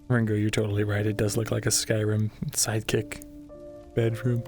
Ringo, you're totally right. It does look like a Skyrim sidekick bedroom.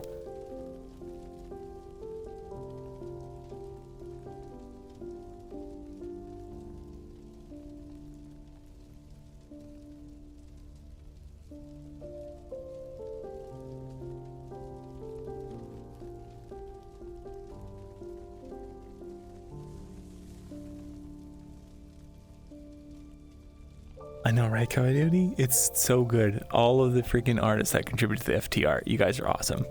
I know, right, Coyote? It's so good. All of the freaking artists that contribute to the FT art, you guys are awesome.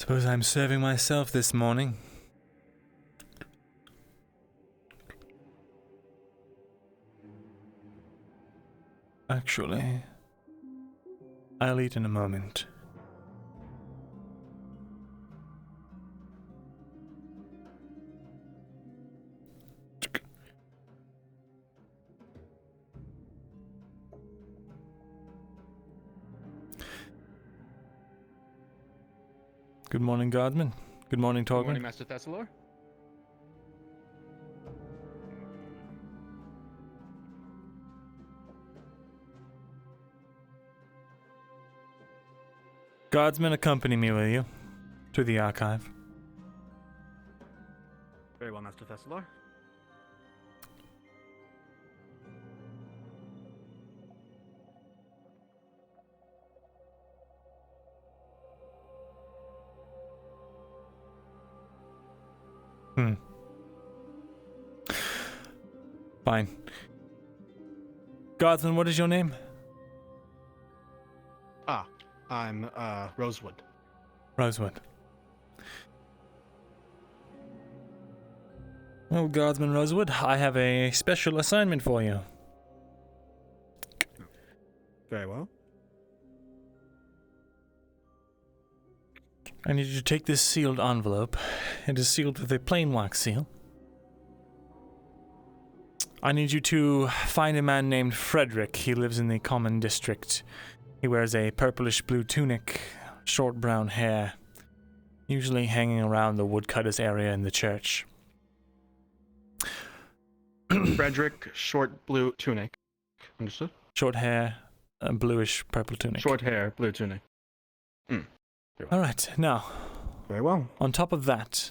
Suppose I'm serving myself this morning. Actually, I'll eat in a moment. Good morning, Guardsman. Good morning, Torgrim. Good morning, Master Thesalor. Guardsmen, accompany me, will you? To the archive. Very well, Master Thesalor. Fine. Guardsman, what is your name? I'm, Rosewood. Rosewood. Well, Guardsman Rosewood, I have a special assignment for you. Very well. I need you to take this sealed envelope. It is sealed with a plain wax seal. I need you to find a man named Frederick. He lives in the common district. He wears a purplish blue tunic, short brown hair, usually hanging around the woodcutters area in the church. Frederick, short blue tunic. Understood? Short hair, bluish purple tunic. Short hair, blue tunic. All right, now. Very well. On top of that,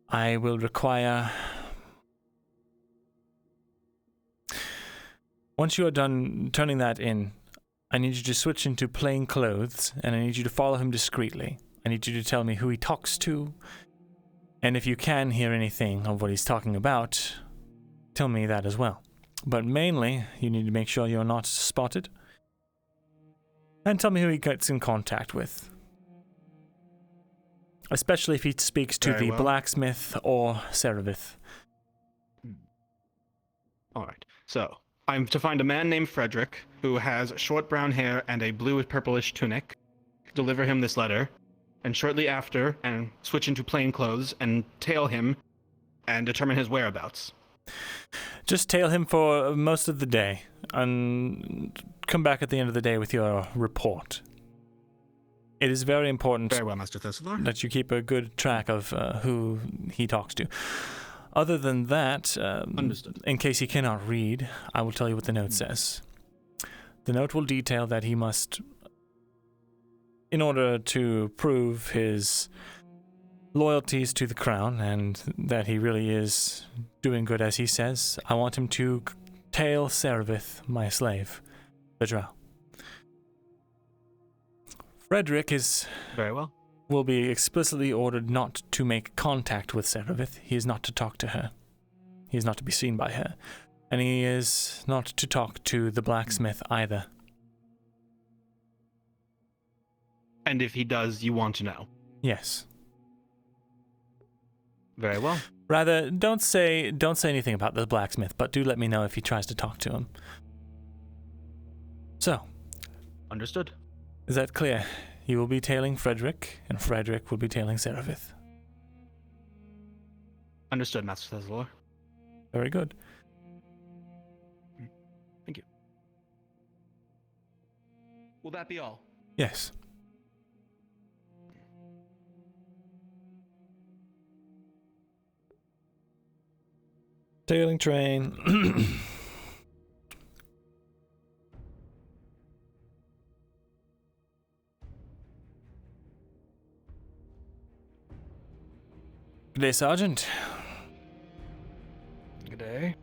I will require... Once you are done turning that in, I need you to switch into plain clothes, and I need you to follow him discreetly. I need you to tell me who he talks to, and if you can hear anything of what he's talking about, tell me that as well. But mainly, you need to make sure you're not spotted, and tell me who he gets in contact with. Especially if he speaks to the blacksmith or Ceravith. Alright, so I'm to find a man named Frederick who has short brown hair and a bluish purplish tunic. Deliver him this letter, and shortly after, and switch into plain clothes and tail him and determine his whereabouts. Just tail him for most of the day, and come back at the end of the day with your report. It is very important Very well, Master Thesalor. that you keep a good track of who he talks to. Other than that, Understood. In case he cannot read, I will tell you what the note says. The note will detail that he must in order to prove his loyalties to the crown and that he really is doing good as he says, I want him to tail Servith, my slave, the drow. Frederick is... Very well. Will be explicitly ordered not to make contact with Servith. He is not to talk to her. He is not to be seen by her. And he is not to talk to the blacksmith either. And if he does, you want to know? Yes. Very well. Rather, don't say anything about the blacksmith, but do let me know if he tries to talk to him. So. Understood. Is that clear? You will be tailing Frederick, and Frederick will be tailing Servith. Understood, Master Thesalor. Very good. Thank you. Will that be all? Yes. Tailing train. Good day, Sergeant. Good day.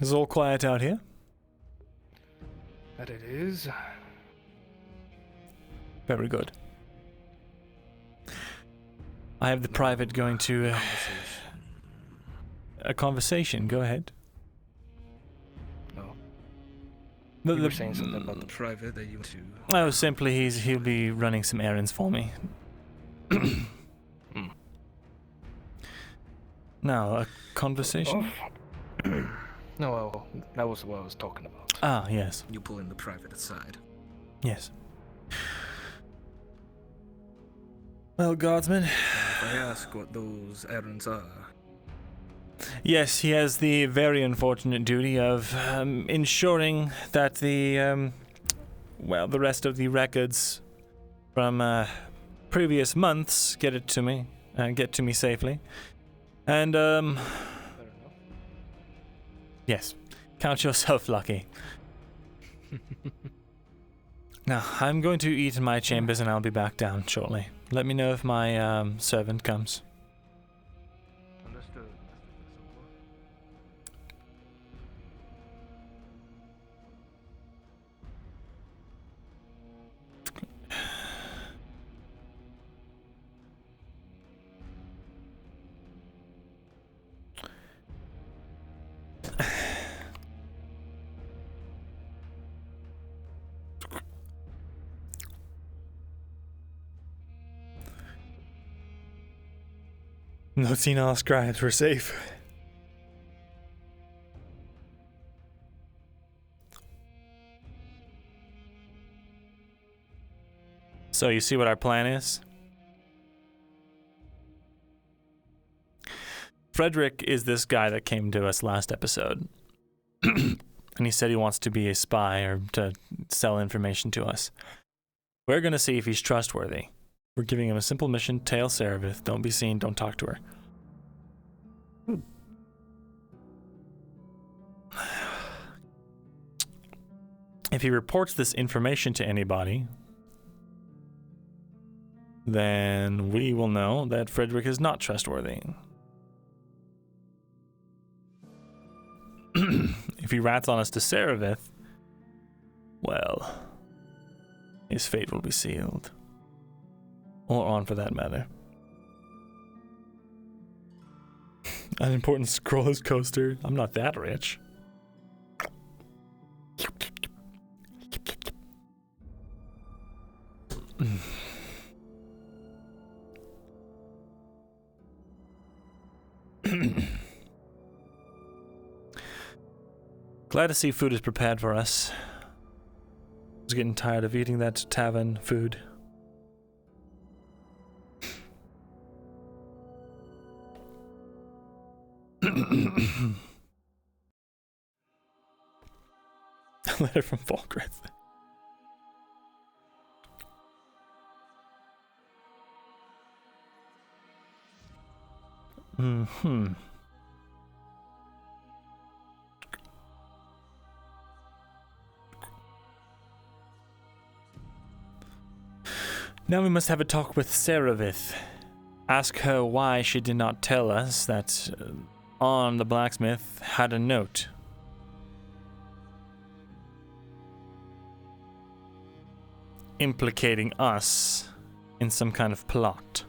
Is it all quiet out here? That it is. Very good. I have the private going to... a conversation. Go ahead. No. You were saying something about the private that you to... Oh, simply he'll be running some errands for me. Now, a conversation? Oh. No, well, that was what I was talking about. Ah, yes. You pulling the private aside. Yes. Well, guardsman. If I ask what those errands are... Yes, he has the very unfortunate duty of ensuring that the rest of the records from previous months get to me safely. And, Fair enough. Yes, count yourself lucky. Now, I'm going to eat in my chambers and I'll be back down shortly. Let me know if my servant comes. Understood. No senile scribes, we're safe. So you see what our plan is? Frederick is this guy that came to us last episode. And he said he wants to be a spy or to sell information to us. We're going to see if he's trustworthy. We're giving him a simple mission, tail Servith, don't be seen, don't talk to her. If he reports this information to anybody, then we will know that Frederick is not trustworthy. If he rats on us to Servith, well, his fate will be sealed. Or on, for that matter. An important scroller's coaster. I'm not that rich. Glad to see food is prepared for us. I was getting tired of eating that tavern food. A letter from Falkrith. Now we must have a talk with Seravith. Ask her why she did not tell us that on the blacksmith had a note. Implicating us in some kind of plot.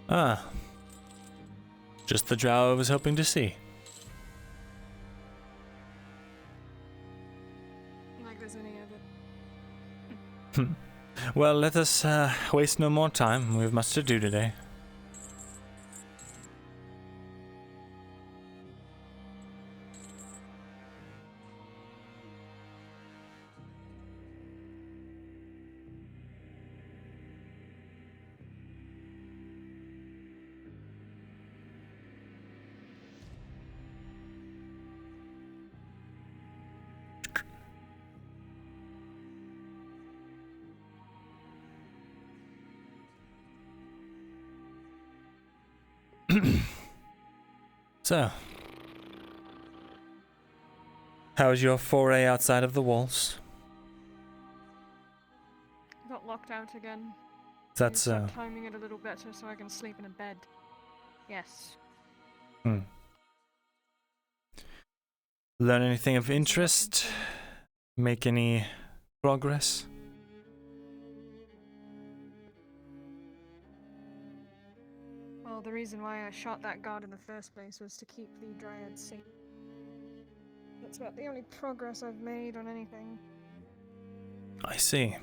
Ah. Just the drow I was hoping to see. Like there's any other. Well, let us waste no more time. We have much to do today. So, how was your foray outside of the walls? Got locked out again. That's Start timing it a little better so I can sleep in a bed. Yes. Learn anything of interest? Make any progress? Well, the reason why I shot that guard in the first place was to keep the dryad safe. That's about the only progress I've made on anything. I see.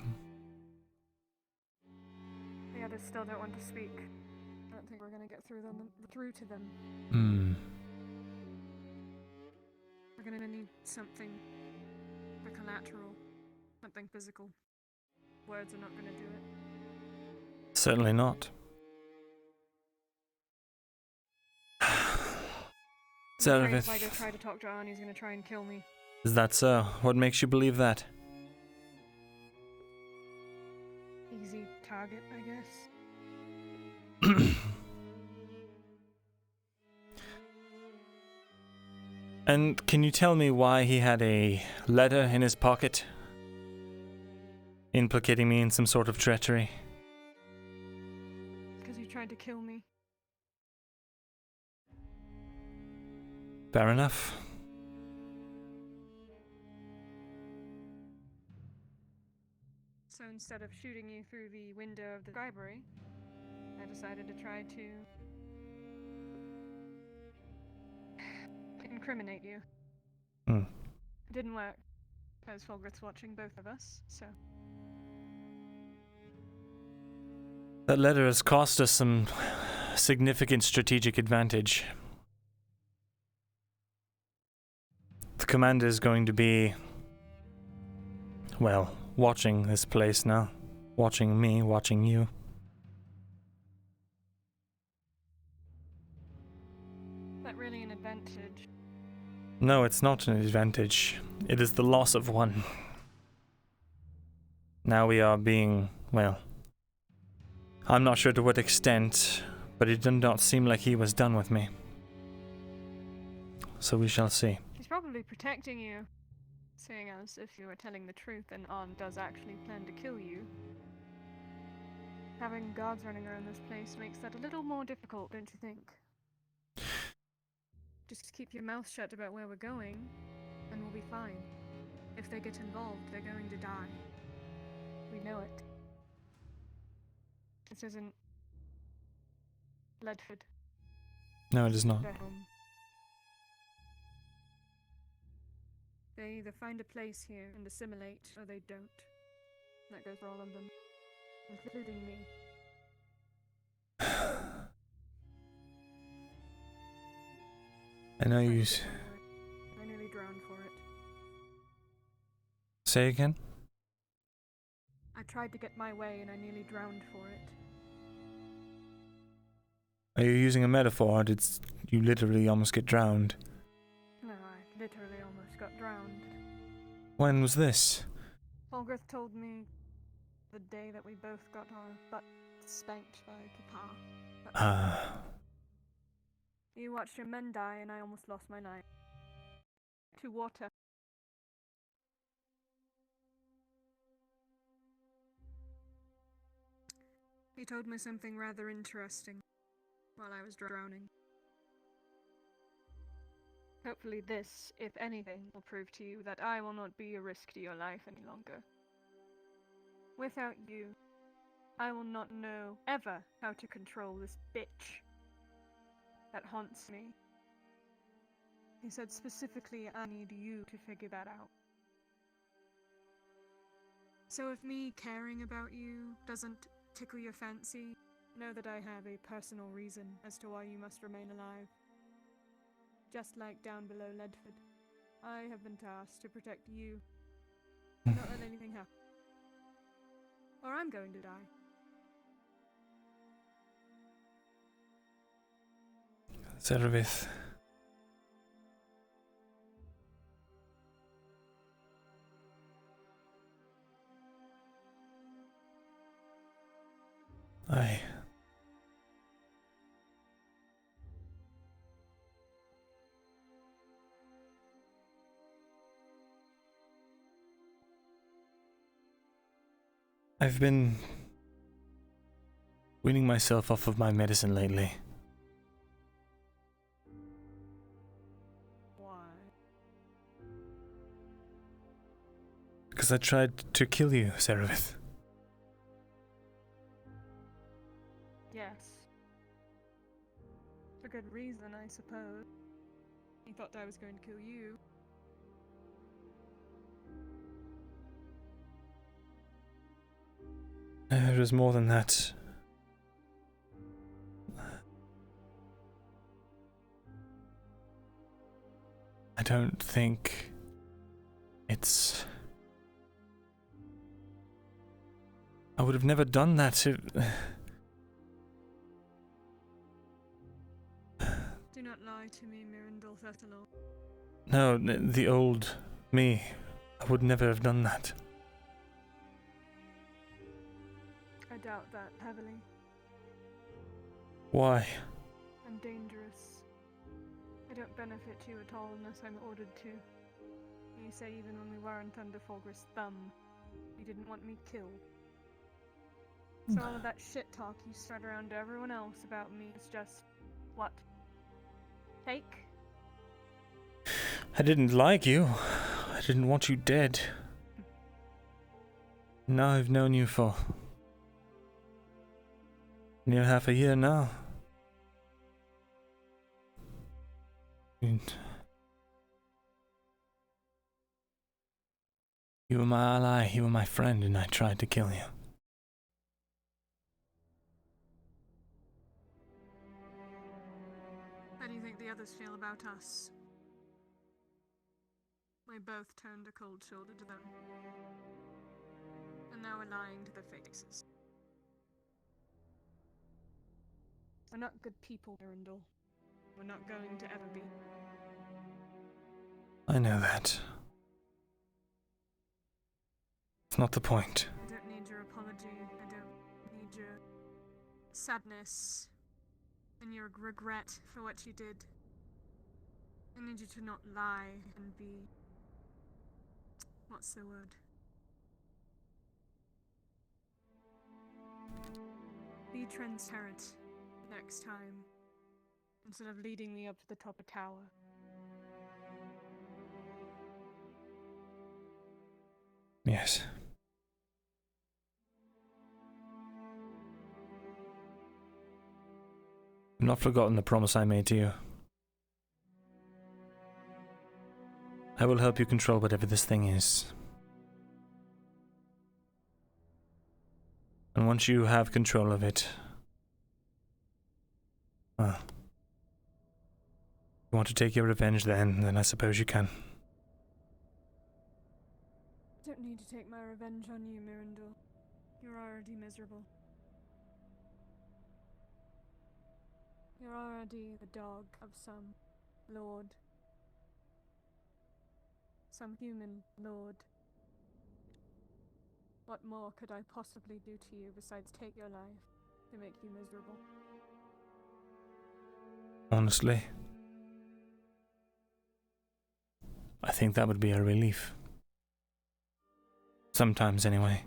The others still don't want to speak. I don't think we're gonna get through to them. We're gonna need something for collateral, something physical. Words are not gonna do it. Certainly not. If I go try to talk to Arnie, he's gonna try and kill me. Is that so? What makes you believe that? Easy target, I guess. And can you tell me why he had a letter in his pocket? Implicating me in some sort of treachery? Because he tried to kill me. Fair enough. So instead of shooting you through the window of the library, I decided to try to incriminate you. It didn't work, because Fulgrith's watching both of us, so... That letter has cost us some significant strategic advantage. The commander is going to be, well, watching this place now. Watching me, watching you. Is that really an advantage? No, it's not an advantage. It is the loss of one. Now we are being, well, I'm not sure to what extent, but it did not seem like he was done with me. So we shall see. He's probably protecting you, seeing as if you were telling the truth and Arn does actually plan to kill you. Having guards running around this place makes that a little more difficult, don't you think? Just keep your mouth shut about where we're going, and we'll be fine. If they get involved, they're going to die. We know it. This isn't Ledford. No, it is not. Their home. They either find a place here and assimilate, or they don't. That goes for all of them, including me. I know you... I nearly drowned for it. Say again? I tried to get my way and I nearly drowned for it. Are you using a metaphor, or did you literally almost get drowned? No, I literally almost got drowned. When was this? Fulgrith told me the day that we both got our butts spanked by Papa. You watched your men die, and I almost lost my knife. To water. He told me something rather interesting while I was drowning. Hopefully this, if anything, will prove to you that I will not be a risk to your life any longer. Without you, I will not know ever how to control this bitch that haunts me. He said specifically I need you to figure that out. So if me caring about you doesn't tickle your fancy, know that I have a personal reason as to why you must remain alive. Just like down below Ledford, I have been tasked to protect you, not let anything happen. Or I'm going to die. Service. I've been weaning myself off of my medicine lately. Why? Because I tried to kill you, Seraph. Yes. For good reason, I suppose. He thought I was going to kill you. It was more than that. I don't think it's... I would have never done that if... Do not lie to me, Myrindal Thesalor. No, the old me. I would never have done that. I doubt that heavily. Why? I'm dangerous. I don't benefit you at all unless I'm ordered to. You say even when we weren't under Fulgur's thumb, you didn't want me killed. So all of that shit talk you spread around to everyone else about me is just, what? Fake? I didn't like you. I didn't want you dead. Now I've known you for near half a year now. You were my ally, you were my friend, and I tried to kill you. How do you think the others feel about us? We both turned a cold shoulder to them. And now we're lying to their faces. We're not good people, Myrindal. We're not going to ever be. I know that. It's not the point. I don't need your apology. I don't need your sadness and your regret for what you did. I need you to not lie and be... what's the word? Be transparent next time, instead of leading me up to the top of tower. Yes. I've not forgotten the promise I made to you. I will help you control whatever this thing is. And once you have control of it, well, you want to take your revenge then I suppose you can. I don't need to take my revenge on you, Myrindal. You're already miserable. You're already the dog of some lord. Some human lord. What more could I possibly do to you besides take your life to make you miserable? Honestly, I think that would be a relief. Sometimes, anyway.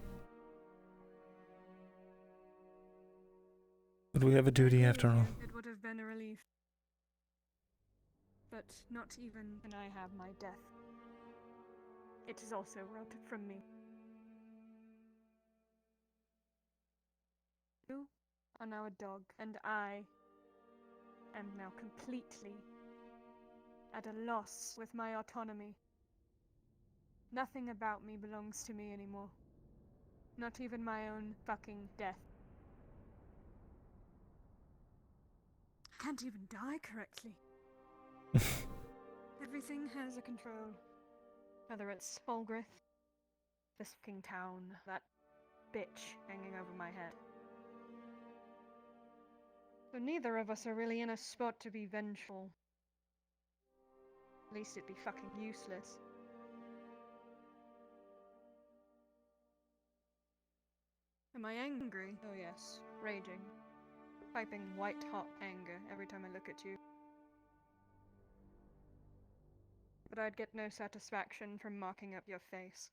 But we have a duty after all. It would have been a relief. But not even can I have my death. It is also robbed from me. You are now a dog, and I am now completely at a loss with my autonomy. Nothing about me belongs to me anymore. Not even my own fucking death. I can't even die correctly. Everything has a control. Whether it's Fulgrith, this fucking town, that bitch hanging over my head. So neither of us are really in a spot to be vengeful. At least it'd be fucking useless. Am I angry? Oh yes, raging. Piping white-hot anger every time I look at you. But I'd get no satisfaction from marking up your face.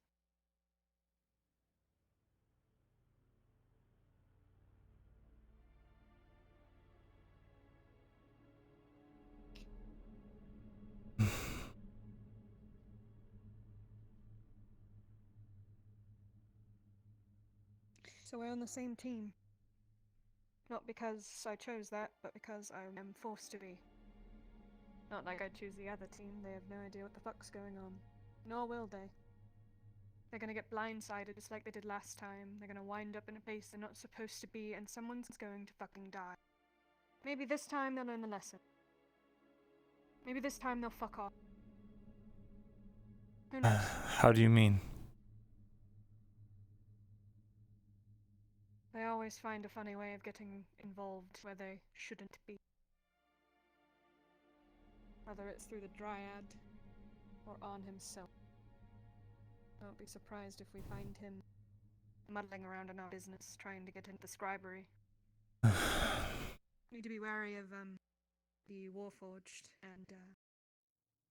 So we're on the same team. Not because I chose that, but because I am forced to be. Not like I choose the other team, they have no idea what the fuck's going on. Nor will they. They're gonna get blindsided just like they did last time. They're gonna wind up in a place they're not supposed to be, and someone's going to fucking die. Maybe this time they'll learn the lesson. Maybe this time they'll fuck off. Who knows? How do you mean? They always find a funny way of getting involved where they shouldn't be. Whether it's through the Dryad or on himself. I won't be surprised if we find him muddling around in our business, trying to get into the scribery. Need to be wary of the Warforged and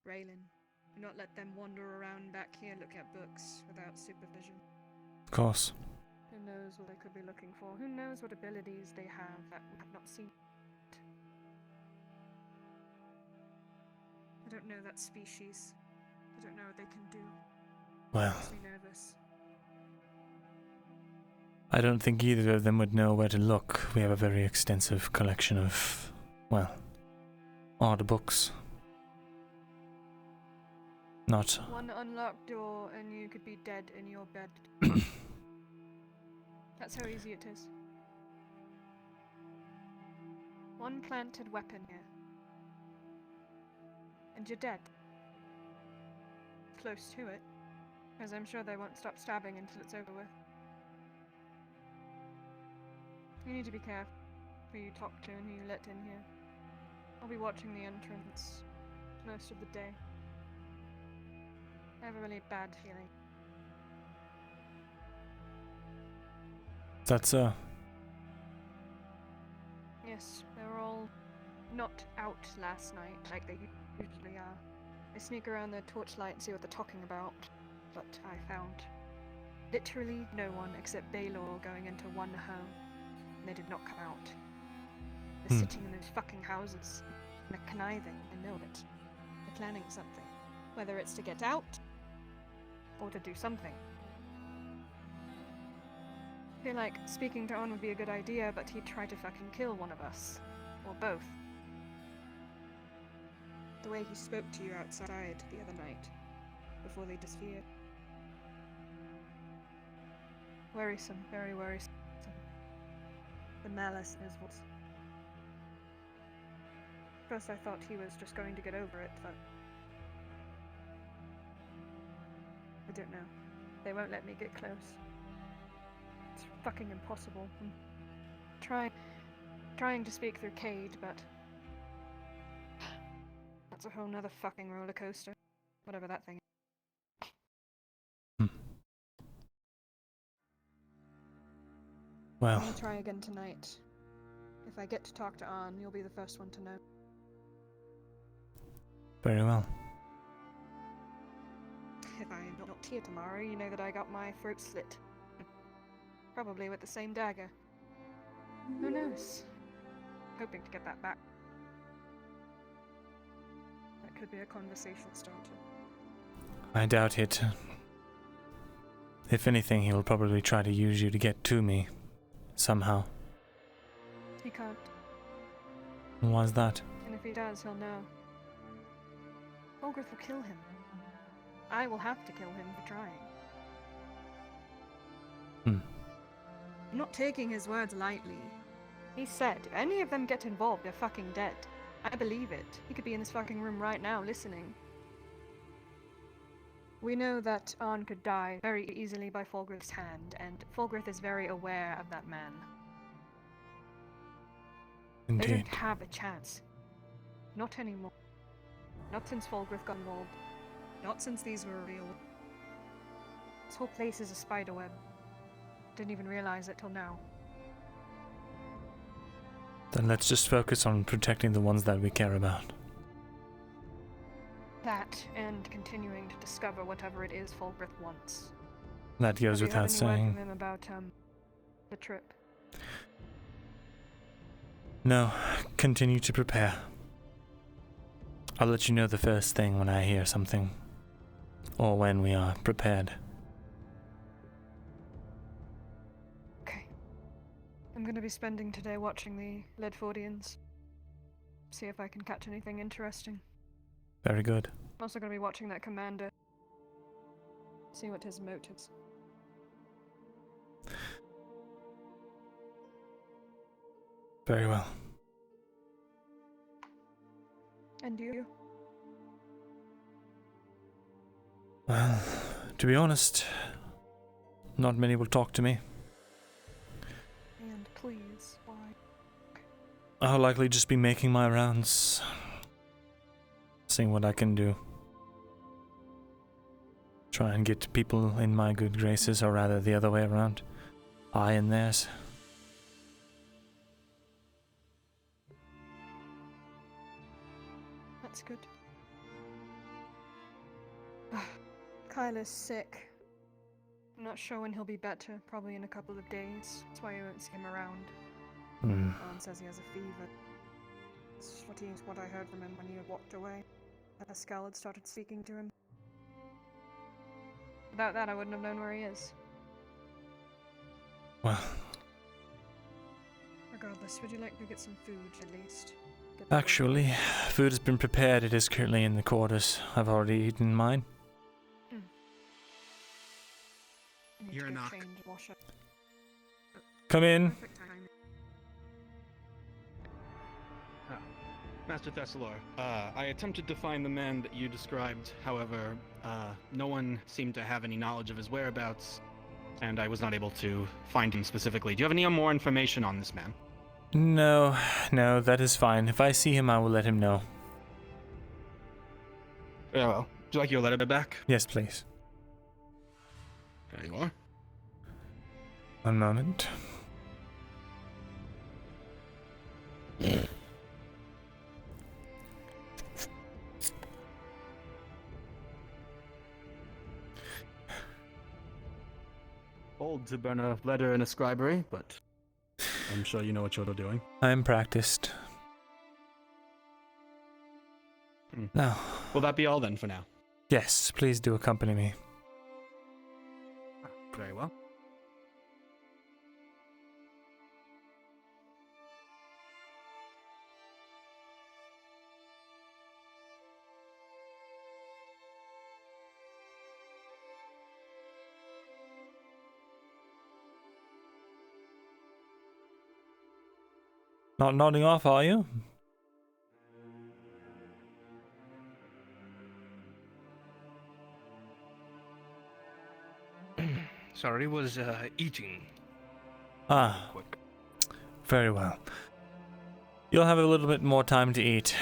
Raylan. Do not let them wander around back here looking at books without supervision. Of course. Who knows what they could be looking for? Who knows what abilities they have that we have not seen? I don't know that species. I don't know what they can do. Well, Makes me nervous. I don't think either of them would know where to look. We have a very extensive collection of, well, odd books. Not. One unlocked door and you could be dead in your bed. That's how easy it is. One planted weapon here. And you're dead. Close to it. Because I'm sure they won't stop stabbing until it's over with. You need to be careful who you talk to and who you let in here. I'll be watching the entrance most of the day. I have a really bad feeling. That's Yes, they were all not out last night like they usually are. They sneak around their torchlight and see what they're talking about, but I found literally no one except Baylor going into one home, and they did not come out. They're sitting in those fucking houses, and they're conniving, I know it. They're planning something, whether it's to get out, or to do something. I feel like speaking to On would be a good idea, but he'd try to fucking kill one of us. Or both. The way he spoke to you outside the other night, before they disappeared. Worrisome, very worrisome. The malice in his voice. First I thought he was just going to get over it, but I don't know. They won't let me get close. It's fucking impossible. I'm trying to speak through Cade, but that's a whole nother fucking roller coaster. Whatever that thing is. Well, I'm gonna try again tonight. If I get to talk to Arn, you'll be the first one to know. very well. If I'm not here tomorrow, you know that I got my throat slit. Probably with the same dagger. Who knows? Hoping to get that back. That could be a conversation starter. I doubt it. If anything, he will probably try to use you to get to me. Somehow. He can't. Why's that? And if he does, he'll know. Olgrith will kill him. I will have to kill him for trying. I'm not taking his words lightly. He said, if any of them get involved, they're fucking dead. I believe it. He could be in this fucking room right now, listening. We know that Arn could die very easily by Fulgrith's hand, and Fulgrith is very aware of that man. They Indeed. don't have a chance. Not anymore. Not since Fulgrith got involved. Not since these were real. This whole place is a spiderweb. Didn't even realize it till now. Then let's just focus on protecting the ones that we care about. That, and continuing to discover whatever it is Fulgrith wants. That goes Have you had without any word saying. from him about, the trip? No, continue to prepare. I'll let you know the first thing when I hear something. Or when we are prepared. Okay. I'm gonna be spending today watching the Ledfordians. See if I can catch anything interesting. Very good. I'm also gonna be watching that commander. See what his motives. Very well. And you? Well, to be honest, not many will talk to me. And please, why? I'll likely just be making my rounds. Seeing what I can do. Try and get people in my good graces, or rather the other way around. I in theirs. That's good. Kyla's sick. I'm not sure when he'll be better, probably in a couple of days. That's why I won't see him around. Arn says he has a fever. That's what I heard from him when he had walked away. That Pascal had started speaking to him. Without that, I wouldn't have known where he is. Well, Regardless, would you like to get some food, at least? Get the actually, food has been prepared. It is currently in the quarters. I've already eaten mine. I need You're to a go knock. change, wash up. Come in. Perfect timing. Master Thesalor, I attempted to find the man that you described. However, no one seemed to have any knowledge of his whereabouts, and I was not able to find him specifically. Do you have any more information on this man? No, that is fine. If I see him, I will let him know. Yeah, well, would you like your letter back? Yes, please. There you are. One moment. Bold to burn a letter in a scribery, but I'm sure you know what you're doing. I am practiced. Now, Will that be all then for now? yes, please do accompany me. Very well. Not nodding off, are you? Sorry, was eating Ah, quick. very well. You'll have a little bit more time to eat.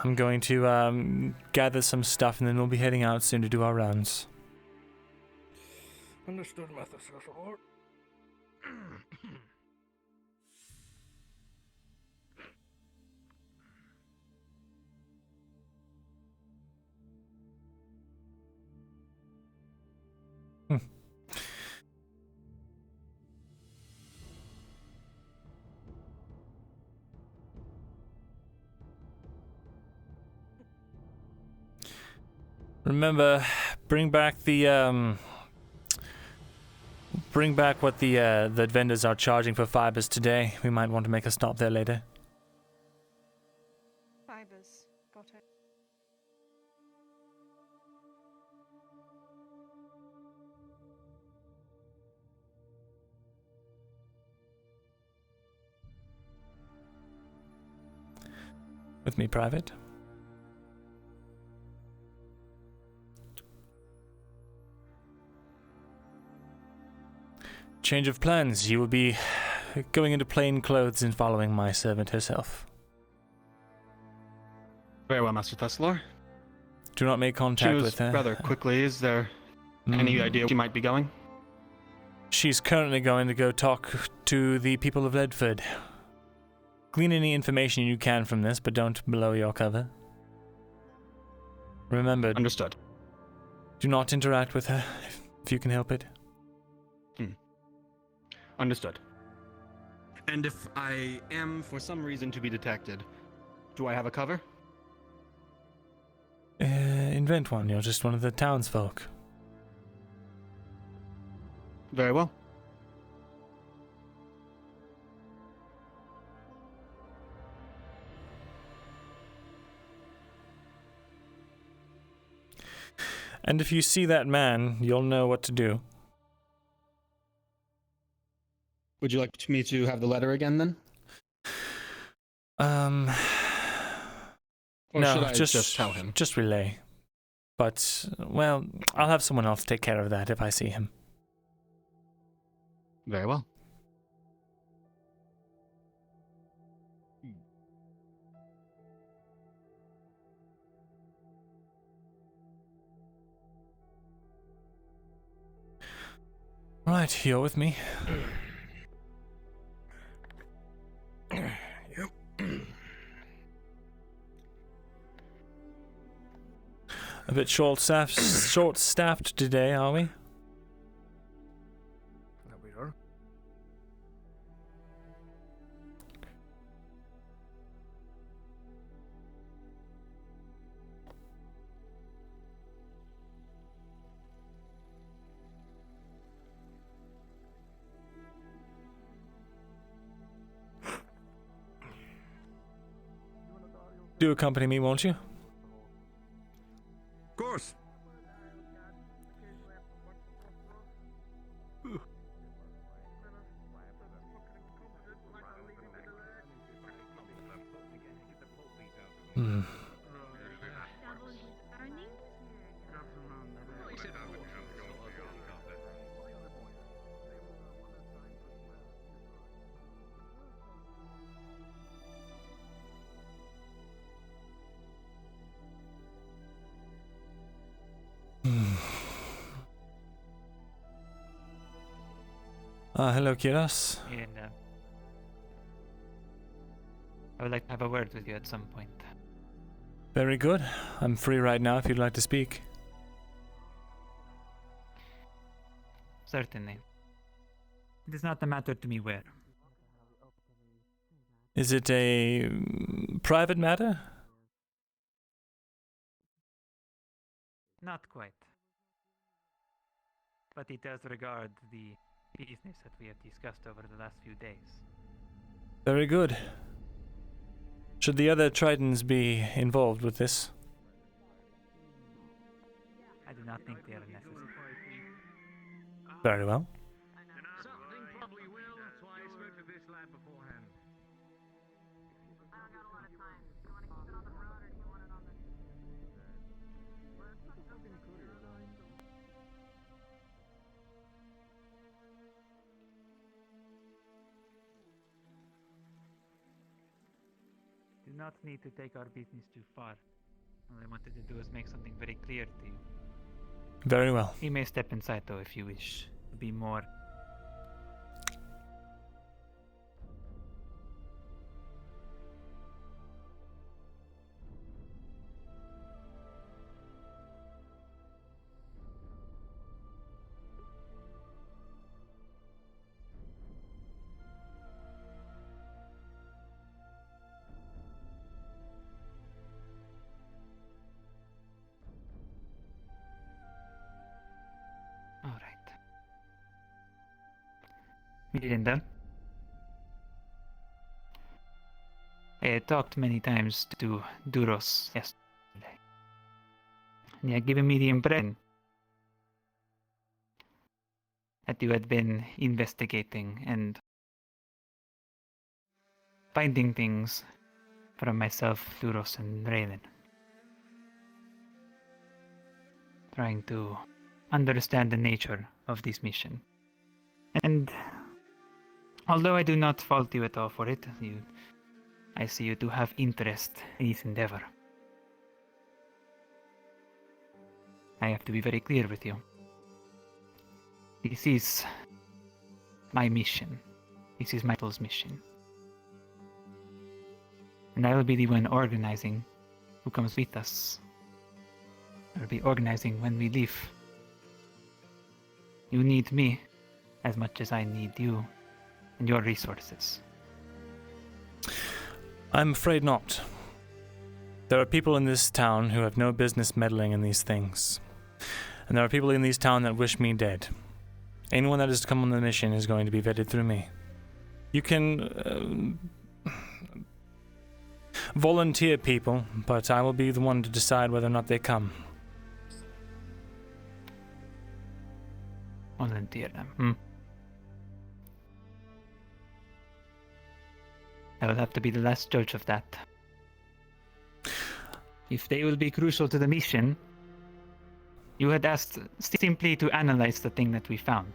I'm going to gather some stuff, and then we'll be heading out soon to do our rounds. Understood, Master Thesalor. Hmm. Remember, bring back what the vendors are charging for fibers today. We might want to make a stop there later. Fibers. Got it. With me, Private. Change of plans. You will be going into plain clothes and following my servant herself. Very well, Master Thesalor. Do not make contact with her. Rather quickly. Is there any idea where she might be going? She's currently going to go talk to the people of Ledford. Glean any information you can from this, but don't blow your cover. Remember, Understood. do not interact with her if you can help it. Understood. And if I am, for some reason, to be detected, do I have a cover? Invent one. You're just one of the townsfolk. Very well. And if you see that man, you'll know what to do. Would you like me to have the letter again, then? Or No, should I just tell him? Just relay. But, well, I'll have someone else take care of that if I see him. Very well. Right, you're with me. Yep. A bit short-staffed today, are we? That we are. Do accompany me, won't you? Of course. Hmm. Hello, Kiras. And I would like to have a word with you at some point. Very good. I'm free right now if you'd like to speak. Certainly. It is not a matter to me where. Is it a private matter? Not quite. But it does regard the business that we have discussed over the last few days. Very good. Should the other Tritons be involved with this? I do not think they are necessary. Very well. Something probably will, that's why I spoke to this lad beforehand. I don't got a lot of time. Do you want to keep it on the road or do you want it on the... Do not need to take our business too far. All I wanted to do is make something very clear to you. Very well. You may step inside though if you wish to be more. Myrindal. I had talked many times to Duros yesterday. And he had given me the impression that you had been investigating and finding things from myself, Duros, and Raylan. Trying to understand the nature of this mission. And although I do not fault you at all for it, I see you do have interest in this endeavor. I have to be very clear with you. This is my mission. This is Myrindal's mission. And I will be the one organizing who comes with us. I will be organizing when we leave. You need me as much as I need you and your resources. I'm afraid not. There are people in this town who have no business meddling in these things. And there are people in this town that wish me dead. Anyone that is to come on the mission is going to be vetted through me. You can volunteer people, but I will be the one to decide whether or not they come. Volunteer them. I will have to be the last judge of that. If they will be crucial to the mission, you had asked simply to analyze the thing that we found.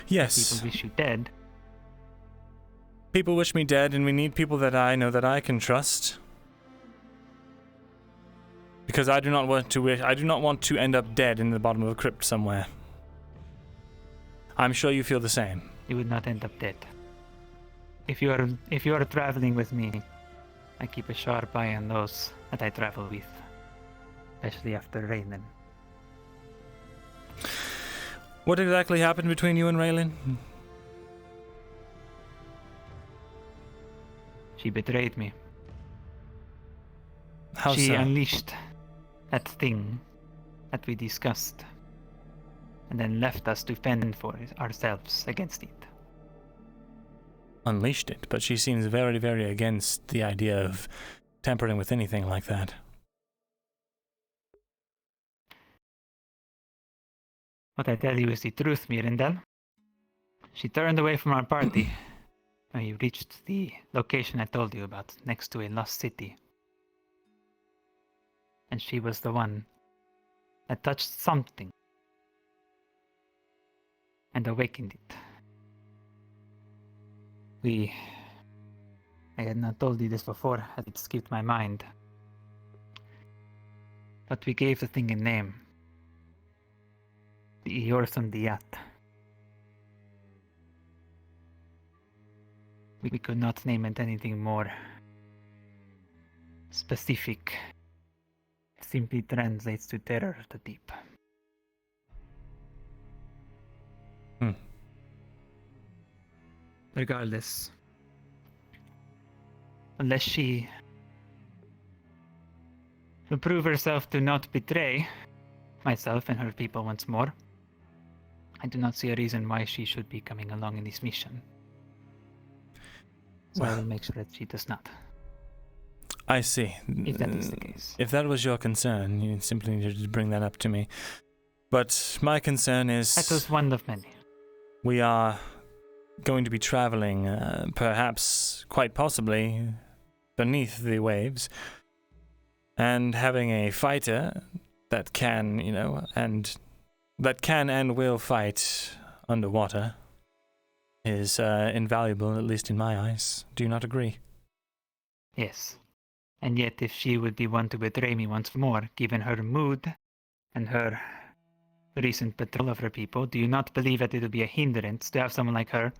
Yes. People wish you dead. People wish me dead, and we need people that I know that I can trust. Because I do not want to end up dead in the bottom of a crypt somewhere. I'm sure you feel the same. You would not end up dead. If you are traveling with me, I keep a sharp eye on those that I travel with, especially after Raylan. What exactly happened between you and Raylan? She betrayed me. How She so? unleashed that thing that we discussed, and then left us to fend for ourselves against it. Unleashed it, but she seems very, very against the idea of tampering with anything like that. What I tell you is the truth, Myrindal. She turned away from our party when you reached the location I told you about, next to a lost city. And she was the one that touched something and awakened it. I had not told you this before, as it skipped my mind. But we gave the thing a name. The Eorthon Diat. We could not name it anything more specific. It simply translates to terror of the deep. Regardless, unless she will prove herself to not betray myself and her people once more, I do not see a reason why she should be coming along in this mission. So I will make sure that she does not. I see. If that is the case. If that was your concern, you simply needed to bring that up to me. But my concern is... That was one of many. We are going to be traveling, perhaps, quite possibly, beneath the waves. And having a fighter that can, and will fight underwater is invaluable, at least in my eyes. Do you not agree? Yes. And yet if she would be one to betray me once more, given her mood and her recent betrayal of her people, do you not believe that it would be a hindrance to have someone like her,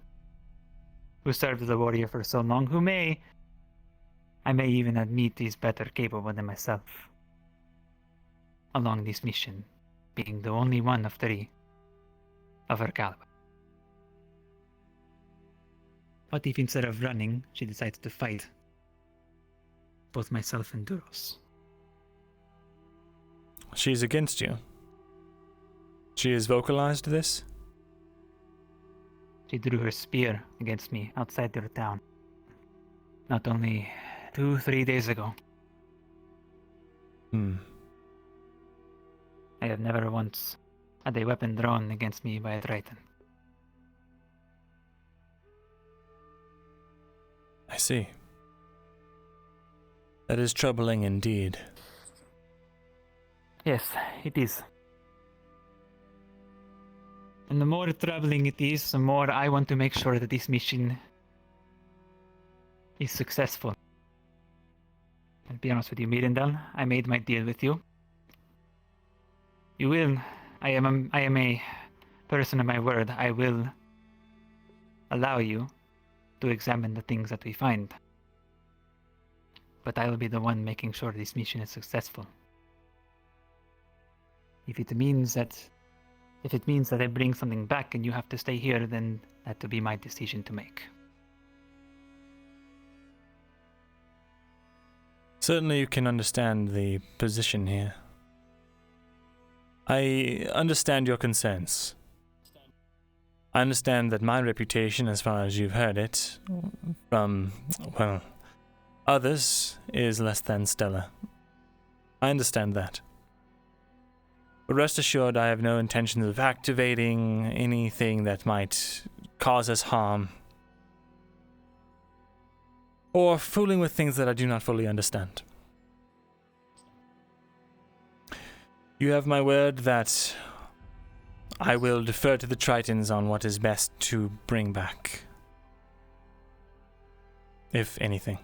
who served as a warrior for so long, I may even admit is better capable than myself, along this mission, being the only one of three of her caliber? What if instead of running, she decides to fight both myself and Duros? She's against you. She has vocalized this? She drew her spear against me outside their town. Not only 2-3 days ago. I have never once had a weapon drawn against me by a Triton. I see. That is troubling indeed. Yes, it is. And the more troubling it is, the more I want to make sure that this mission is successful. I'll be honest with you, Myrindal, I made my deal with you. You will. I am a person of my word. I will allow you to examine the things that we find. But I will be the one making sure this mission is successful. If it means that I bring something back and you have to stay here, then that will be my decision to make. Certainly you can understand the position here. I understand your concerns. I understand that my reputation, as far as you've heard it, from, well, others, is less than stellar. I understand that. But rest assured, I have no intentions of activating anything that might cause us harm, or fooling with things that I do not fully understand. You have my word that I will defer to the Tritons on what is best to bring back, if anything.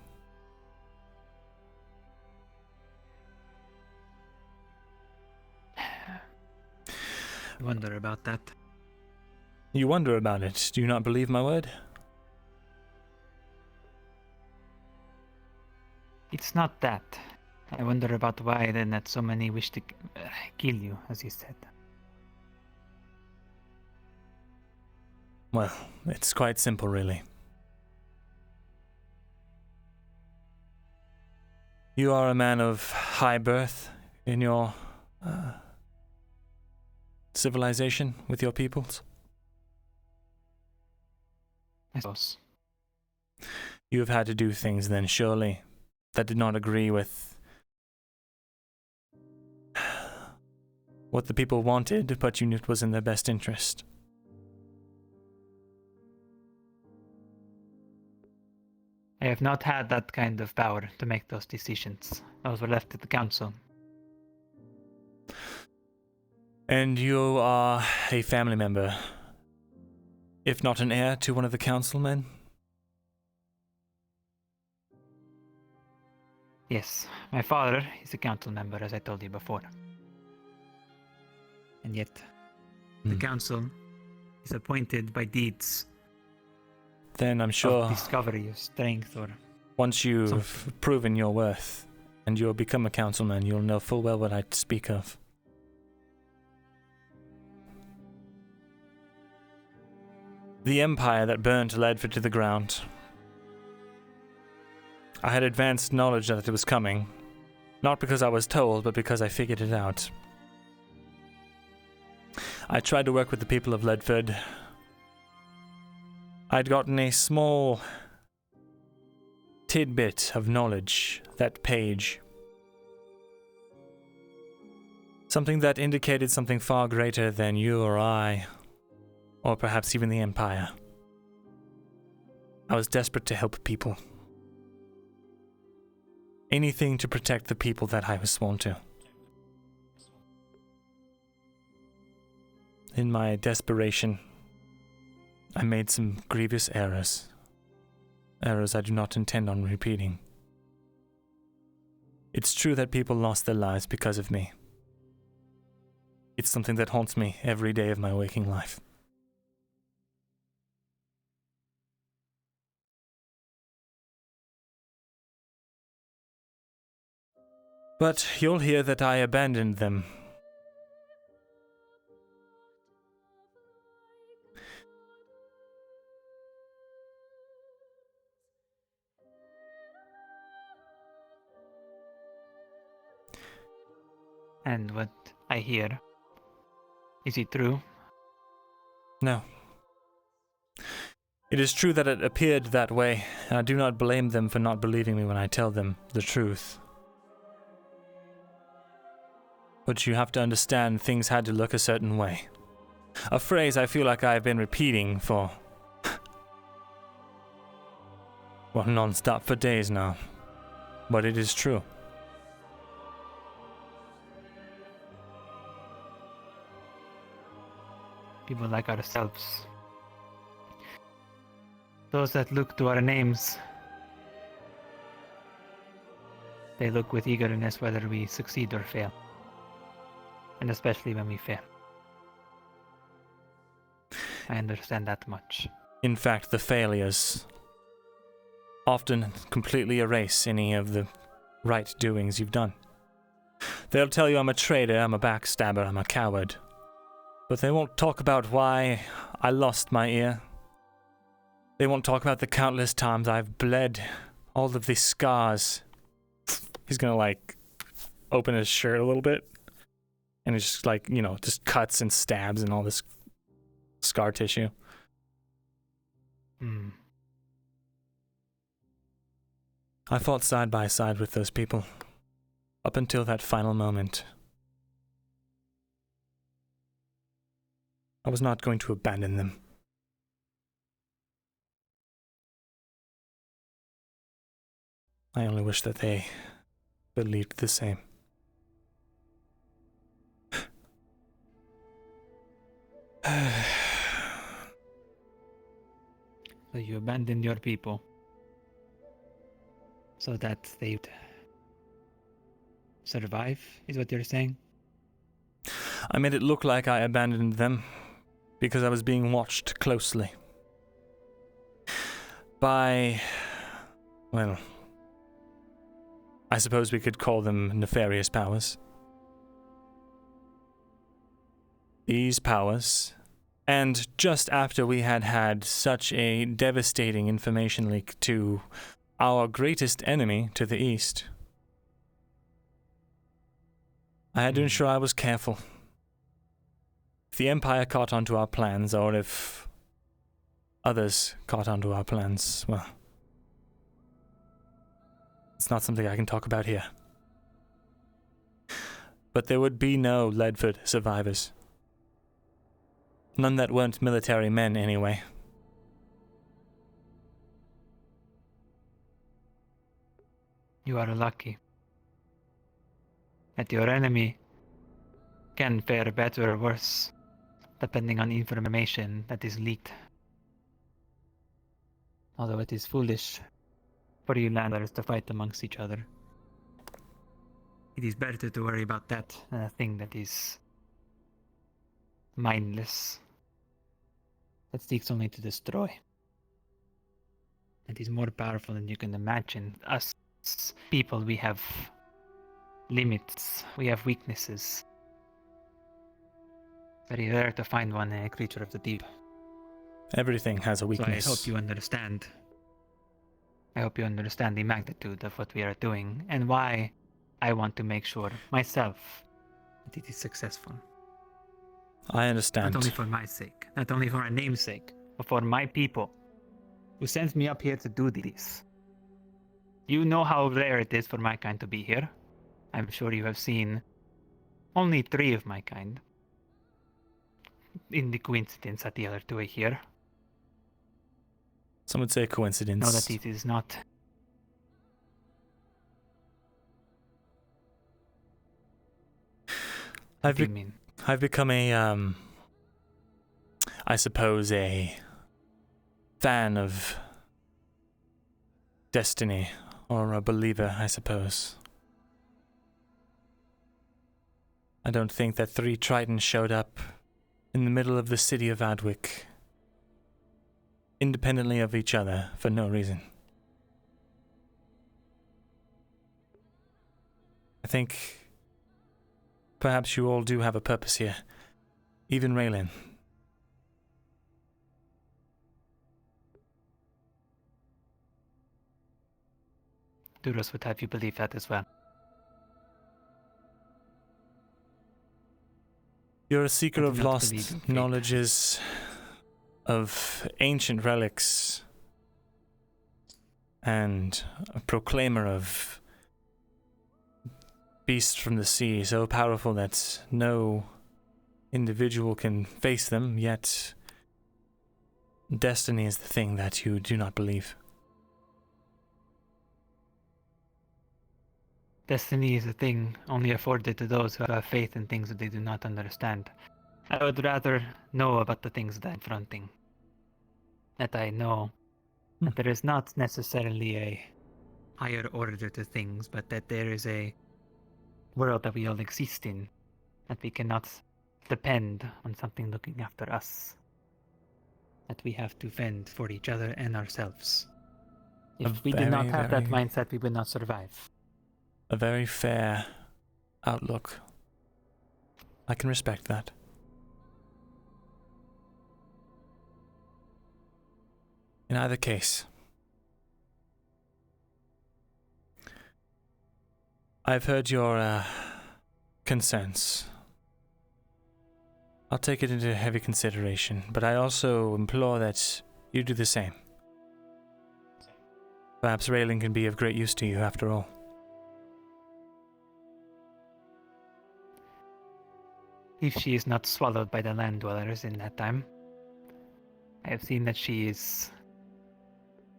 I wonder about that. You wonder about it. Do you not believe my word? It's not that. I wonder about why then that so many wish to kill you, as you said. Well, it's quite simple, really. You are a man of high birth in your civilization with your peoples. I suppose. You have had to do things then, surely, that did not agree with what the people wanted, but you knew it was in their best interest. I have not had that kind of power to make those decisions. Those were left to the council. And you are a family member, if not an heir to one of the councilmen? Yes, my father is a council member, as I told you before. And yet, the council is appointed by deeds. Then I'm sure Of discovery of strength or once you've something. proven your worth and you'll become a councilman, you'll know full well what I speak of. The empire that burned Ledford to the ground. I had advanced knowledge that it was coming, not because I was told, but because I figured it out. I tried to work with the people of Ledford. I'd gotten a small tidbit of knowledge, that page. Something that indicated something far greater than you or I, or perhaps even the Empire. I was desperate to help people. Anything to protect the people that I was sworn to. In my desperation, I made some grievous errors. Errors I do not intend on repeating. It's true that people lost their lives because of me. It's something that haunts me every day of my waking life. But you'll hear that I abandoned them. And what I hear, is it true? No. It is true that it appeared that way, and I do not blame them for not believing me when I tell them the truth. But you have to understand things had to look a certain way. A phrase I feel like I have been repeating for, well, non-stop for days now. But it is true. People like ourselves. Those that look to our names. They look with eagerness whether we succeed or fail. And especially when we fail. I understand that much. In fact, the failures often completely erase any of the right doings you've done. They'll tell you I'm a traitor, I'm a backstabber, I'm a coward. But they won't talk about why I lost my ear. They won't talk about the countless times I've bled, all of these scars. He's gonna, like, open his shirt a little bit. And it's just, like, you know, just cuts and stabs and all this scar tissue. I fought side by side with those people. Up until that final moment. I was not going to abandon them. I only wish that they believed the same. So you abandoned your people so that they would survive, is what you're saying? I made it look like I abandoned them because I was being watched closely. By, well, I suppose we could call them nefarious powers. These powers, and just after we had had such a devastating information leak to our greatest enemy to the east, I had to ensure I was careful. If the Empire caught onto our plans, or if others caught onto our plans, well, it's not something I can talk about here. But there would be no Ledford survivors. None that weren't military men, anyway. You are lucky that your enemy can fare better or worse, depending on information that is leaked. Although it is foolish for you landers to fight amongst each other. It is better to worry about that than a thing that is mindless, that seeks only to destroy. It is more powerful than you can imagine. Us people, we have limits, we have weaknesses. Very rare to find one in a creature of the deep. Everything has a weakness. So I hope you understand. I hope you understand the magnitude of what we are doing and why I want to make sure myself that it is successful. I understand. Not only for my sake, not only for my name's sake, but for my people who sent me up here to do this. You know how rare it is for my kind to be here. I'm sure you have seen only 3 of my kind. In the coincidence that the other 2 are here. Some would say coincidence. Know that it is not. What do you mean? I've become a, I suppose a fan of destiny, or a believer, I suppose. I don't think that 3 Tritons showed up in the middle of the city of Adwick, independently of each other, for no reason. I think perhaps you all do have a purpose here, even Raylan. Duros would have you believe that as well. You're a seeker I do of not lost believe in fate. knowledges. of ancient relics and a proclaimer of beasts from the sea, so powerful that no individual can face them, yet destiny is the thing that you do not believe. Destiny is a thing only afforded to those who have faith in things that they do not understand. I would rather know about the things that I'm confronting. That I know that there is not necessarily a higher order to things, but that there is a world that we all exist in, that we cannot depend on something looking after us. That we have to fend for each other and ourselves. If we did not have that mindset, we would not survive. A very fair outlook. I can respect that. In either case, I've heard your concerns. I'll take it into heavy consideration, but I also implore that you do the same. Perhaps railing can be of great use to you after all. If she is not swallowed by the land dwellers in that time. I have seen that she is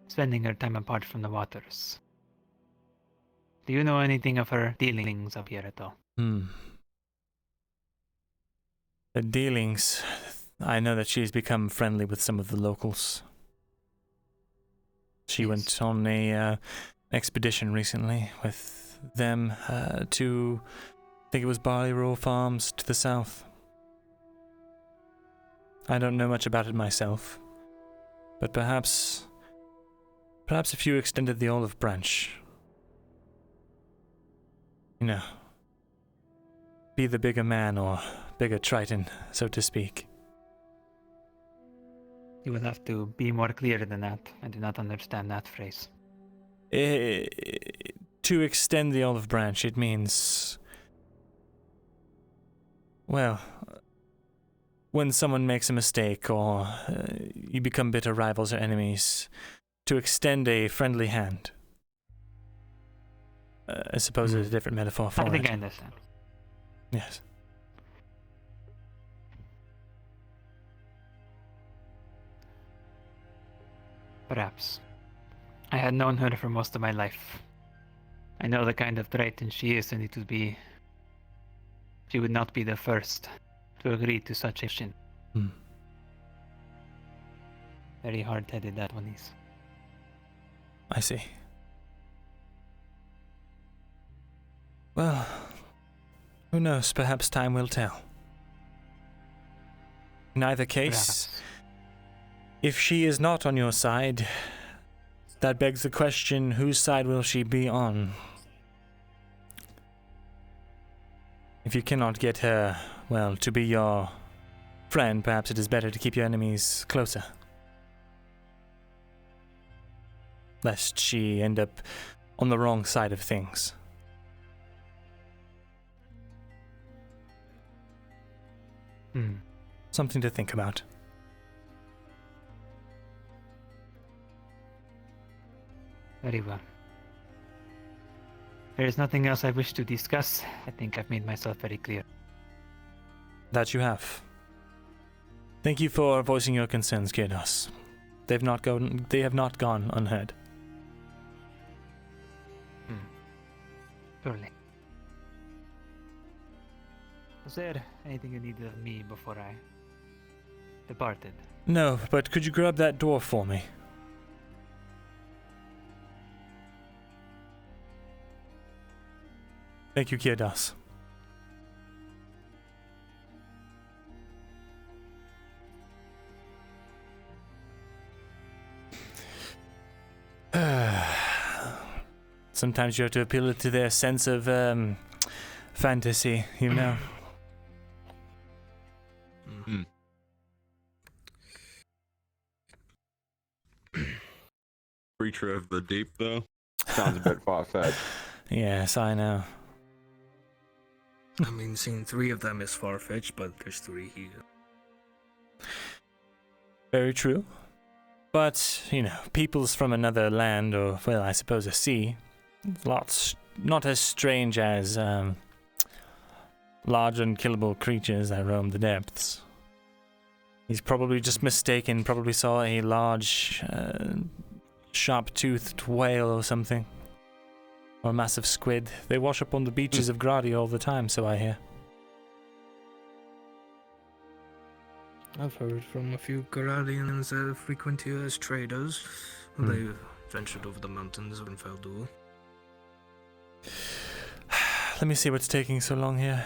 spending her time apart from the waters. Do you know anything of her dealings up here at all? The dealings, I know that she's become friendly with some of the locals. She went on a expedition recently with them to, I think it was Barley Roll Farms to the south. I don't know much about it myself, but perhaps if you extended the olive branch, you know, be the bigger man or bigger Triton, so to speak. You will have to be more clear than that. I do not understand that phrase. To extend the olive branch, it means, well, when someone makes a mistake or you become bitter rivals or enemies, to extend a friendly hand. I suppose there's a different metaphor for it. I think I understand. Yes. Perhaps. I had known her for most of my life. I know the kind of Triton she is, and it would be... She would not be the first to agree to such action. Very hard-headed that one is. I see. Well, who knows? Perhaps time will tell. In either case, if she is not on your side, that begs the question, whose side will she be on? If you cannot get her, well, to be your friend, perhaps it is better to keep your enemies closer. Lest she end up on the wrong side of things. Something to think about. Very well. There is nothing else I wish to discuss. I think I've made myself very clear. That you have. Thank you for voicing your concerns, Kyrdos. They have not gone unheard. Surely. Was there anything you needed of me before I departed? No, but could you grab that door for me? Thank you, Kyrdos. Sometimes you have to appeal to their sense of fantasy, you know. Creature of the deep, though. Sounds a bit far-fetched. Yes, I know. I mean, seeing 3 of them is far-fetched, but there's 3 here. Very true. But, you know, peoples from another land, or, well, I suppose a sea, not as strange as large unkillable creatures that roam the depths. He's probably just mistaken, probably saw a large, sharp-toothed whale or something. Or a massive squid. They wash up on the beaches of Gradi all the time, so I hear. I've heard from a few Garadians that frequent here as traders. They ventured over the mountains of Feldur. Let me see what's taking so long here.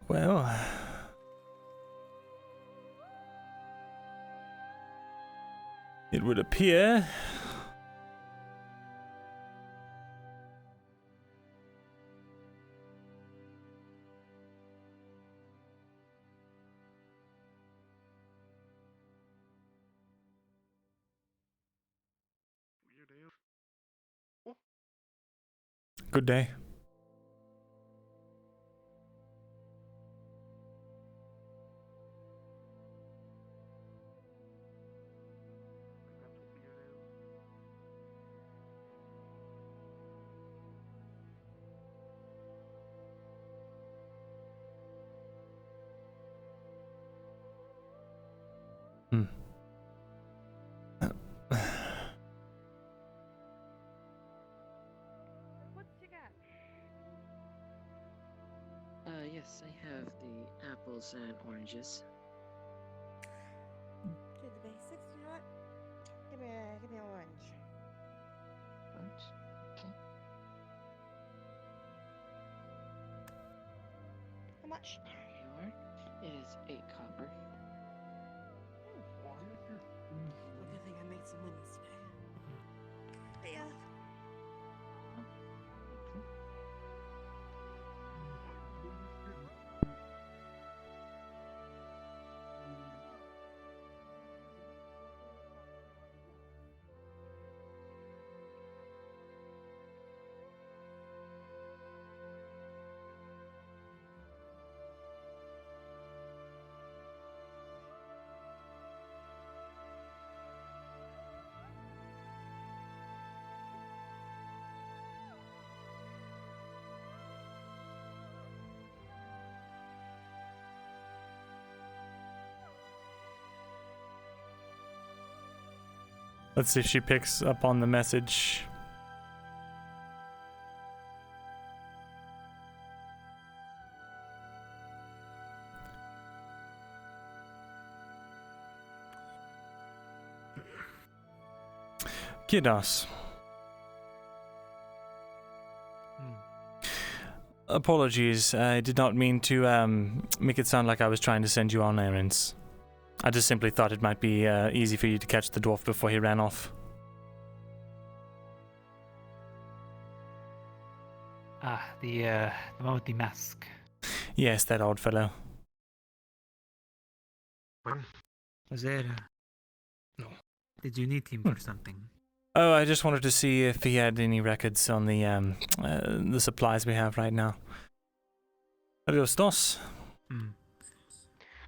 Well, it would appear good day. What did you get? Yes, I have the apples and oranges. Do the basics, you know what? Give me an orange. Orange? Okay. How much? There you are. It is 8 copper. Good thing I made some winnings today. Hey, Let's see if she picks up on the message. Kidos. Apologies, I did not mean to make it sound like I was trying to send you on errands. I just simply thought it might be easy for you to catch the dwarf before he ran off. Ah, the one with the mask. Yes, that odd fellow. Auzera. No. Did you need him for something? Oh, I just wanted to see if he had any records on the supplies we have right now. Adios, dos.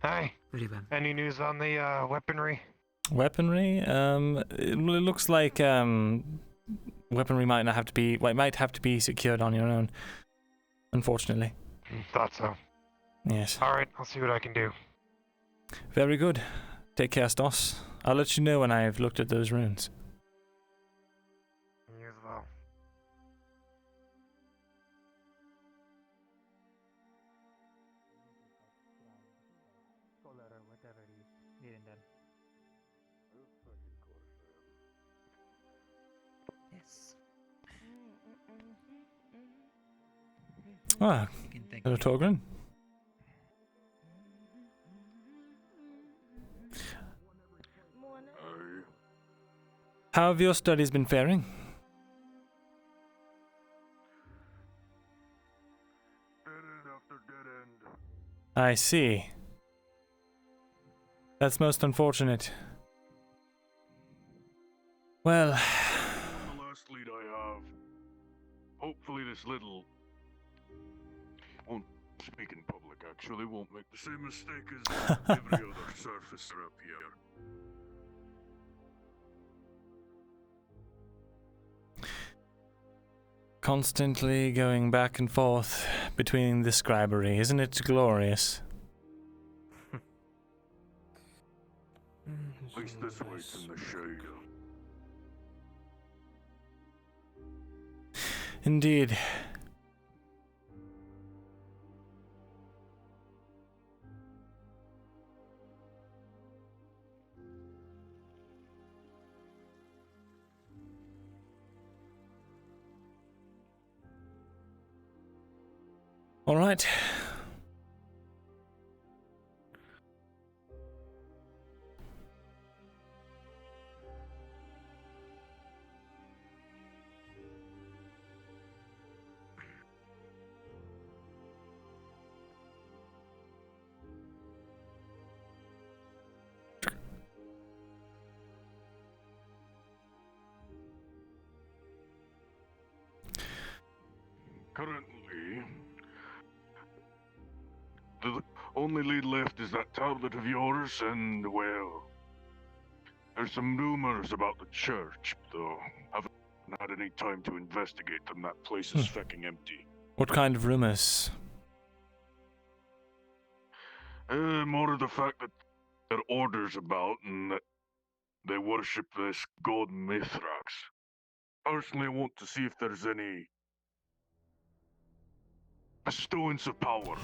Hi. Very well. Any news on the weaponry? Weaponry? It looks like weaponry might not have to be. Well, it might have to be secured on your own. Unfortunately. Thought so. Yes. All right, I'll see what I can do. Very good. Take care, Stos. I'll let you know when I've looked at those runes. You as well. Or whatever he Myrindal. Yes. Ah, You can thank hello, me. Torgrim. How have your studies been faring? Dead end after dead end. I see. That's most unfortunate. Well, The last lead I have. this little... Won't speak in public, actually. Won't make the same mistake as every other surfacer up here. Constantly going back and forth between the scribery. Isn't it glorious? At least this way it's in the shade. Indeed. All right. Currently, the only lead left is that tablet of yours, and, well, there's some rumors about the church, though haven't had any time to investigate them. That place is fucking empty. What kind of rumors? More of the fact that there are orders about, and that they worship this god Mithrax. Personally, I want to see if there's any bestowance of power.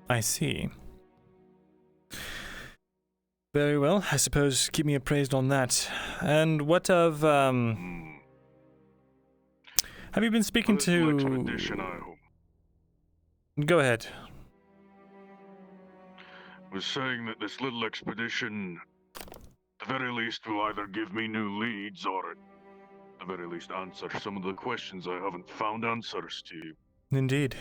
I see. Very well. I suppose keep me appraised on that. And what of, have you been speaking to... Expedition, I hope. Go ahead. Was saying that this little expedition, at the very least, will either give me new leads or, at the very least, answer some of the questions I haven't found answers to. Indeed.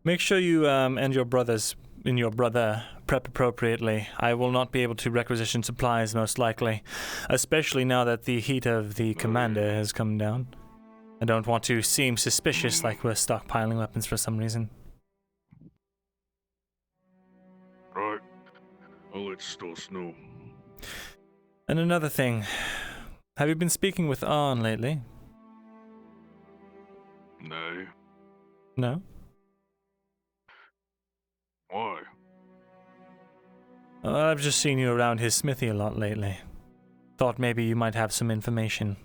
Make sure you and your brother prep appropriately. I will not be able to requisition supplies, most likely, especially now that the heat of the commander has come down. I don't want to seem suspicious like we're stockpiling weapons for some reason. Right. I'll let Stoss know. And another thing. Have you been speaking with Arn lately? No. No? Why? I've just seen you around his smithy a lot lately. Thought maybe you might have some information.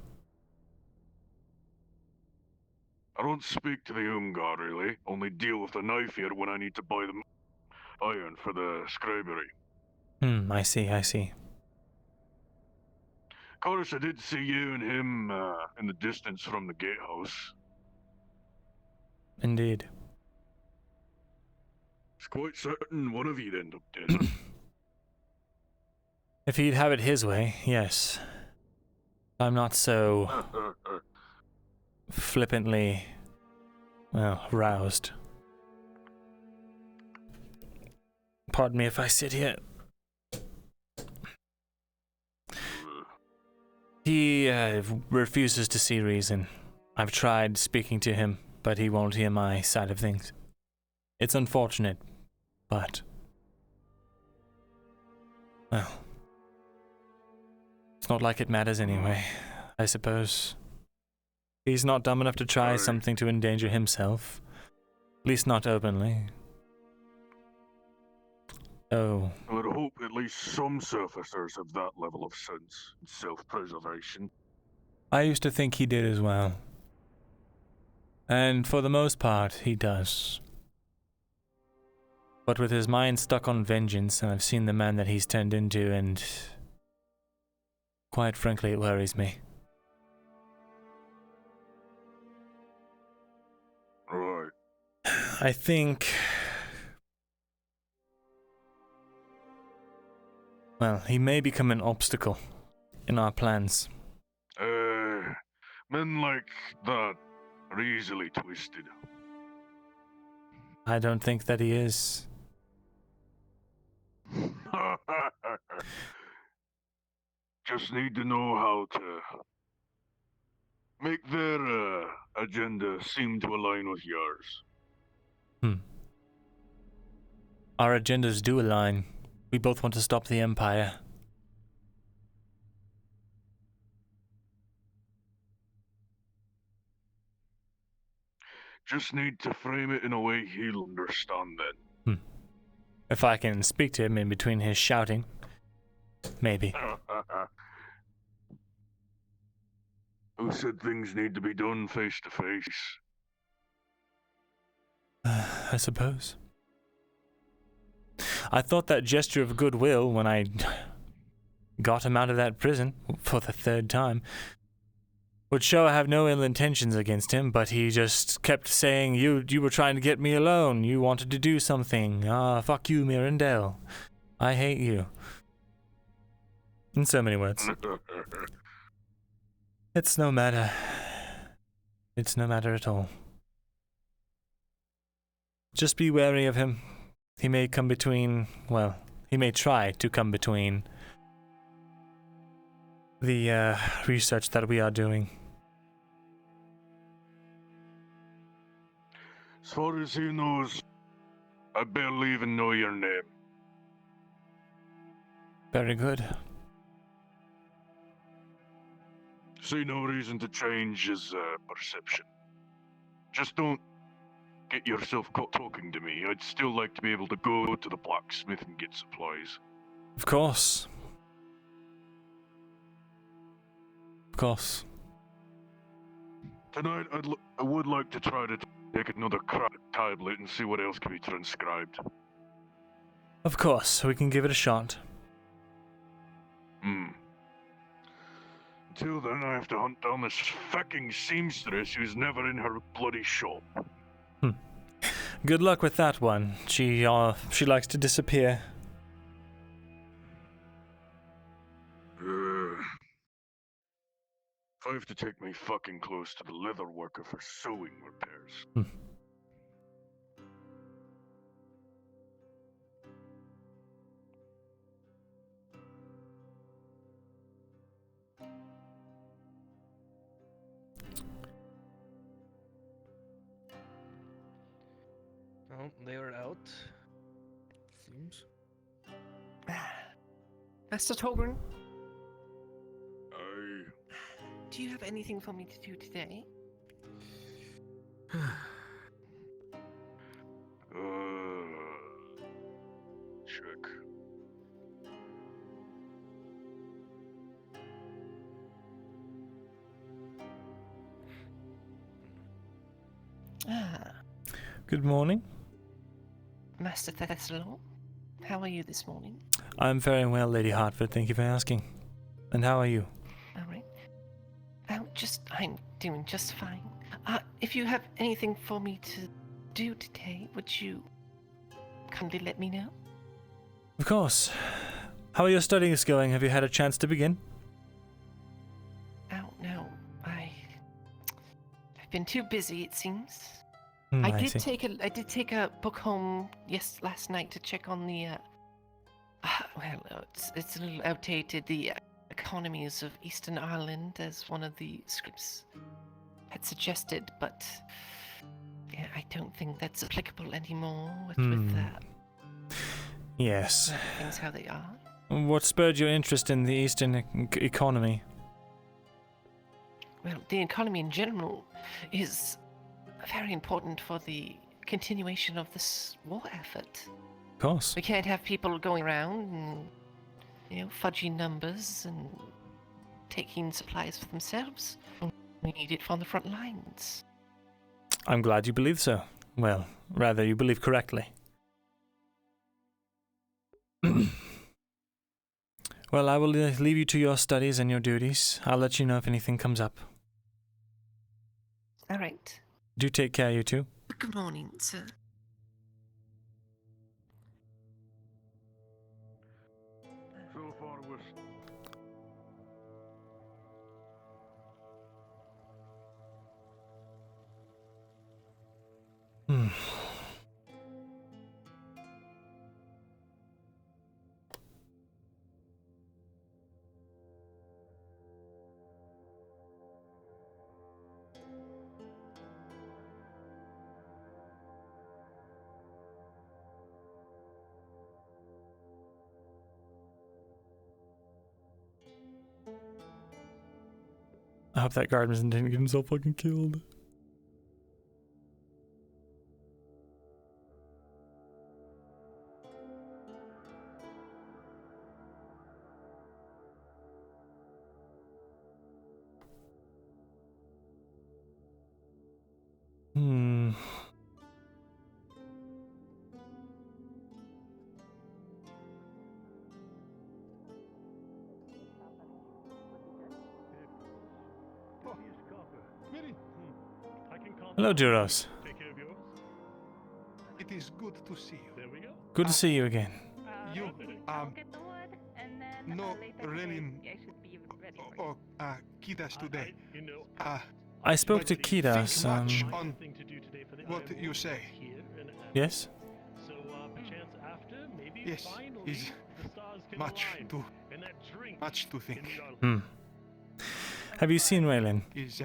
I don't speak to the Umgar, really. Only deal with the knife here when I need to buy the iron for the scribery. I see. Of course, I did see you and him in the distance from the gatehouse. Indeed. It's quite certain one of you'd end up dead. If he'd have it his way, yes. I'm not so flippantly, well, roused. Pardon me if I sit here. He refuses to see reason. I've tried speaking to him, but he won't hear my side of things. It's unfortunate, but... well... it's not like it matters anyway, I suppose. He's not dumb enough to try something to endanger himself. At least not openly. Oh. I would hope at least some surfacers have that level of sense and self-preservation. I used to think he did as well. And for the most part, he does. But with his mind stuck on vengeance, and I've seen the man that he's turned into, and... quite frankly, it worries me. Right. I think... well, he may become an obstacle in our plans. Men like that are easily twisted. I don't think that he is. Just need to know how to make their agenda seem to align with yours. Our agendas do align. We both want to stop the Empire. Just need to frame it in a way he'll understand then. If I can speak to him in between his shouting, maybe. Who said things need to be done face to face? I suppose. I thought that gesture of goodwill when I got him out of that prison for the third time would show I have no ill intentions against him, but he just kept saying, you were trying to get me alone. You wanted to do something. Fuck you, Myrindal. I hate you. In so many words. It's no matter. It's no matter at all. Just be wary of him. He may come between, well, he may try to come between the research that we are doing. As far as he knows, I barely even know your name. Very good. See no reason to change his perception. Just don't get yourself caught talking to me. I'd still like to be able to go to the blacksmith and get supplies. Of course. Of course. Tonight, I would like to try to take another crack at tablet and see what else can be transcribed. Of course, we can give it a shot. Until then, I have to hunt down this fucking seamstress who's never in her bloody shop. Good luck with that one. She likes to disappear. If I have to take my fucking clothes to the leather worker for sewing repairs. Well, they are out. Seems. Master Tolgren, I... do you have anything for me to do today? Check. Good morning. Master Thesalor, how are you this morning? I'm very well, Lady Hartford. Thank you for asking. And how are you? All right. I'm doing just fine. If you have anything for me to do today, would you kindly let me know? Of course. How are your studies going? Have you had a chance to begin? Oh, no. I've been too busy, it seems. I did see. take a book home last night to check on the it's a little outdated, the economies of Eastern Ireland, as one of the scripts had suggested, but yeah, I don't think that's applicable anymore with Yes. things how they are. What spurred your interest in the Eastern economy? Well, the economy in general is very important for the continuation of this war effort. Of course. We can't have people going around and, fudging numbers and taking supplies for themselves. We need it from the front lines. I'm glad you believe so. Well, rather, you believe correctly. Well, I will leave you to your studies and your duties. I'll let you know if anything comes up. All right. Do take care, you two. Good morning, sir. So far with... I hope that guardsman didn't get himself fucking killed. Hmm. Hello, Duros. It is good to see you. There we go. Good to see you again. You, no, really, or Kidas today. I spoke to Kidas. Much on what you say. Yes? So, perchance after, maybe Yes, finally, is the stars can much align, to, and that drink much to think. Hmm. Have you seen Waylon? Is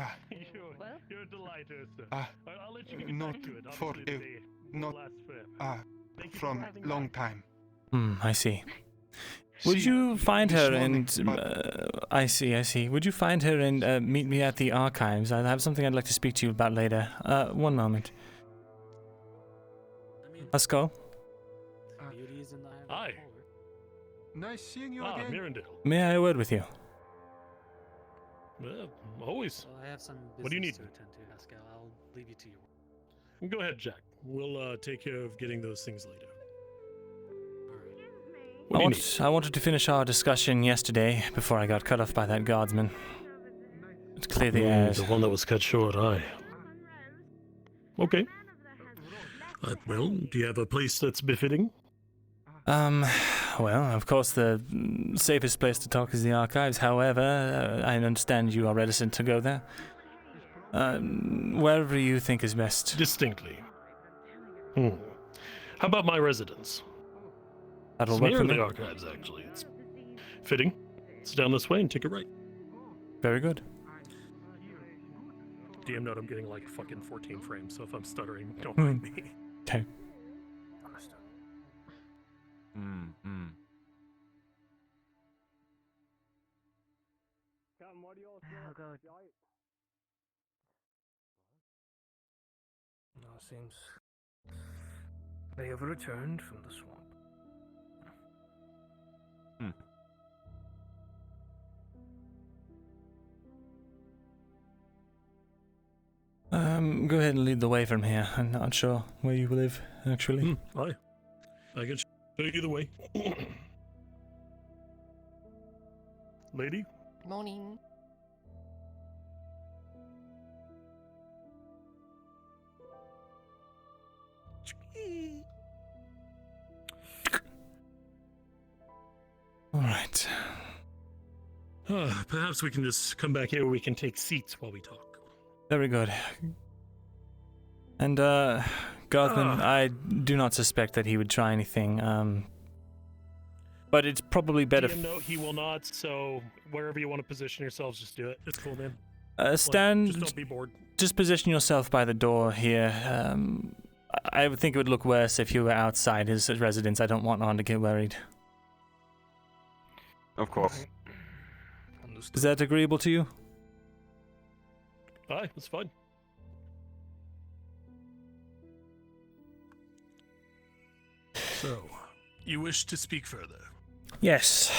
you're a delight, sir. I'll let you get not back to it. for Obviously, the day not won't last forever. Thank you from for having long me. time. I see. Would you find this her morning, and... I see. Would you find her and meet me at the archives? I have something I'd like to speak to you about later. One moment. Pascal? Hi. Nice seeing you Ah, again. Myrindal. May I have a word with you? Well, always. Well, I have some business What do you need? to attend to, Pascal. I'll leave you to your work. Go ahead, Jack. We'll take care of getting those things later. I wanted to finish our discussion yesterday before I got cut off by that guardsman. To clear the airs. The one that was cut short, aye. Okay. Well, do you have a place that's befitting? Well, of course the safest place to talk is the archives. However, I understand you are reticent to go there. Wherever you think is best. Distinctly. How about my residence? That'll It's work near for the me. archives, actually. It's fitting. It's down this way and take a right. Very good. DM note I'm getting like fucking 14 frames, so if I'm stuttering, don't mind me. Okay. Oh god. Now it seems they have returned from the swamp. Go ahead and lead the way from here. I'm not sure where you live, actually. Aye. I can show you the way. Lady? Morning. All right. Perhaps we can just come back here where we can take seats while we talk. Very good. And, Gothman, I do not suspect that he would try anything, but it's probably better... No, he will not, so wherever you want to position yourselves, just do it. It's cool, man. Stand... Just don't be bored. Just position yourself by the door here. I would think it would look worse if you were outside his residence. I don't want on to get worried. Of course. Is that agreeable to you? Aye, that's fine. So, you wish to speak further? Yes.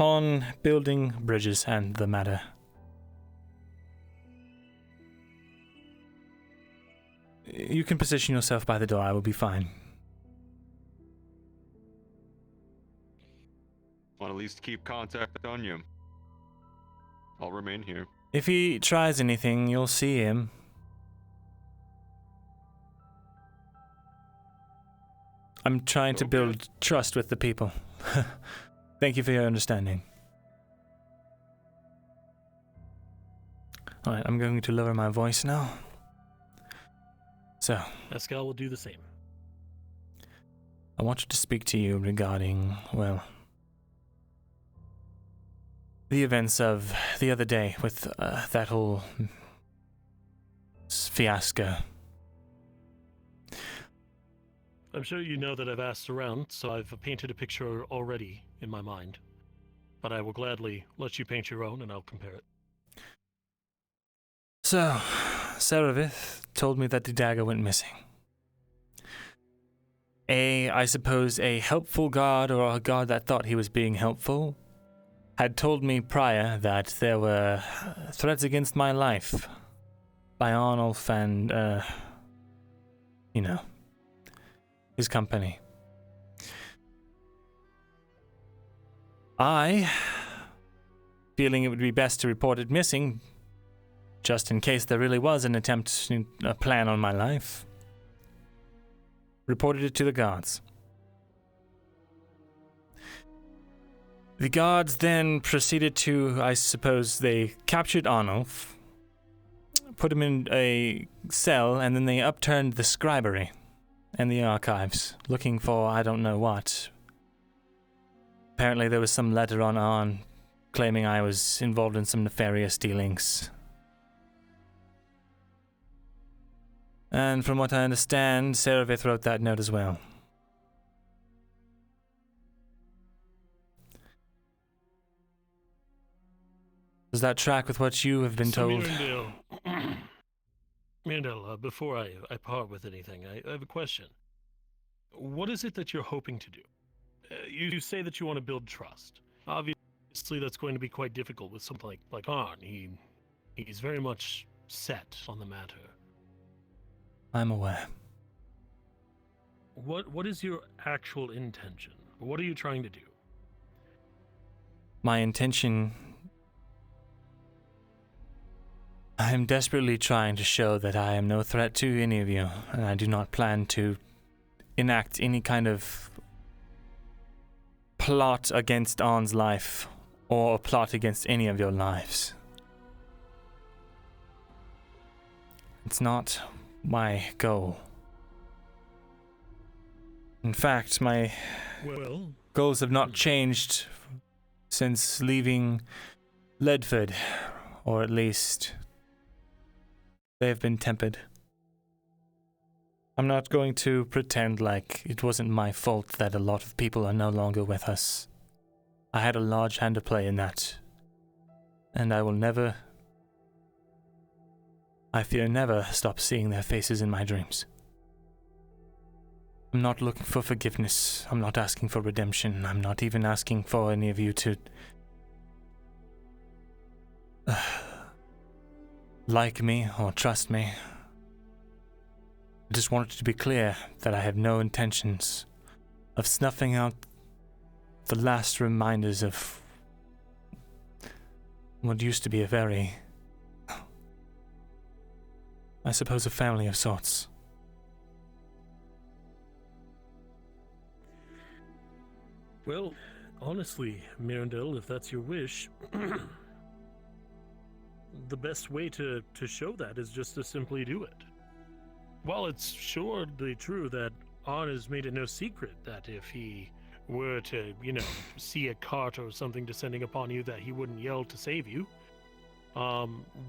On building bridges and the matter. You can position yourself by the door. I will be fine. Want to at least keep contact on you. I'll remain here. If he tries anything, you'll see him. I'm trying to build trust with the people. Thank you for your understanding. Alright, I'm going to lower my voice now. So, Pascal will do the same. I wanted to speak to you regarding, well, the events of the other day with that whole fiasco. I'm sure you know that I've asked around, so I've painted a picture already in my mind. But I will gladly let you paint your own, and I'll compare it. So, Seravith told me that the dagger went missing. I suppose a helpful god, or a god that thought he was being helpful, had told me prior that there were threats against my life by Arnulf and, his company. I, feeling it would be best to report it missing, just in case there really was an a plan on my life, reported it to the guards. The guards then proceeded to, I suppose, they captured Arnulf, put him in a cell, and then they upturned the scribery and the archives, looking for I don't know what. Apparently there was some letter on Arn claiming I was involved in some nefarious dealings. And from what I understand, Seravith wrote that note as well. Does that track with what you have been told? Myrindal, before I part with anything, I have a question. What is it that you're hoping to do? You say that you want to build trust. Obviously, that's going to be quite difficult with something like Arn. He's very much set on the matter. I'm aware. What is your actual intention? What are you trying to do? My intention... I am desperately trying to show that I am no threat to any of you, and I do not plan to enact any kind of plot against Arn's life, or a plot against any of your lives. It's not my goal. In fact, my goals have not changed since leaving Ledford, or at least they have been tempered. I'm not going to pretend like it wasn't my fault that a lot of people are no longer with us. I had a large hand to play in that, and I will never, I fear never, stop seeing their faces in my dreams. I'm not looking for forgiveness. I'm not asking for redemption. I'm not even asking for any of you to like me or trust me. I just wanted to be clear that I have no intentions of snuffing out the last reminders of what used to be a very, I suppose, a family of sorts. Well, honestly, Myrindal, if that's your wish, the best way to show that is just to simply do it. While it's surely true that Arn has made it no secret that if he were to, see a cart or something descending upon you, that he wouldn't yell to save you,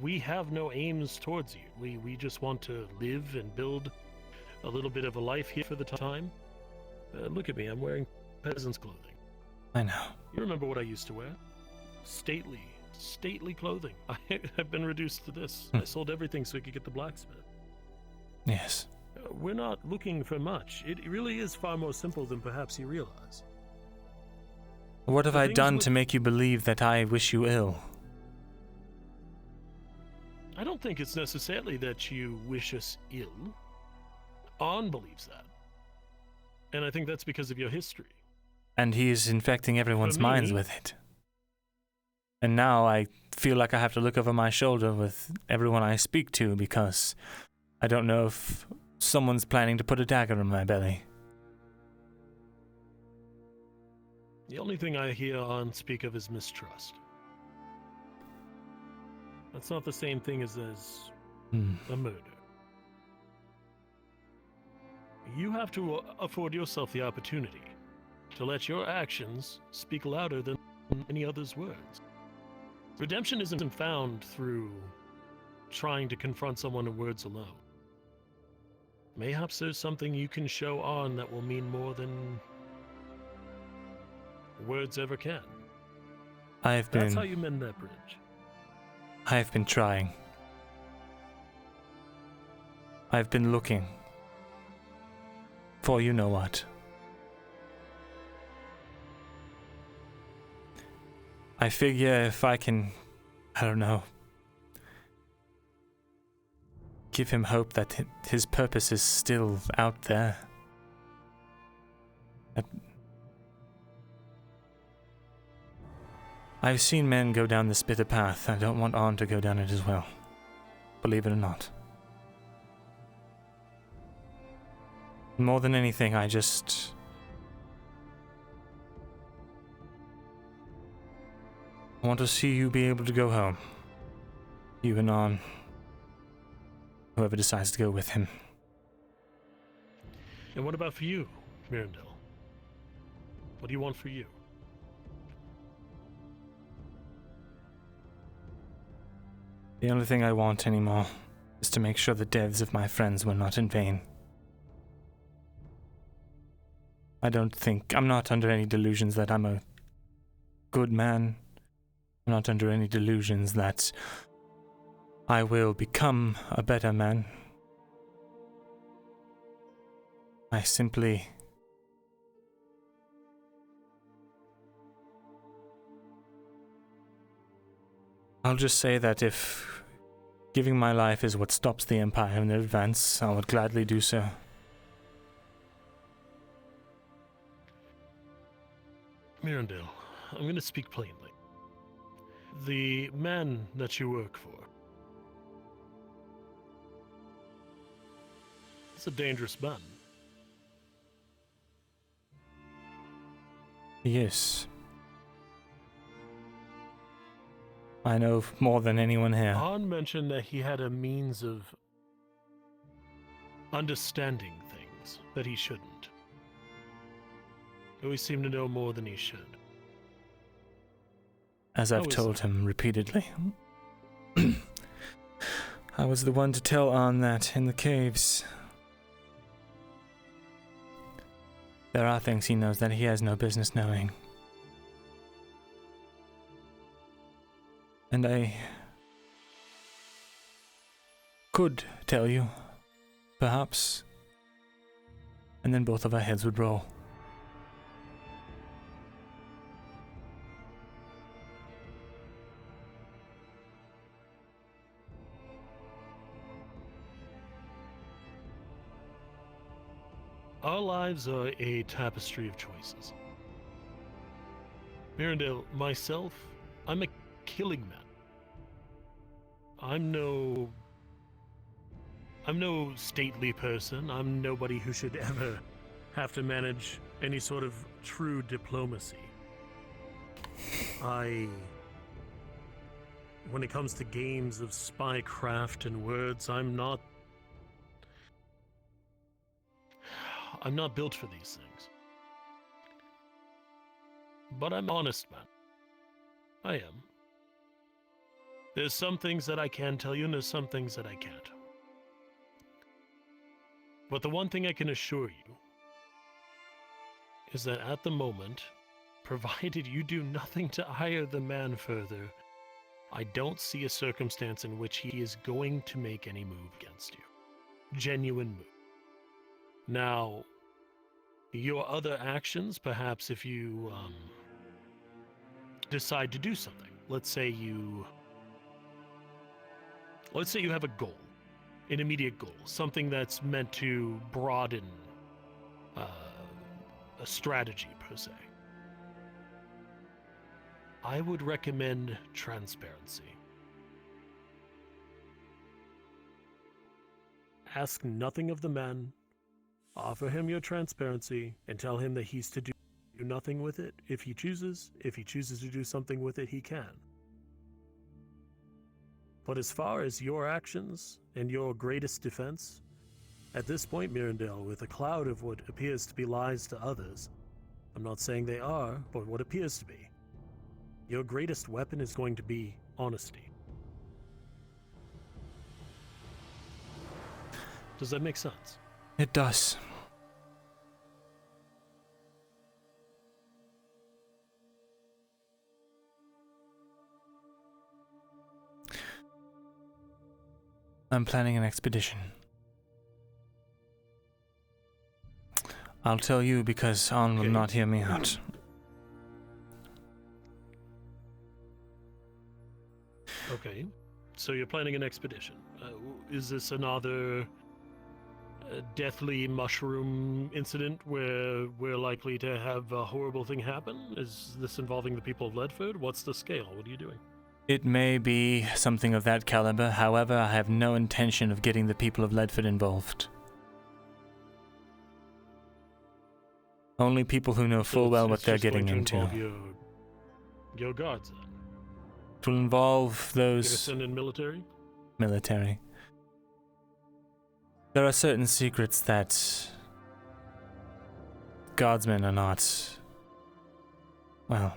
we have no aims towards you. We just want to live and build a little bit of a life here for the time. Look at me, I'm wearing peasant's clothing. I know. You remember what I used to wear? Stately clothing. I've been reduced to this. I sold everything so I could get the blacksmith. Yes. We're not looking for much. It really is far more simple than perhaps you realize. What have I done to make you believe that I wish you ill? I don't think it's necessarily that you wish us ill. Arn believes that. And I think that's because of your history. And he is infecting everyone's minds with it. And now I feel like I have to look over my shoulder with everyone I speak to because I don't know if someone's planning to put a dagger in my belly. The only thing I hear Arn speak of is mistrust. That's not the same thing as a murder. You have to afford yourself the opportunity to let your actions speak louder than any other's words. Redemption isn't found through trying to confront someone in words alone. Mayhaps there's something you can show on that will mean more than words ever can. That's how you mend that bridge. I have been trying. I've been looking for you know what. I figure if I can, I don't know, give him hope that his purpose is still out there. I've seen men go down this bitter path. I don't want Arn to go down it as well. Believe it or not. More than anything, I want to see you be able to go home. You and Arn. Whoever decides to go with him. And what about for you, Myrindal? What do you want for you? The only thing I want anymore is to make sure the deaths of my friends were not in vain. I'm not under any delusions that I'm a good man. I'm not under any delusions that I will become a better man. I'll just say that if giving my life is what stops the Empire in their advance, I would gladly do so. Myrindal, I'm going to speak plainly. The man that you work for, he's a dangerous man. Yes. I know more than anyone here. Han mentioned that he had a means of understanding things that he shouldn't. He always seemed to know more than he should. As I've told him repeatedly. I was the one to tell Arn that in the caves. There are things he knows that he has no business knowing. And I could tell you, perhaps, and then both of our heads would roll. Our lives are a tapestry of choices. Myrindal, myself, I'm a killing man. I'm no stately person. I'm nobody who should ever have to manage any sort of true diplomacy. When it comes to games of spycraft and words, I'm not built for these things. But I'm an honest man. I am. There's some things that I can tell you, and there's some things that I can't. But the one thing I can assure you is that at the moment, provided you do nothing to ire the man further, I don't see a circumstance in which he is going to make any move against you. Genuine move. Now, your other actions, perhaps if you decide to do something. Let's say you have a goal, an immediate goal, something that's meant to broaden a strategy per se. I would recommend transparency. Ask nothing of the man, offer him your transparency, and tell him that he's to do nothing with it. If he chooses to do something with it, he can. But as far as your actions and your greatest defense, at this point, Myrindal, with a cloud of what appears to be lies to others, I'm not saying they are, but what appears to be, your greatest weapon is going to be honesty. Does that make sense? It does. I'm planning an expedition. I'll tell you because An will not hear me out. Okay, so you're planning an expedition. Is this another deathly mushroom incident where we're likely to have a horrible thing happen? Is this involving the people of Ledford? What's the scale? What are you doing? It may be something of that caliber. However, I have no intention of getting the people of Ledford involved. Only people who know full well what they're getting into. Your guards, then? It will involve those... Garrison and military? Military. There are certain secrets that guardsmen are not... Well,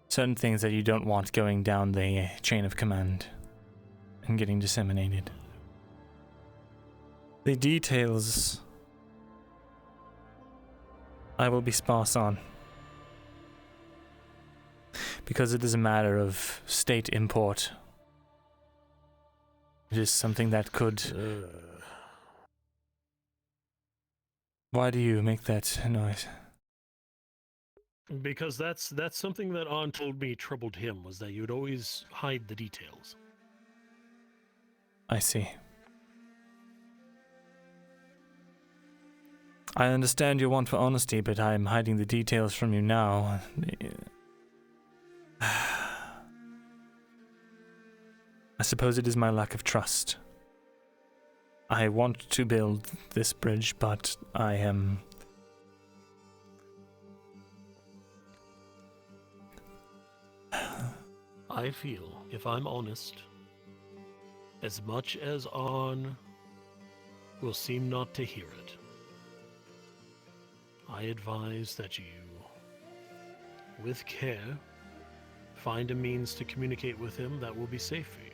certain things that you don't want going down the chain of command and getting disseminated. The details I will be sparse on, because it is a matter of state import. It is something that could... Why do you make that noise? Because that's something that An told me troubled him, was that you would always hide the details. I see. I understand your want for honesty, but I am hiding the details from you now. I suppose it is my lack of trust. I want to build this bridge, but I am... I feel, if I'm honest, as much as An will seem not to hear it, I advise that you, with care, find a means to communicate with him that will be safe for you.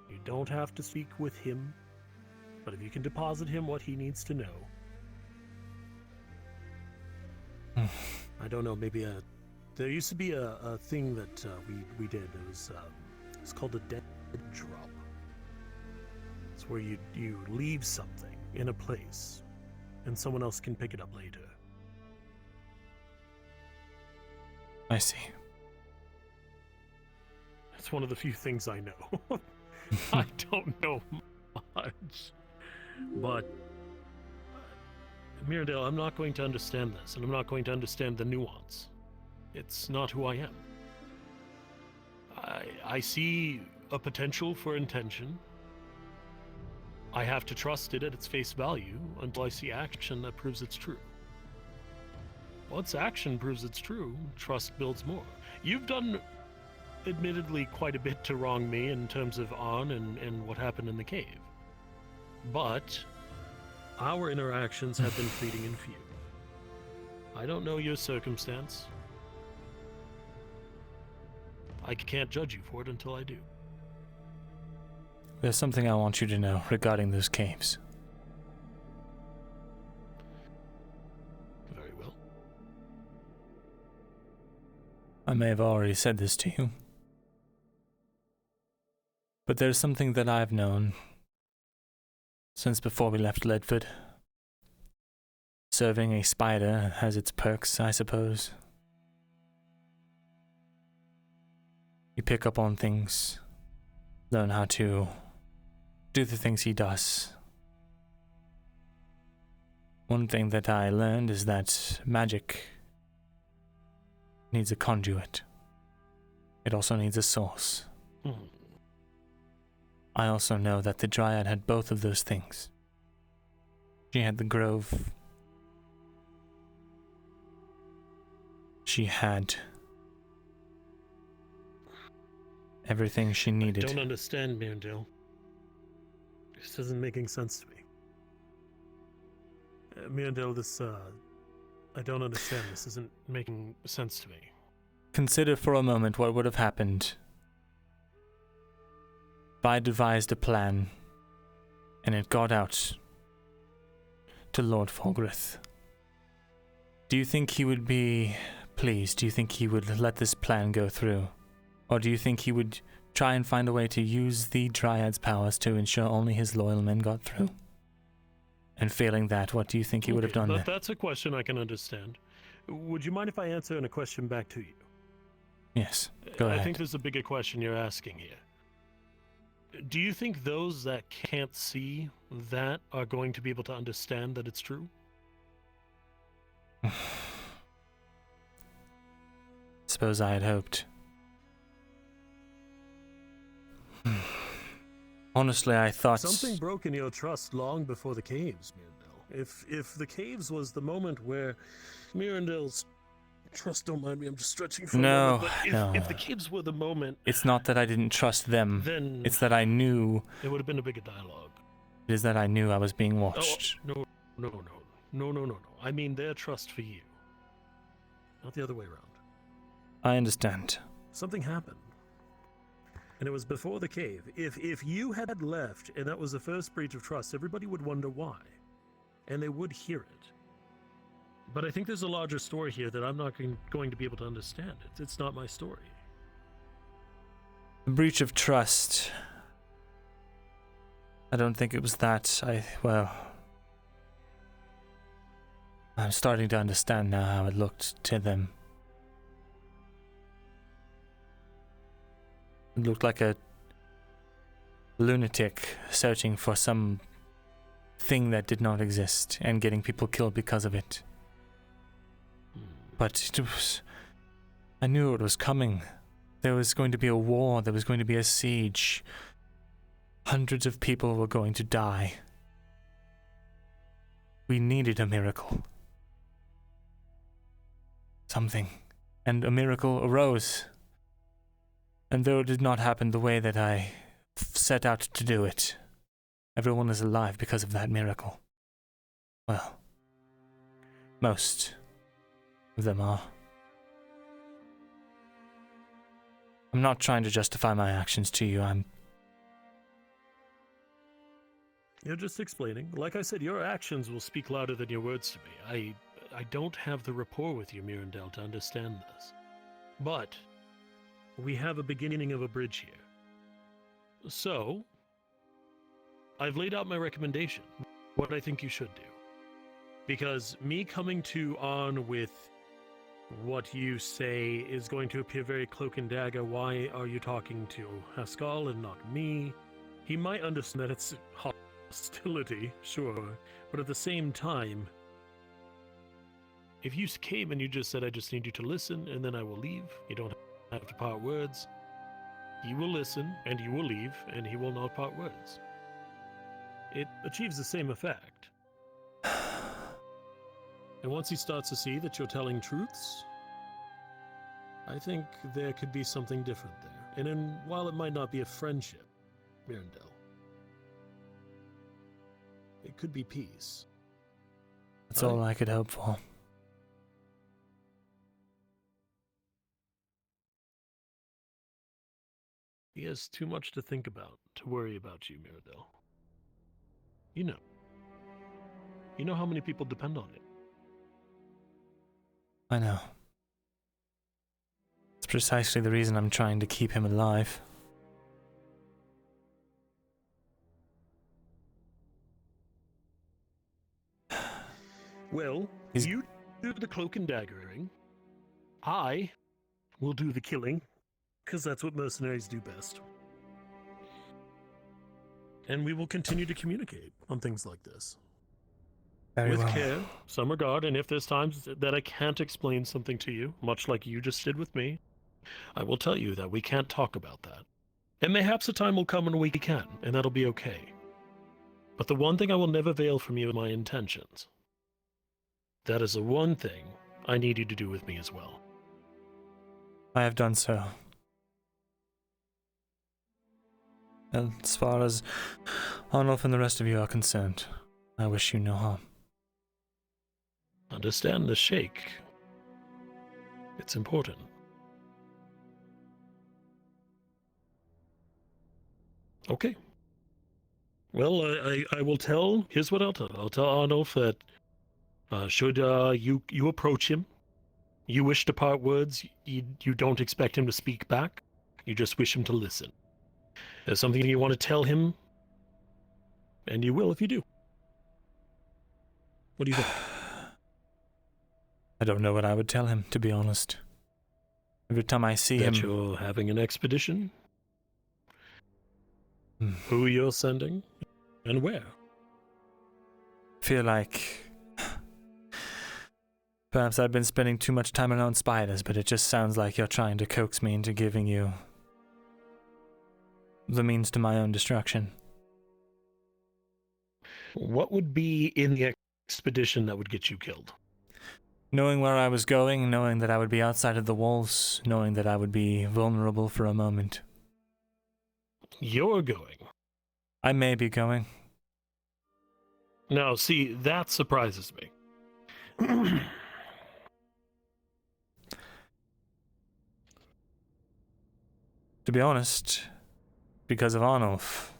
You don't have to speak with him, but if you can deposit him what he needs to know. I don't know, maybe there used to be a thing that we did. It's called a dead drop. It's where you leave something in a place, and someone else can pick it up later. I see. It's one of the few things I know. I don't know much, but Myrindal, I'm not going to understand this, and I'm not going to understand the nuance. It's not who I am. I see a potential for intention. I have to trust it at its face value until I see action that proves it's true. Once action proves it's true, trust builds more. You've done, admittedly, quite a bit to wrong me in terms of An and what happened in the cave. But our interactions have been fleeting and few. I don't know your circumstance. I can't judge you for it until I do. There's something I want you to know regarding those caves. Very well. I may have already said this to you, but there's something that I've known since before we left Ledford. Serving a spider has its perks, I suppose. You pick up on things, learn how to do the things he does. One thing that I learned is that magic needs a conduit. It also needs a source. I also know that the Dryad had both of those things. She had the grove. She had everything she needed. I don't understand, Myrindal. This isn't making sense to me. Myrindal, this, I don't understand. This isn't making sense to me. Consider for a moment what would have happened if I devised a plan and it got out to Lord Falgrith. Do you think he would be pleased? Do you think he would let this plan go through? Or do you think he would try and find a way to use the Dryad's powers to ensure only his loyal men got through? And failing that, what do you think he would have done then? That's a question I can understand. Would you mind if I answer a question back to you? Yes, go ahead. I think there's a bigger question you're asking here. Do you think those that can't see that are going to be able to understand that it's true? Suppose I had hoped. Honestly, I thought... Something broke in your trust long before the caves, Myrindal. If the caves was the moment where Myrindal's trust, don't mind me, I'm just stretching for a moment, but if the caves were the moment... It's not that I didn't trust them. Then... It's that I knew... It would have been a bigger dialogue. It is that I knew I was being watched. Oh, no. I mean their trust for you. Not the other way around. I understand. Something happened. And it was before the cave. If you had left and that was the first breach of trust, everybody would wonder why. And they would hear it. But I think there's a larger story here that I'm not going to be able to understand. It's not my story. The breach of trust. I don't think it was that. I'm starting to understand now how it looked to them. It looked like a lunatic searching for some thing that did not exist and getting people killed because of it. But it was... I knew it was coming. There was going to be a war. There was going to be a siege. Hundreds of people were going to die. We needed a miracle. Something. And a miracle arose. And though it did not happen the way that I set out to do it, everyone is alive because of that miracle. Well, most of them are. I'm not trying to justify my actions to you. You're just explaining. Like I said, your actions will speak louder than your words to me. I don't have the rapport with you, Myrindal, to understand this. But we have a beginning of a bridge here. So, I've laid out my recommendation, what I think you should do. Because me coming to on with what you say is going to appear very cloak and dagger. Why are you talking to Haskell and not me? He might understand that it's hostility, sure, but at the same time, if you came and you just said, I just need you to listen and then I will leave, you don't have to part words, he will listen and you will leave and he will not part words. It achieves the same effect. And once he starts to see that you're telling truths, I think there could be something different there. And then, while it might not be a friendship, Myrindal, it could be peace. That's all I could hope for. He has too much to think about, to worry about you, Myrindal. You know. You know how many people depend on it. I know. It's precisely the reason I'm trying to keep him alive. Well, you do the cloak and daggering. I will do the killing, because that's what mercenaries do best. And we will continue to communicate on things like this. Very with well. care, some regard, and if there's times that I can't explain something to you, much like you just did with me, I will tell you that we can't talk about that. And mayhaps a time will come when we can, and that'll be okay. But the one thing I will never veil from you are my intentions. That is the one thing I need you to do with me as well. I have done so. And as far as Arnulf and the rest of you are concerned, I wish you no harm. Understand the shake. It's important. Okay. Well, I will tell. Here's what I'll tell. I'll tell Arnulf that should you approach him, you wish to part words. You don't expect him to speak back. You just wish him to listen. There's something you want to tell him, and you will if you do. What do you think? I don't know what I would tell him, to be honest. Every time I see That him... you're having an expedition? Hmm. Who you're sending? And where? Feel like... Perhaps I've been spending too much time around spiders, but it just sounds like you're trying to coax me into giving you the means to my own destruction. What would be in the expedition that would get you killed? Knowing where I was going, knowing that I would be outside of the walls, knowing that I would be vulnerable for a moment. You're going. I may be going. Now, see, that surprises me. To be honest, because of Arnulf,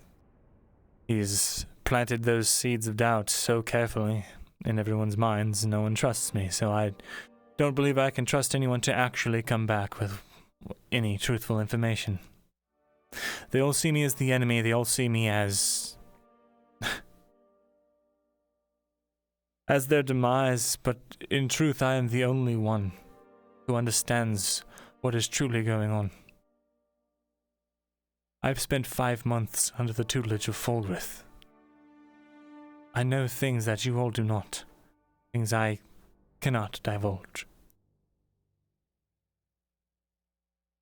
he's planted those seeds of doubt so carefully in everyone's minds, no one trusts me, so I don't believe I can trust anyone to actually come back with any truthful information. They all see me as the enemy, they all see me as... as their demise, but in truth I am the only one who understands what is truly going on. I've spent 5 months under the tutelage of Fulgrith. I know things that you all do not. Things I cannot divulge.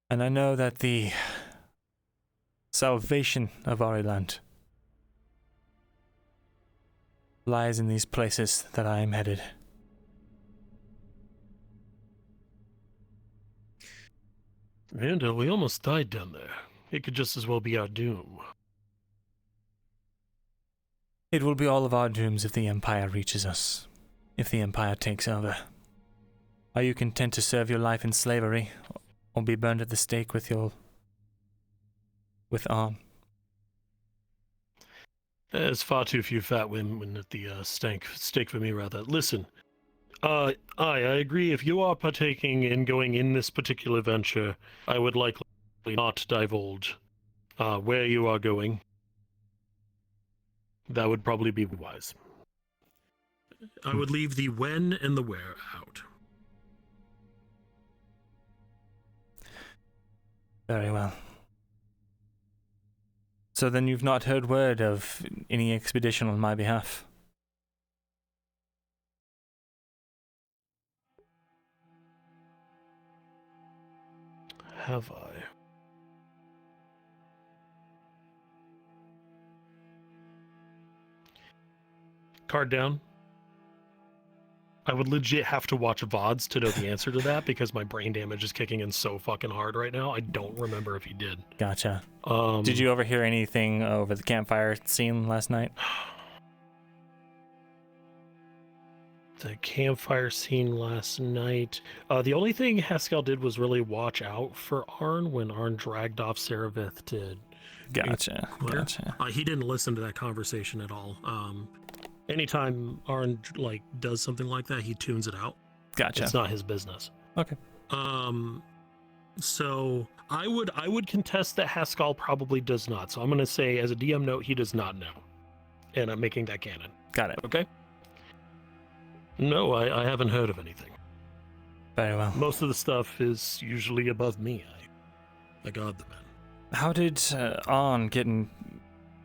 And I know that the salvation of Ariland lies in these places that I am headed. Myrindal, we almost died down there. It could just as well be our doom. It will be all of our dooms if the Empire reaches us. If the Empire takes over. Are you content to serve your life in slavery, or be burned at the stake with Arn? There's far too few fat women at the stake for me, rather. Listen, I agree. If you are partaking in going in this particular venture, I would likely not divulge where you are going. That would probably be wise. I would leave the when and the where out. Very well. So then you've not heard word of any expedition on my behalf? Have I? Card down. I would legit have to watch VODs to know the answer to that because my brain damage is kicking in so fucking hard right now. I don't remember if he did. Gotcha. Did you overhear anything over the campfire scene last night? The campfire scene last night. The only thing Haskell did was really watch out for Arn when Arn dragged off Saravith to... Gotcha. He didn't listen to that conversation at all. Anytime Arn does something like that, he tunes it out. Gotcha. It's not his business. Okay. So I would contest that Haskell probably does not. So I'm gonna say as a DM note, he does not know. And I'm making that canon. Got it. Okay? No, I haven't heard of anything. Very well. Most of the stuff is usually above me. I guard the men. How did Arn get in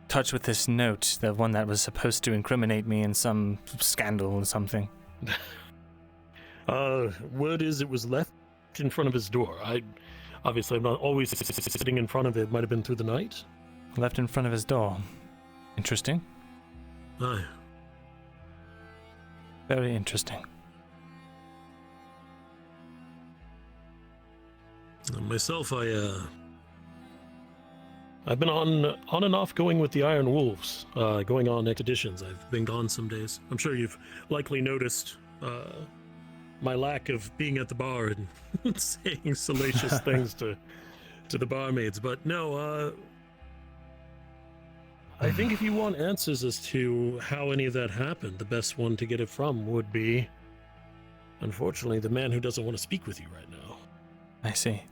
touch with this note, the one that was supposed to incriminate me in some scandal or something? Word is it was left in front of his door. Obviously I'm not always sitting in front of it. Might have been through the night. Left in front of his door. Interesting. Aye. Very interesting. Myself, I've been on and off going with the Iron Wolves, going on expeditions. I've been gone some days. I'm sure you've likely noticed my lack of being at the bar and saying salacious things to the barmaids. But no, I think if you want answers as to how any of that happened, the best one to get it from would be, unfortunately, the man who doesn't want to speak with you right now. I see.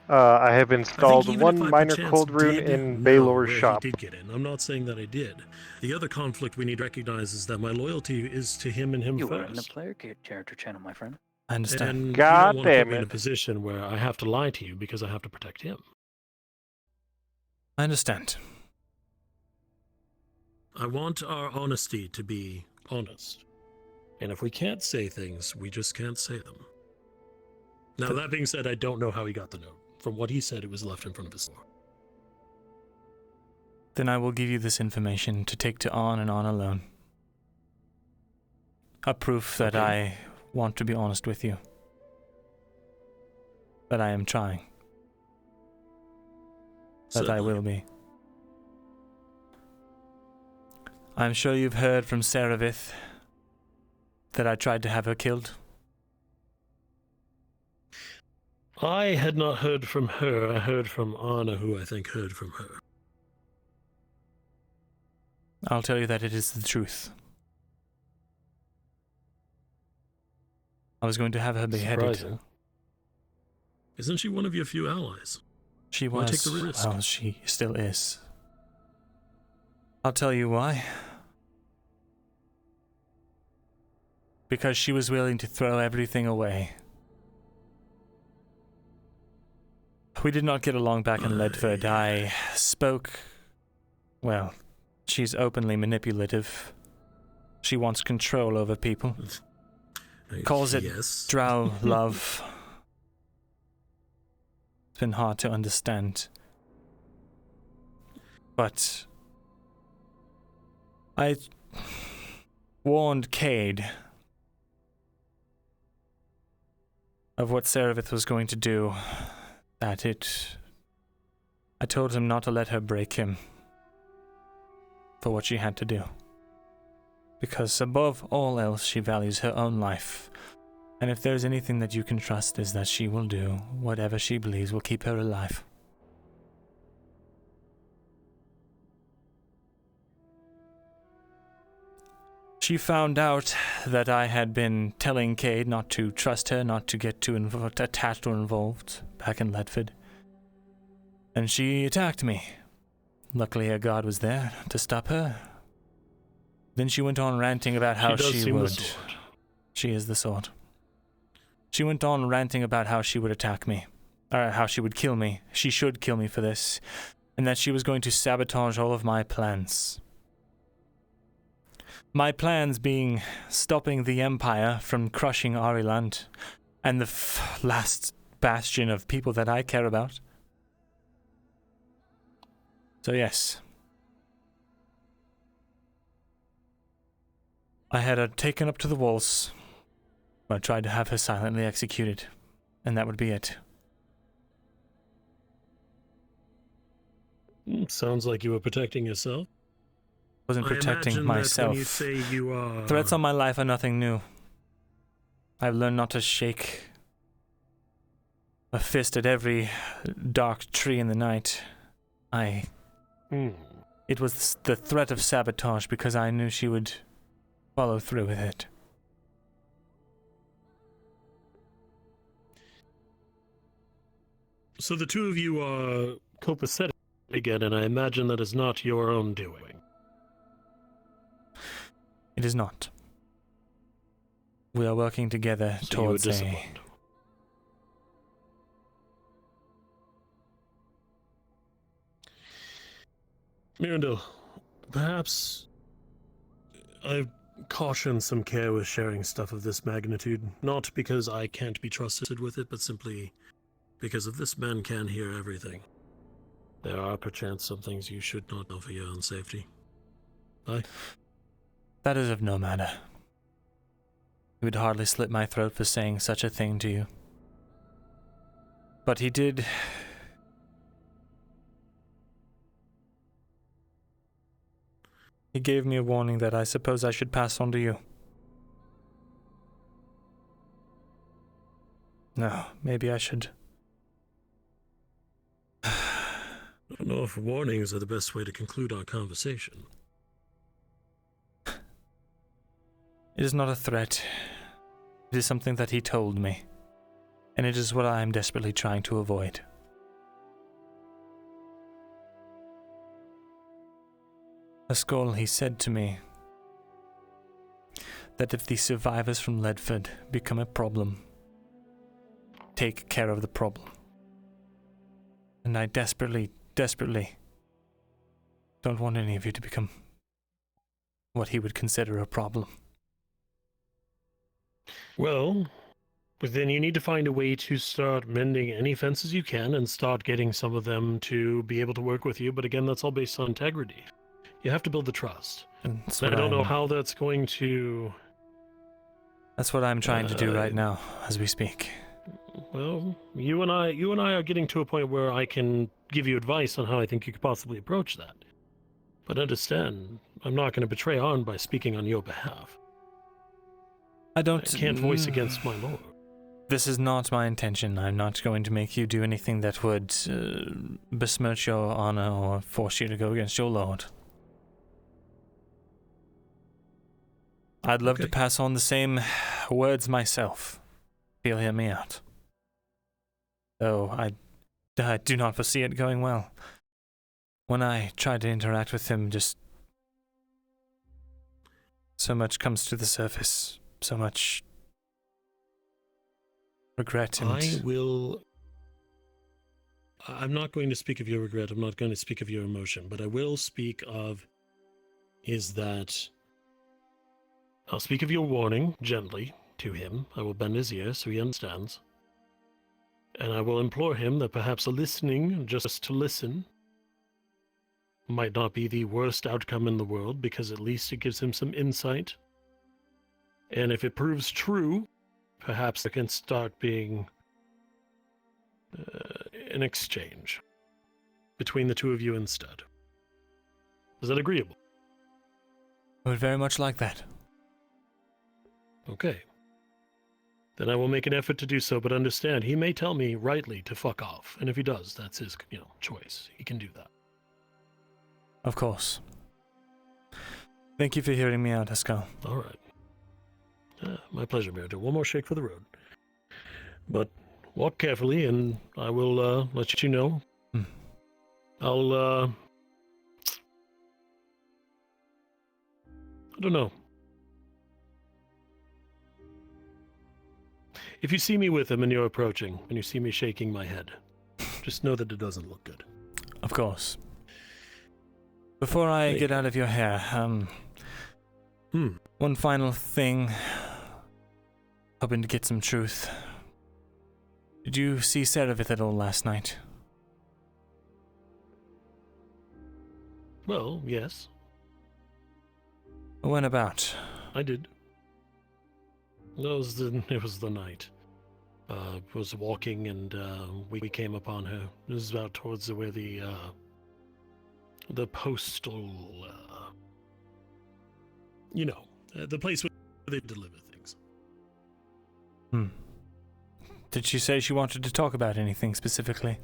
I have I installed think even one if I minor perchance cold rune did in know Baylor's where shop. he did get in, I'm not saying that I did. The other conflict we need to recognize is that my loyalty is to him and him You first. are in the player character channel, my friend. I understand. And you God don't want to damn put me in a it. position where I have to lie to you because I have to protect him. I understand. I want our honesty to be honest. And if we can't say things, we just can't say them. Now, that being said, I don't know how he got the note. From what he said, it was left in front of his door. Then I will give you this information to take to On and On alone. A proof that I want to be honest with you. That I am trying. That I will be. I'm sure you've heard from Saravith that I tried to have her killed. I had not heard from her. I heard from Anna, who I think heard from her. I'll tell you that it is the truth. I was going to have her beheaded. Surprising. Isn't she one of your few allies? She Why was. take the risk? Well, she still is. I'll tell you why. Because she was willing to throw everything away. We did not get along back in Ledford. I spoke... Well, she's openly manipulative. She wants control over people. Calls it drow love. It's been hard to understand. But... I warned Cade of what Saravith was going to do. I told him not to let her break him for what she had to do. Because above all else, she values her own life. And if there's anything that you can trust is that she will do whatever she believes will keep her alive. She found out that I had been telling Cade not to trust her, not to get too attached or involved back in Ledford. And she attacked me. Luckily, a guard was there to stop her. Then she went on ranting about how she would. She is the sword. She went on ranting about how she would attack me, or how she would kill me. She should kill me for this, and that she was going to sabotage all of my plans. My plans being stopping the Empire from crushing Ariland and the last bastion of people that I care about. So yes. I had her taken up to the walls. I tried to have her silently executed, and that would be it. Sounds like you were protecting yourself. Wasn't protecting myself. When you say you are... Threats on my life are nothing new. I've learned not to shake a fist at every dark tree in the night. It was the threat of sabotage because I knew she would follow through with it. So the two of you are copacetic again, and I imagine that is not your own doing. It is not. We are working together towards a... Myrindal, perhaps I caution some care with sharing stuff of this magnitude, not because I can't be trusted with it, but simply because if this man can hear everything, there are perchance some things you should not know for your own safety. Aye? That is of no matter. He would hardly slit my throat for saying such a thing to you. But he did... He gave me a warning that I suppose I should pass on to you. No, maybe I should... I don't know if warnings are the best way to conclude our conversation. It is not a threat. It is something that he told me. And it is what I am desperately trying to avoid. Skull, he said to me that if the survivors from Ledford become a problem, take care of the problem. And I desperately don't want any of you to become what he would consider a problem. Well, but then you need to find a way to start mending any fences you can and start getting some of them to be able to work with you. But again, that's all based on integrity. You have to build the trust. And I don't know how that's going to... That's what I'm trying to do right now, as we speak. Well, you and I are getting to a point where I can give you advice on how I think you could possibly approach that. But understand, I'm not going to betray Arn by speaking on your behalf. I can't voice against my lord. This is not my intention. I'm not going to make you do anything that would besmirch your honor or force you to go against your lord. I'd love to pass on the same words myself, if you'll hear me out. Though I do not foresee it going well. When I try to interact with him, just so much comes to the surface, so much regret and... I'm not going to speak of your regret, I'm not going to speak of your emotion, but I will speak of I'll speak of your warning, gently, to him. I will bend his ear so he understands. And I will implore him that perhaps listening, just to listen, might not be the worst outcome in the world, because at least it gives him some insight. And if it proves true, perhaps there can start being an exchange between the two of you instead. Is that agreeable? I would very much like that. Okay. Then I will make an effort to do so, but understand, he may tell me rightly to fuck off. And if he does, that's his, choice. He can do that. Of course. Thank you for hearing me out, Escal. All right. My pleasure, Myrindal. One more shake for the road. But walk carefully, and I will let you know. I don't know. If you see me with him and you're approaching, and you see me shaking my head, just know that it doesn't look good. Of course. Before I get out of your hair, one final thing. Hoping to get some truth. Did you see Seravith at all last night? Well, yes. When about? I did. It was the night. Was walking and we came upon her. It was about towards where the postal, the place where they deliver things. Did she say she wanted to talk about anything specifically?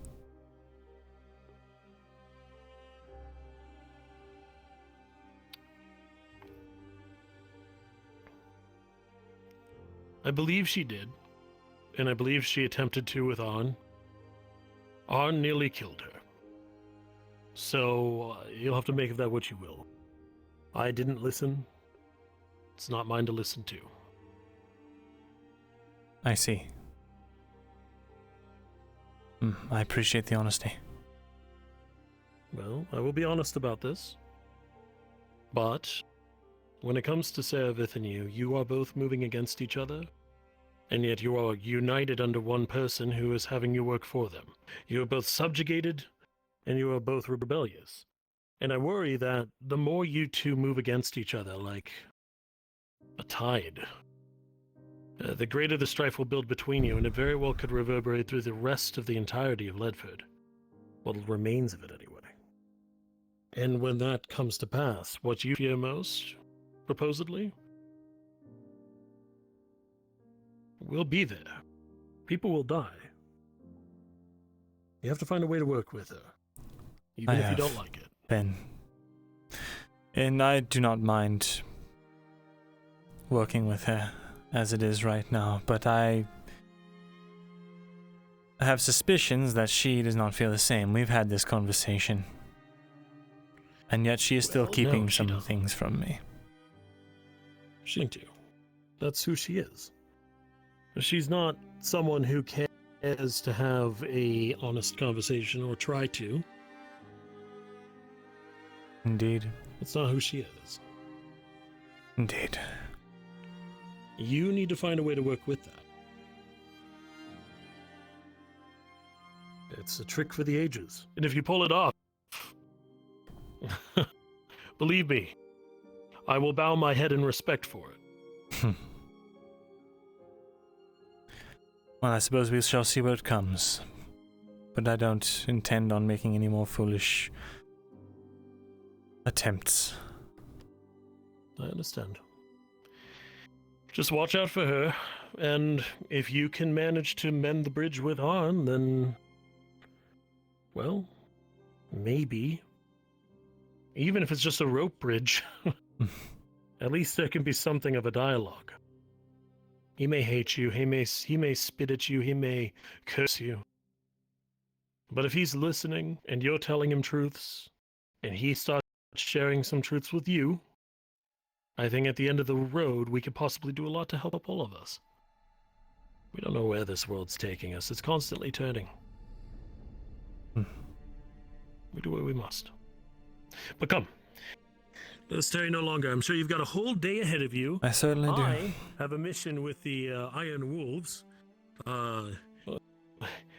I believe she did, and I believe she attempted to with Arn. Arn nearly killed her. So, you'll have to make of that what you will. I didn't listen. It's not mine to listen to. I see. I appreciate the honesty. Well, I will be honest about this. But when it comes to Seravith and you are both moving against each other, and yet you are united under one person who is having you work for them. You are both subjugated, and you are both rebellious. And I worry that the more you two move against each other like a tide, the greater the strife will build between you, and it very well could reverberate through the rest of the entirety of Ledford. What remains of it, anyway. And when that comes to pass, what you fear most, supposedly, will be there. People will die. You have to find a way to work with her, even if you don't like it. Ben. And I do not mind working with her as it is right now, but I have suspicions that she does not feel the same. We've had this conversation. And yet she is still Well, keeping no, she some doesn't. things from me. She do. That's who she is. She's not someone who cares to have a honest conversation or try to. Indeed. That's not who she is. Indeed. You need to find a way to work with that. It's a trick for the ages. And if you pull it off, believe me, I will bow my head in respect for it. Well, I suppose we shall see where it comes. But I don't intend on making any more foolish attempts. I understand. Just watch out for her, and if you can manage to mend the bridge with Arn, then, well, maybe. Even if it's just a rope bridge, at least there can be something of a dialogue. He may hate you, he may spit at you, he may curse you. But if he's listening, and you're telling him truths, and he starts sharing some truths with you, I think at the end of the road, we could possibly do a lot to help all of us. We don't know where this world's taking us. It's constantly turning. We do what we must. But come, let us tarry no longer. I'm sure you've got a whole day ahead of you. I certainly do. I have a mission with the Iron Wolves.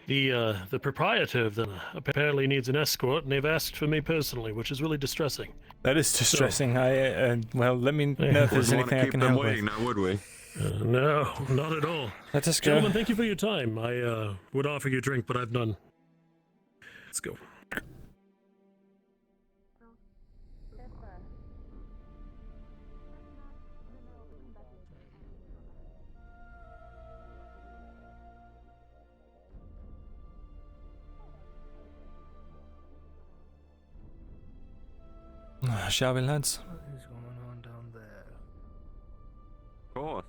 The proprietor of them apparently needs an escort, and they've asked for me personally, which is really distressing. That is distressing. Well, let me know if there's anything I can help with. Now, would we? No, not at all. Let us go. Gentlemen, thank you for your time. I would offer you a drink, but I've none. Let's go. Shall we, lads? What is going on down there? Of course.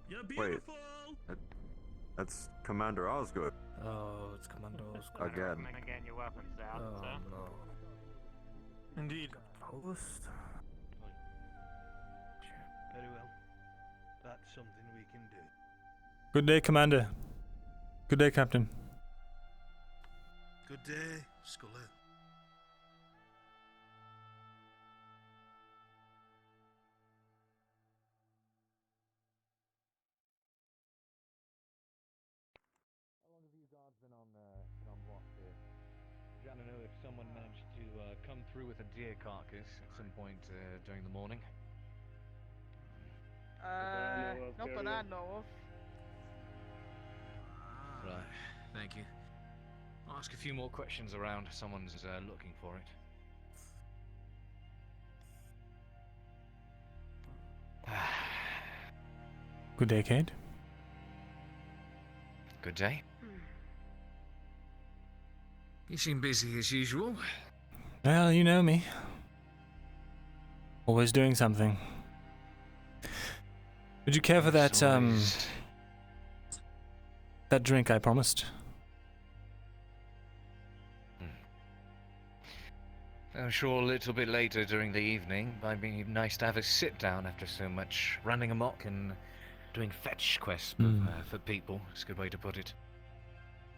You're Wait. That's Commander Osgood. Oh, it's Commander Oscar. Again. Again, your weapons down, Oh, sir. no. Indeed. Post? Very well. That's something we can do. Good day, Commander. Good day, Captain. Good day, Scully. I don't know if someone managed to come through with a deer carcass at some point during the morning. Not that I know of. Right, thank you. I'll ask a few more questions around. Someone's looking for it. Good day, Kate. Good day. You seem busy as usual. Well, you know me. Always doing something. Would you care for that, that drink I promised? I'm sure a little bit later during the evening, might be nice to have a sit down after so much running amok and doing fetch quests for people. It's a good way to put it.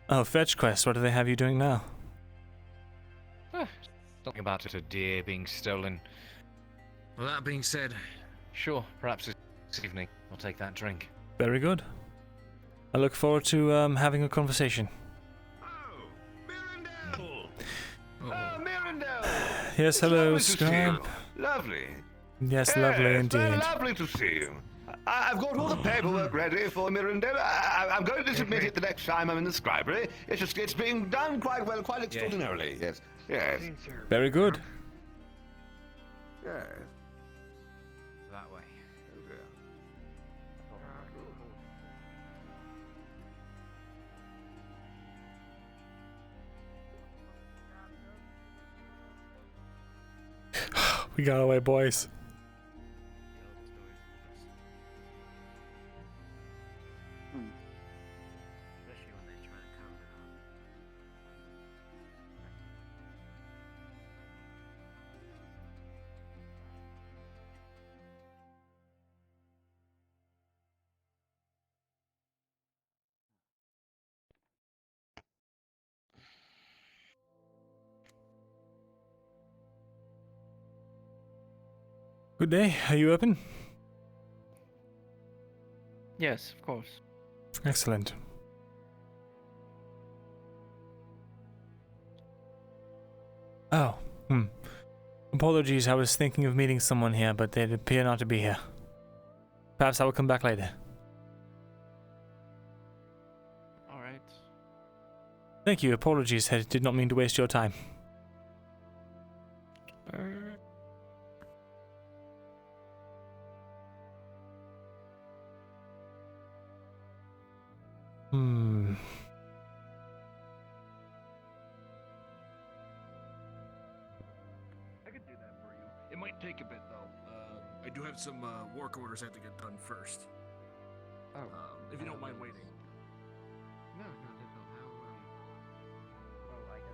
Oh, fetch quest. What do they have you doing now? Something about a deer being stolen. Well, that being said, Sure, perhaps this evening I'll take that drink. Very good. I look forward to having a conversation. Myrindal! Yes, hello, Scribe. Lovely. Yes, lovely indeed. Very lovely to see you. I've got all the paperwork ready for Myrindal. I'm going to submit it the next time I'm in the scribery. It's being done quite well, quite extraordinarily. Yes. Yes. Very good. Yes. That way. We got away, boys. Good day. Are you open? Yes, of course. Excellent. Oh, Apologies, I was thinking of meeting someone here, but they appear not to be here. Perhaps I will come back later. Alright. Thank you. Apologies, I did not mean to waste your time. I could do that for you. It might take a bit though. I do have some work orders I have to get done first. Oh. If you don't mind waiting. No, not at all. How, well, I guess.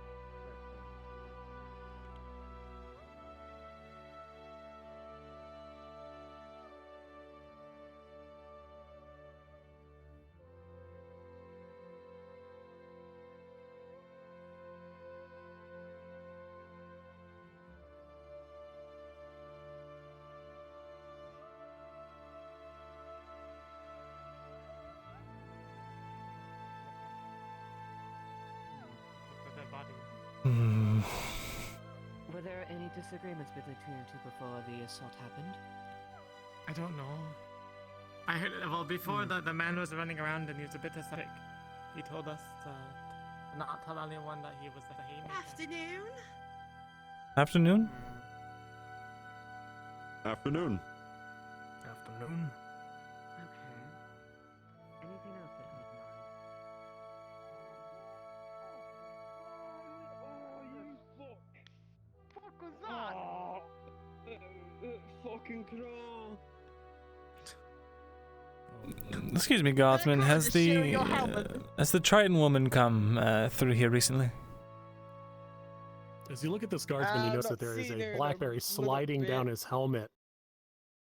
Were there any disagreements between you two before the assault happened? I don't know. I heard well before the man was running around and he was a bit aesthetic. He told us to not tell anyone that he was the haymaker. Afternoon. Afternoon? Afternoon. Afternoon. Okay. Anything else that comes to mind? What was that? Oh, fucking crow. Excuse me, guardsman. Has the Triton woman come through here recently? As you look at this guardsman, you notice that there is a blackberry sliding down his helmet.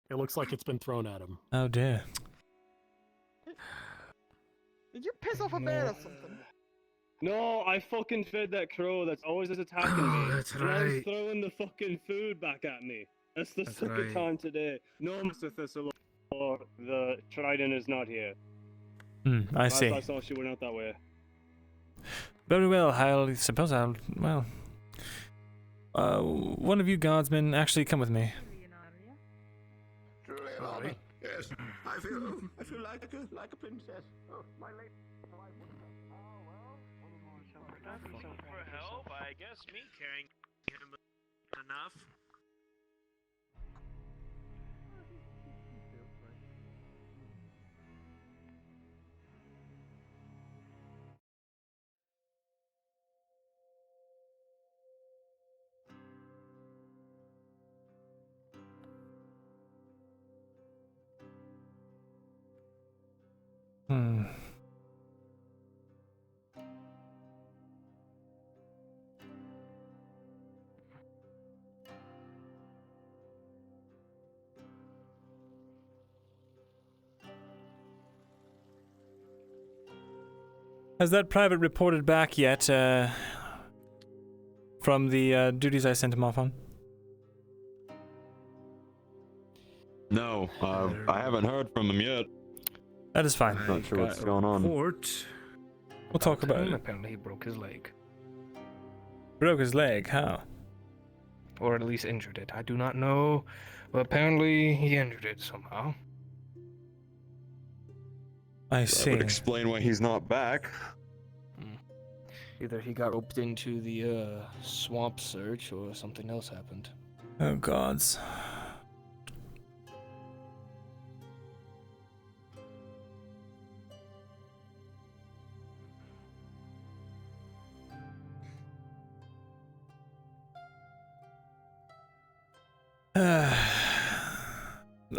It looks like it's been thrown at him. Oh dear. Did you piss off a bear or something? No, I fucking fed that crow that's always attacking me. That's and right. it's throwing the fucking food back at me. That's the second right. time today. No, Mr. Thesalor, the Trident is not here. I see. I saw she went out that way. Very well. I suppose I'll. Well, one of you guardsmen actually come with me. Truly, Lord. Yes, I feel like a princess. Oh, my lady. For help, I guess me carrying him enough. Has that private reported back yet from the duties I sent him off on? No, I haven't heard from him yet. That is fine. Not sure what's going on. We'll talk about it. Apparently he broke his leg. Broke his leg? How? Or at least injured it. I do not know. But apparently he injured it somehow. I see. That would explain why he's not back. Either he got roped into the swamp search or something else happened. Oh gods.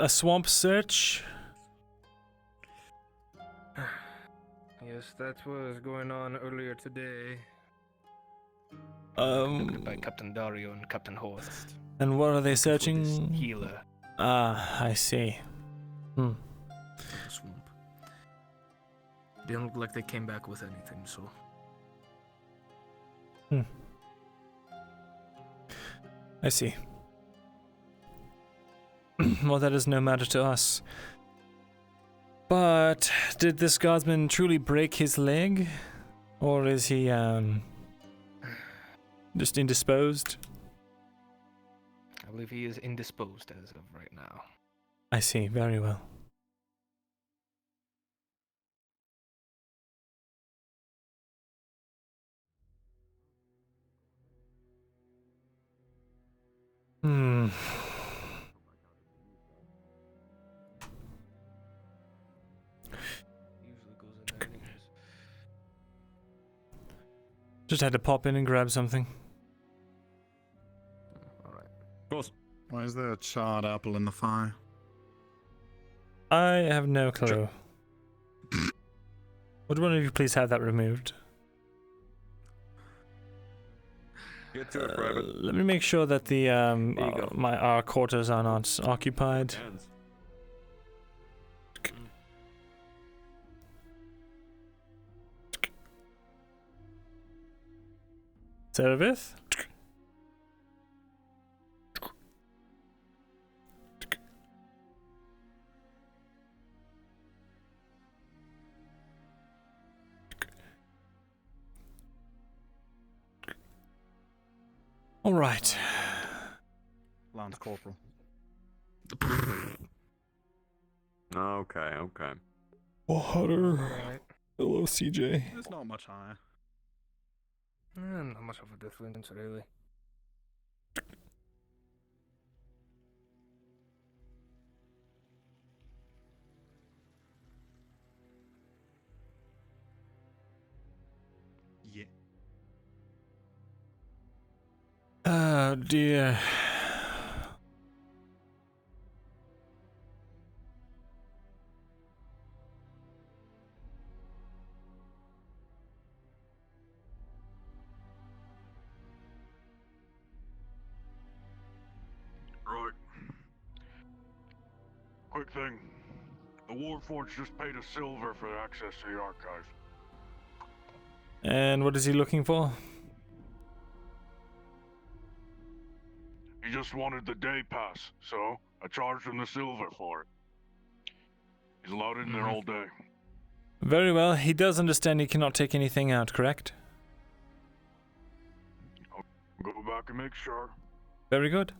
A swamp search? Yes, that was going on earlier today. By Captain Dario and Captain Horst. And what are they searching? Healer. Ah, I see. The swamp. Didn't look like they came back with anything, so. I see. well, that is no matter to us. But did this guardsman truly break his leg? Or is he, just indisposed? I believe he is indisposed as of right now. I see, very well. Hmm. Just had to pop in and grab something. Alright. Of course. Why is there a charred apple in the fire? I have no clue. Would one of you please have that removed? Get to it, Private. Let me make sure that the our quarters are not occupied. Service? All right. Lance Corporal. Okay. Oh, Hutter. Hello, CJ. It's not much higher. Not much of a difference, really. Yeah. Oh, dear. Right. Quick thing. The Warforged just paid us silver for access to the archive. And what is he looking for? He just wanted the day pass, so I charged him the silver for it. He's allowed in there all day. Very well. He does understand he cannot take anything out, correct? I'll go back and make sure. Very good.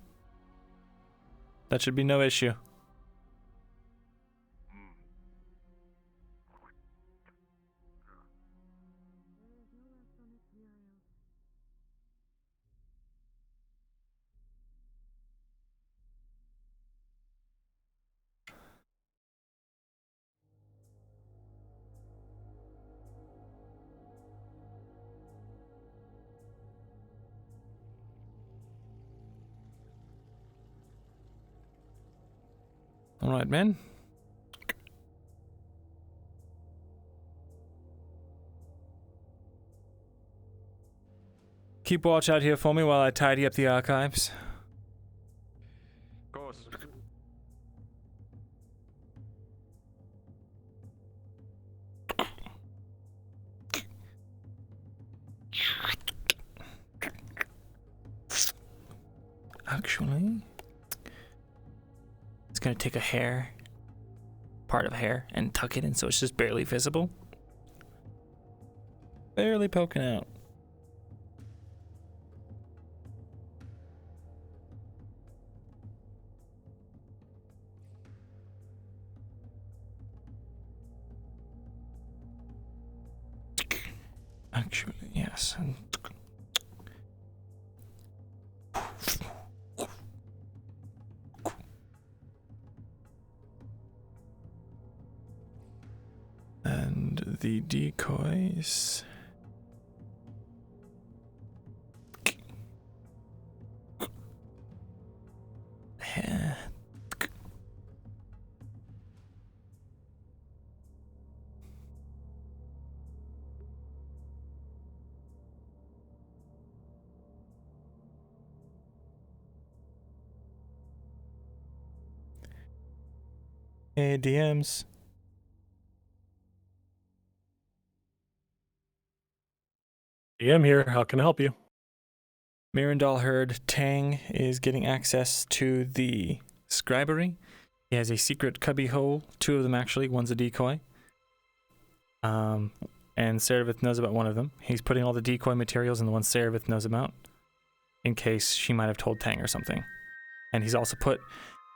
That should be no issue. All right, men. Keep watch out here for me while I tidy up the archives. Of course. Actually, it's gonna take a hair, part of hair, and tuck it in so it's just barely visible. Barely poking out. Actually, yes. And the decoys. Hey, DMs. DM here. How can I help you? Myrindal heard Tang is getting access to the scribery He has a secret cubby hole, 2 of them actually, one's a decoy. And Serevith knows about one of them. He's putting all the decoy materials in the one Serevith knows about, in case she might have told Tang or something. And he's also put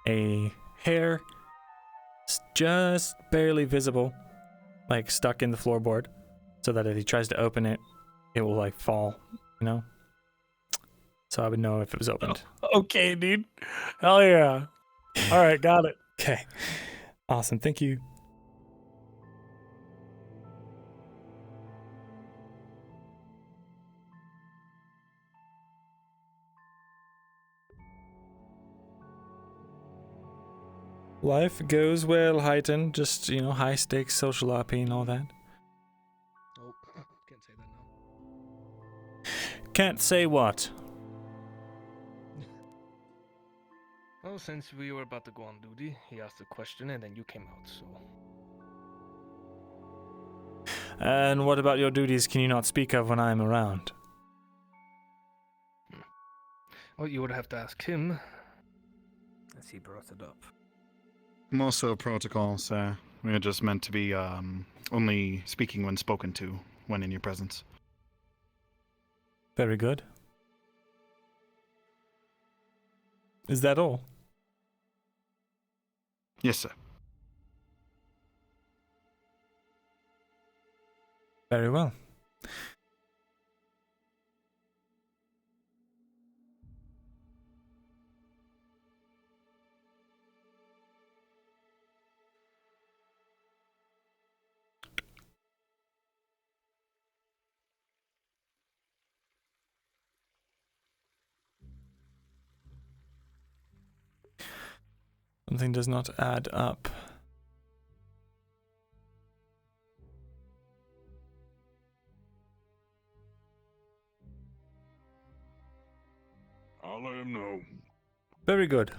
a hair just barely visible, like stuck in the floorboard, so that if he tries to open it, it will like fall, you know? So I would know if it was opened. Okay, dude. Hell yeah. All right, got it. Okay. Awesome. Thank you. Life goes well, Heighton. Just, you know, high stakes social RP and all that. Oh, can't say that now. Can't say what? Well, since we were about to go on duty, he asked a question and then you came out, so. And what about your duties can you not speak of when I'm around? Well, you would have to ask him, as he brought it up. More so protocol, sir. We are just meant to be only speaking when spoken to, when in your presence. Very good. Is that all? Yes, sir. Very well. Something does not add up. I'll let him know. Very good.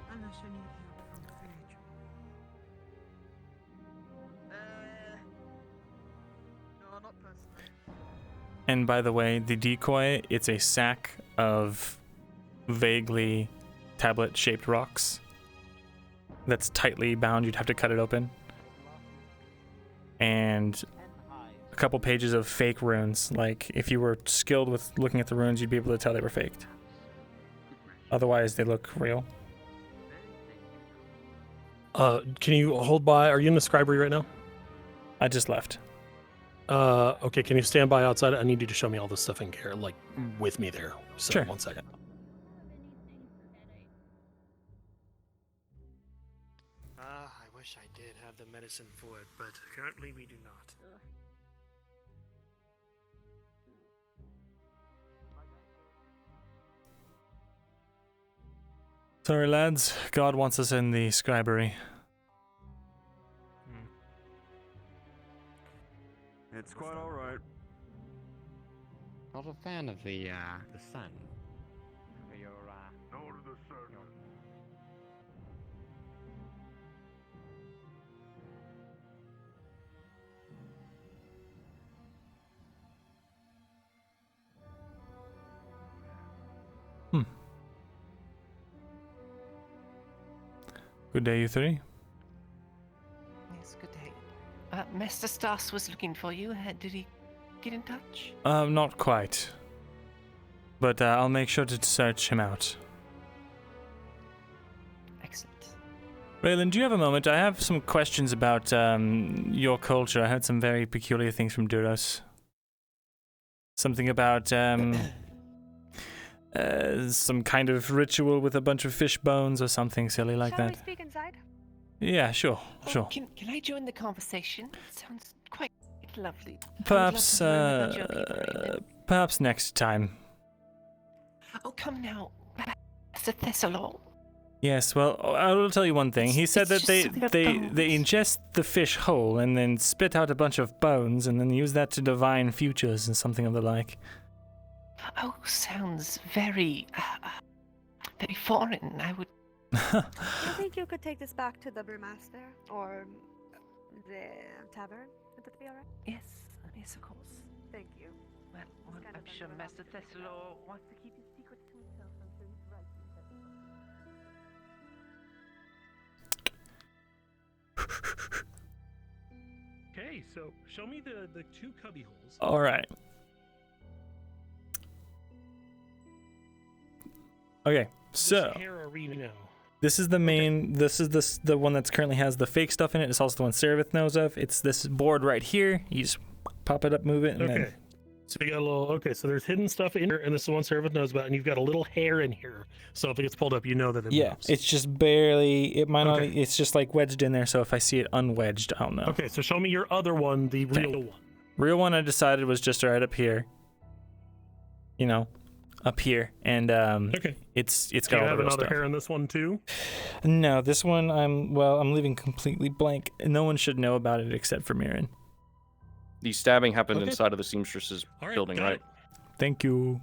Unless you need help from the village. No, not personally. And by the way, the decoy, it's a sack of vaguely tablet-shaped rocks that's tightly bound. You'd have to cut it open. And a couple pages of fake runes. Like, if you were skilled with looking at the runes, you'd be able to tell they were faked. Otherwise, they look real. Can you hold by? Are you in the scribery right now? I just left. Okay, can you stand by outside? I need you to show me all this stuff in care, like, with me there. So, Sure. 1 second. I wish I did have the medicine for it, but currently we do not. Sorry, lads. God wants us in the scribery. It's quite alright. Not a fan of the sun. For your, No to the surgeon. Good day, you three. Yes, good day. Master Stas was looking for you. Did he get in touch? Not quite. But I'll make sure to search him out. Excellent. Raylan, do you have a moment? I have some questions about your culture. I heard some very peculiar things from Duros. Something about some kind of ritual with a bunch of fish bones or something silly like Shall that. we speak inside? Yeah, sure, sure. Can I join the conversation? It sounds quite lovely. Perhaps, I would love to learn about your people, Raylan. perhaps next time. Oh, come now, Master Thesalor. Yes, well, I will tell you one thing. He said that they ingest the fish whole and then spit out a bunch of bones and then use that to divine futures and something of the like. Oh, sounds very, very foreign. I would. Do you think you could take this back to the brewmaster or the tavern? Would that be alright? Yes, yes, of course. Thank you. Well, I'm sure Master Thesalor wants to keep his secrets to himself. I'm sure he's right. Okay, so show me the 2 cubby holes. All right. Okay, so Hair arena now. this is the main. This is the one that's currently has the fake stuff in it. It's also the one Seraph knows of. It's this board right here. You just pop it up, move it, and Okay. then. So you got a little, okay, so there's hidden stuff in here, and this is the one Seraph knows about, and you've got a little hair in here. So if it gets pulled up, you know that it Yeah, moves. it's just barely. It might not. Okay. It's just like wedged in there. So if I see it unwedged, I'll know. Okay, so show me your other one, the real one. Real one I decided was just right up here. You know, up here, and Okay. it's Do you got all the have real another stuff. hair in this one too? No, this one I'm leaving completely blank. No one should know about it except for Mirren. The stabbing happened Okay. inside of the seamstress's All right, building, got right? it. Thank you.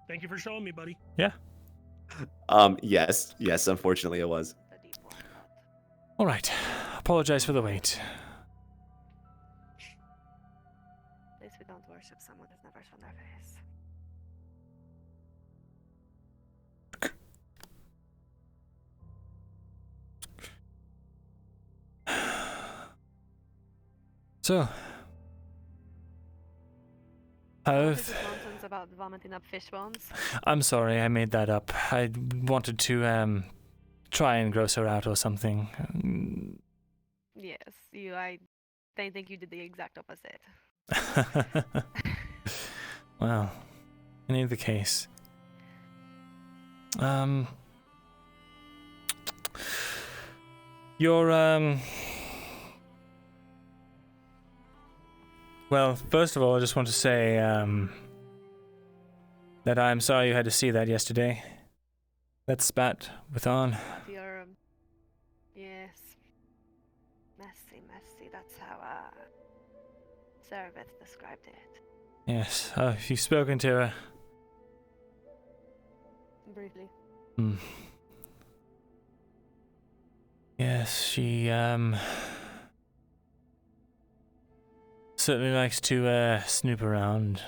Thank you for showing me, buddy. Yeah. Yes, unfortunately it was. All right. Apologize for the wait. At least we don't worship someone who's never shown their face. So, This is nonsense about vomiting up fish bones. I'm sorry, I made that up. I wanted to try and gross her out or something. Yes, I think you did the exact opposite. Well, in either case. Well, first of all, I just want to say, that I'm sorry you had to see that yesterday. That spat with On. Yes. Messy, that's how, Seraph described it. Yes, if you've spoken to her. Briefly. Yes, she, certainly likes to, snoop around,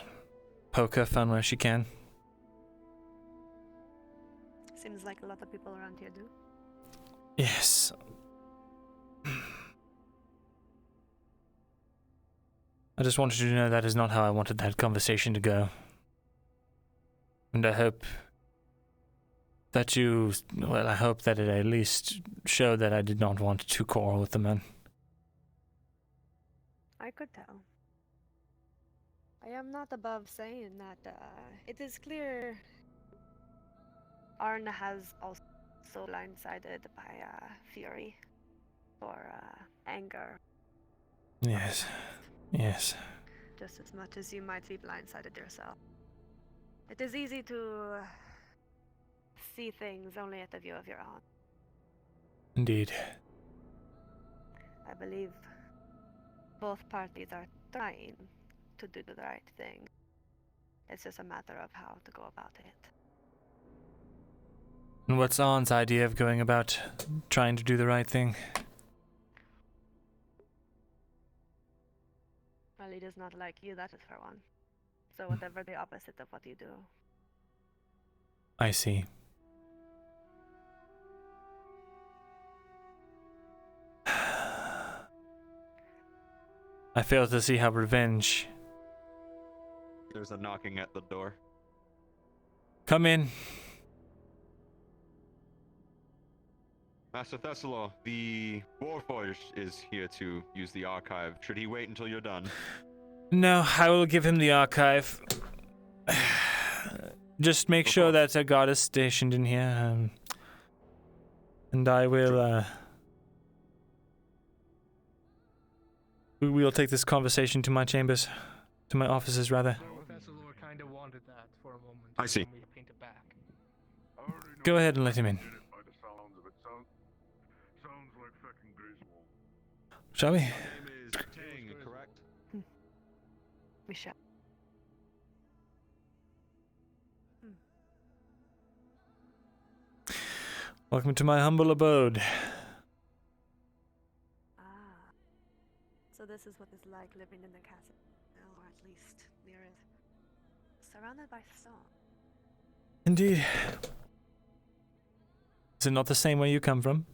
poke her fun where she can. Seems like a lot of people around here do. Yes. I just wanted you to know that is not how I wanted that conversation to go. And I hope that I hope that it at least showed that I did not want to quarrel with the men. I could tell. I am not above saying that it is clear Arn has also blindsided by fury or anger. Yes. Yes. Just as much as you might be blindsided yourself. It is easy to see things only at the view of your own. Indeed. I believe both parties are trying to do the right thing. It's just a matter of how to go about it. And what's On's idea of going about trying to do the right thing? Well, he does not like you, that is for one. So whatever the opposite of what you do. I see. I fail to see how revenge. There's a knocking at the door. Come in. Master Thesalor, the Warforged is here to use the archive. Should he wait until you're done? No, I will give him the archive. Just make sure that a god is stationed in here, and I will. We will take this conversation to my chambers, to my offices rather. Thesalor kind of wanted that for a moment. I see. We paint it back. Go ahead and let him in. Shall we? Your name is Tang, correct? We shall. Welcome to my humble abode. Ah. So this is what it's like living in the castle, or at least near it. Surrounded by stone. Indeed. Is it not the same where you come from?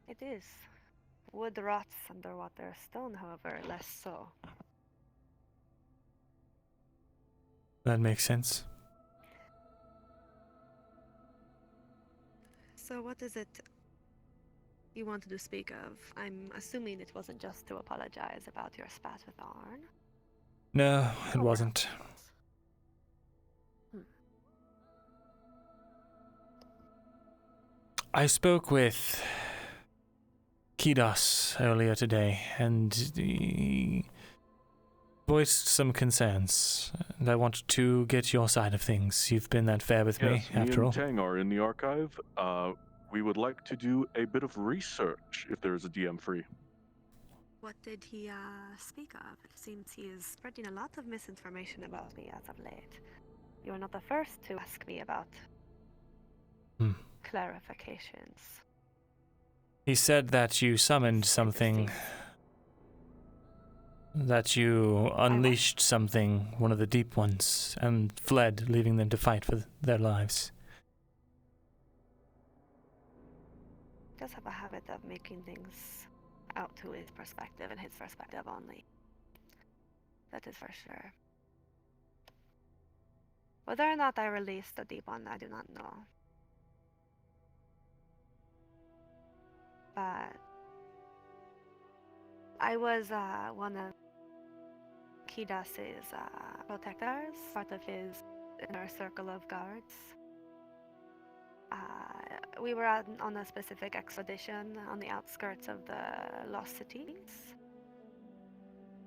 It is. Wood rots underwater, stone, however, less so. That makes sense. So what is it you wanted to speak of? I'm assuming it wasn't just to apologize about your spat with Arn. No, it wasn't. I spoke with Kidos earlier today, and he voiced some concerns. And I wanted to get your side of things. You've been that fair with me, after all. Me and Tang are in the archive. We would like to do a bit of research if there is a DM free. What did he speak of? It seems he is spreading a lot of misinformation about me as of late. You are not the first to ask me about clarifications. He said that you summoned something, that you unleashed something, one of the deep ones, and fled, leaving them to fight for their lives. He does have a habit of making things out to his perspective and his perspective only. That is for sure. Whether or not I released the deep one, I do not know. But I was one of Kidas's protectors, part of his inner circle of guards. We were on a specific expedition on the outskirts of the Lost Cities.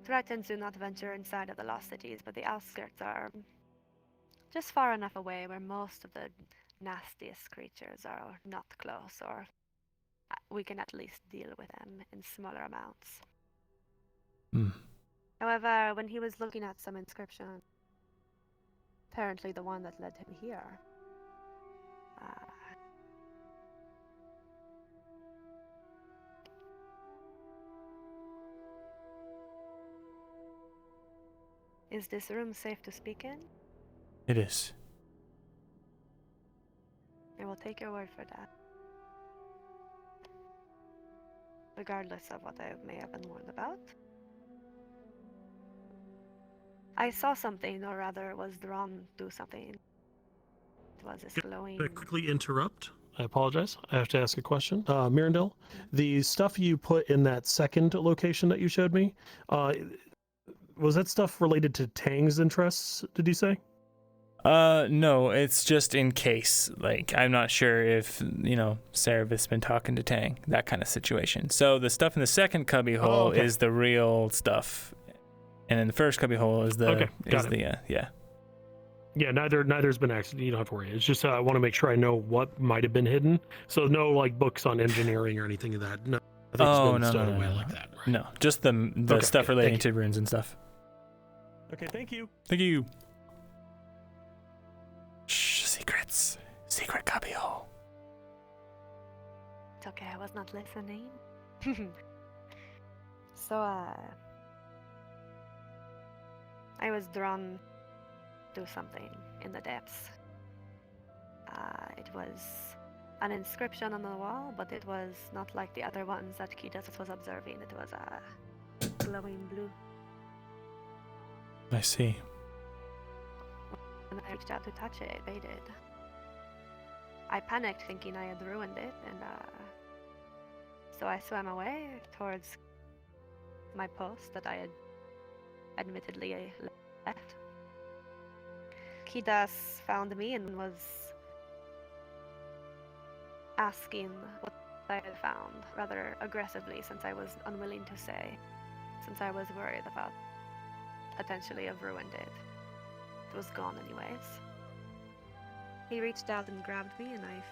Tritons do not venture inside of the Lost Cities, but the outskirts are just far enough away where most of the nastiest creatures are not close, or we can at least deal with them in smaller amounts. However, when he was looking at some inscription, apparently the one that led him here, is this room safe to speak in? It is. I will take your word for that. Regardless of what I may have been warned about. I saw something, or rather was drawn to something. It was this glowing... Can I quickly interrupt? I apologize. I have to ask a question. Myrindal, the stuff you put in that second location that you showed me, was that stuff related to Tang's interests, did you say? No, it's just in case. Like, I'm not sure if, Cerebus been talking to Tang, that kind of situation. So the stuff in the second cubbyhole is the real stuff. And in the first cubbyhole is the, Yeah, neither's been accident. You don't have to worry. It's just I want to make sure I know what might have been hidden. So no, like, books on engineering or anything of that. No, nothing's been stowed away like that. Right? No, just the stuff relating to runes and stuff. Okay, thank you. Thank you. Shh, secrets. Secret cubbyhole. It's okay, I was not listening. So, I was drawn to something in the depths. It was an inscription on the wall, but it was not like the other ones that Kidas was observing. It was glowing blue. I see. When I reached out to touch it, it faded. I panicked, thinking I had ruined it, and so I swam away towards my post that I had admittedly left. Kidas found me and was asking what I had found rather aggressively, since I was unwilling to say, since I was worried about potentially have ruined it. It was gone anyways. He reached out and grabbed me, and I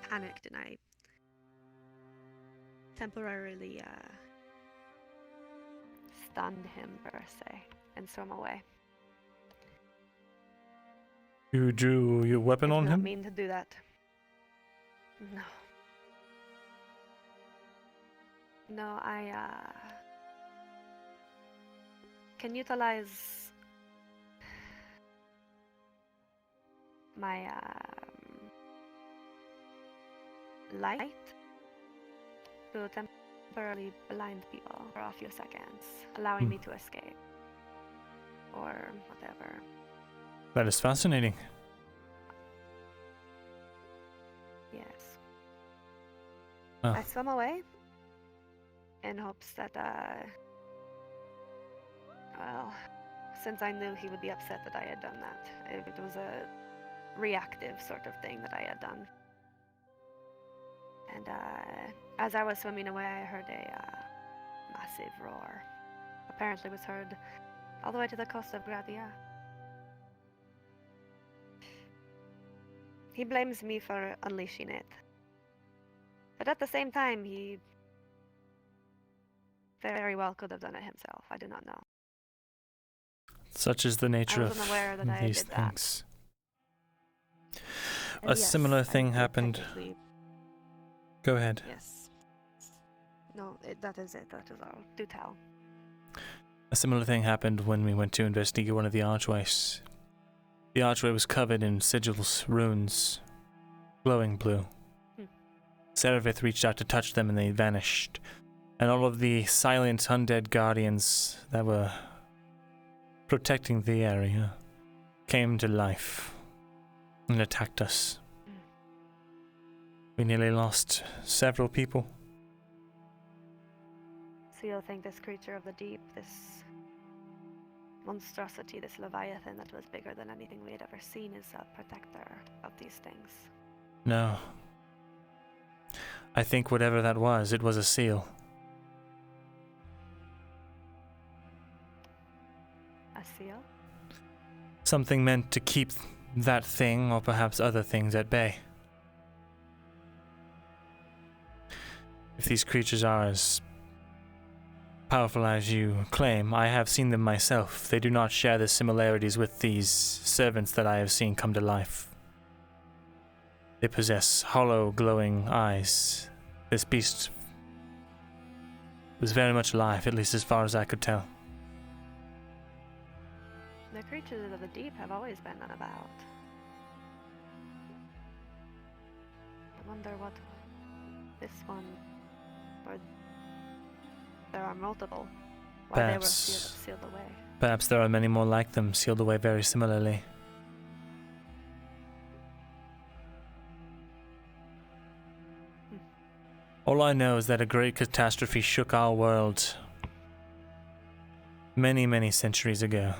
panicked, and I temporarily stunned him, per se, and threw him away. You drew your weapon I on did not him? mean to do that. No. No, I can utilize my light to temporarily blind people for a few seconds, allowing me to escape or whatever. That is fascinating. Yes. Oh. I swam away in hopes that, well, since I knew he would be upset that I had done that, it was a reactive sort of thing that I had done. And as I was swimming away, I heard a massive roar. Apparently was heard all the way to the coast of Gradia. He blames me for unleashing it. But at the same time, he very well could have done it himself. I do not know. Such is the nature I of wasn't aware that I these did that. things. And A yes, similar I thing did happened. technically- Go ahead. Yes. No, that is it. That is all. Do tell. A similar thing happened when we went to investigate one of the archways. The archway was covered in sigils, runes, glowing blue. Serevith reached out to touch them and they vanished. And all of the silent undead guardians that were protecting the area came to life and attacked us. We nearly lost several people. So you'll think this creature of the deep, this monstrosity, this leviathan that was bigger than anything we had ever seen, is a protector of these things. No. I think whatever that was, it was a seal. A seal? Something meant to keep that thing, or perhaps other things, at bay. If these creatures are as powerful as you claim, I have seen them myself. They do not share the similarities with these servants that I have seen come to life. They possess hollow, glowing eyes. This beast was very much alive, at least as far as I could tell. The creatures of the deep have always been about. I wonder what this one, or there are multiple, why they were sealed away. Perhaps there are many more like them, sealed away very similarly. All I know is that a great catastrophe shook our world many, many centuries ago.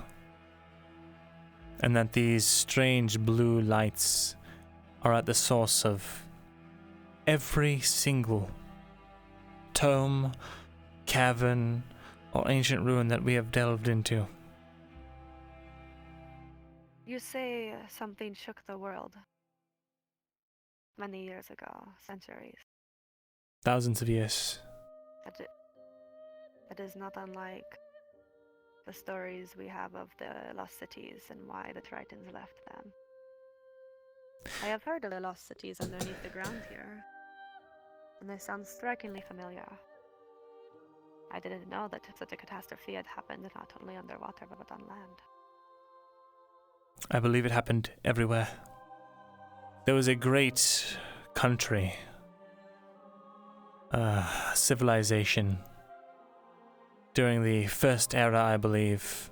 And that these strange blue lights are at the source of every single tome, cavern, or ancient ruin that we have delved into. You say something shook the world many years ago, centuries. Thousands of years. That is not unlike the stories we have of the lost cities and why the Tritons left them. I have heard of the lost cities underneath the ground here, and they sound strikingly familiar. I didn't know that such a catastrophe had happened not only underwater but on land. I believe it happened everywhere. There was a great country, civilization, during the First Era, I believe.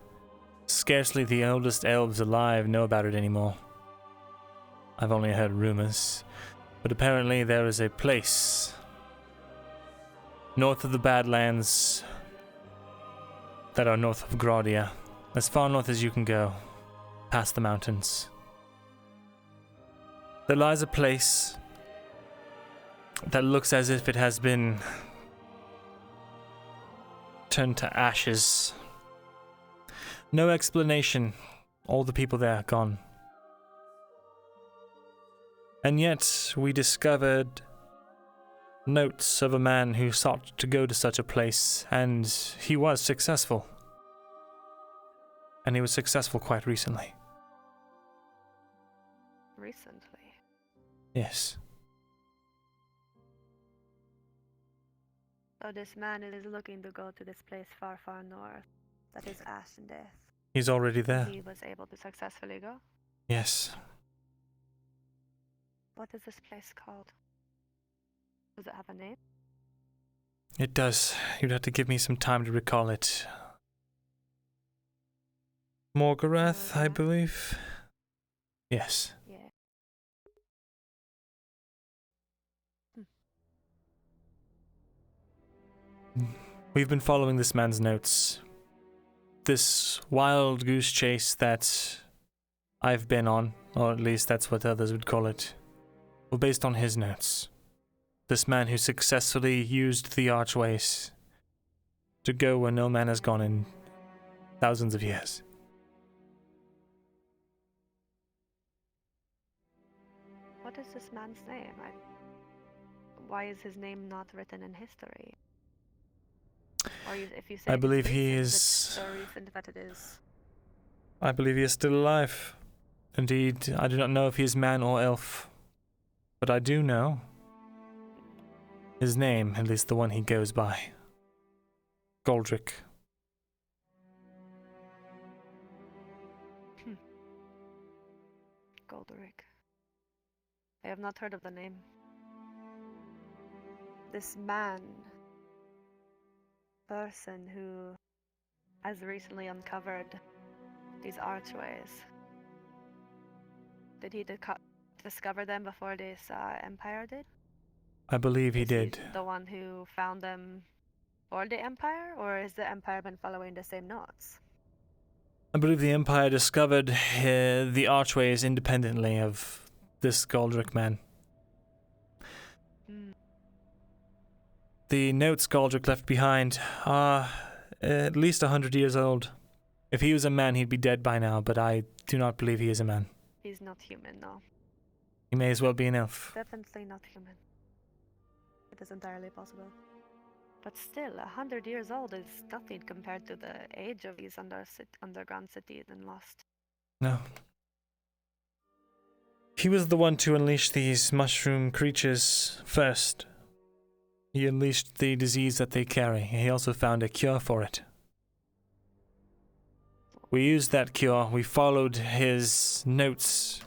Scarcely the oldest elves alive know about it anymore. I've only heard rumors, but apparently there is a place north of the Badlands that are north of Gradia, as far north as you can go, past the mountains. There lies a place that looks as if it has been turned to ashes. No explanation. All the people there are gone. And yet, we discovered notes of a man who sought to go to such a place, and he was successful. And he was successful quite recently. Recently? Yes. So this man is looking to go to this place far, far north that is ash and death. He's already there. He was able to successfully go? Yes. What is this place called? Does it have a name? It does. You'd have to give me some time to recall it. Morgorath, I believe. Yes. Yeah. We've been following this man's notes. This wild goose chase that I've been on, or at least that's what others would call it, were based on his notes. This man who successfully used the archways to go where no man has gone in thousands of years. What is this man's name? Why is his name not written in history? Or if you say I believe it's he recent, is. it's so recent that it is. I believe he is still alive. Indeed, I do not know if he is man or elf, but I do know his name, at least the one he goes by. Goldrick. Goldrick. I have not heard of the name. This person who has recently uncovered these archways. Did he discover them before this empire did? I believe he Is did. he the one who found them for the empire, or has the empire been following the same notes? I believe the Empire discovered the archways independently of this Goldrick man. The notes Goldrick left behind are at least 100 years old. If he was a man, he'd be dead by now, but I do not believe he is a man. He's not human, no. He may as well be an elf. Definitely not human. It is entirely possible. But still, 100 years old is nothing compared to the age of these underground cities and Lost. No. He was the one to unleash these mushroom creatures first. He unleashed the disease that they carry. He also found a cure for it. We used that cure, we followed his notes,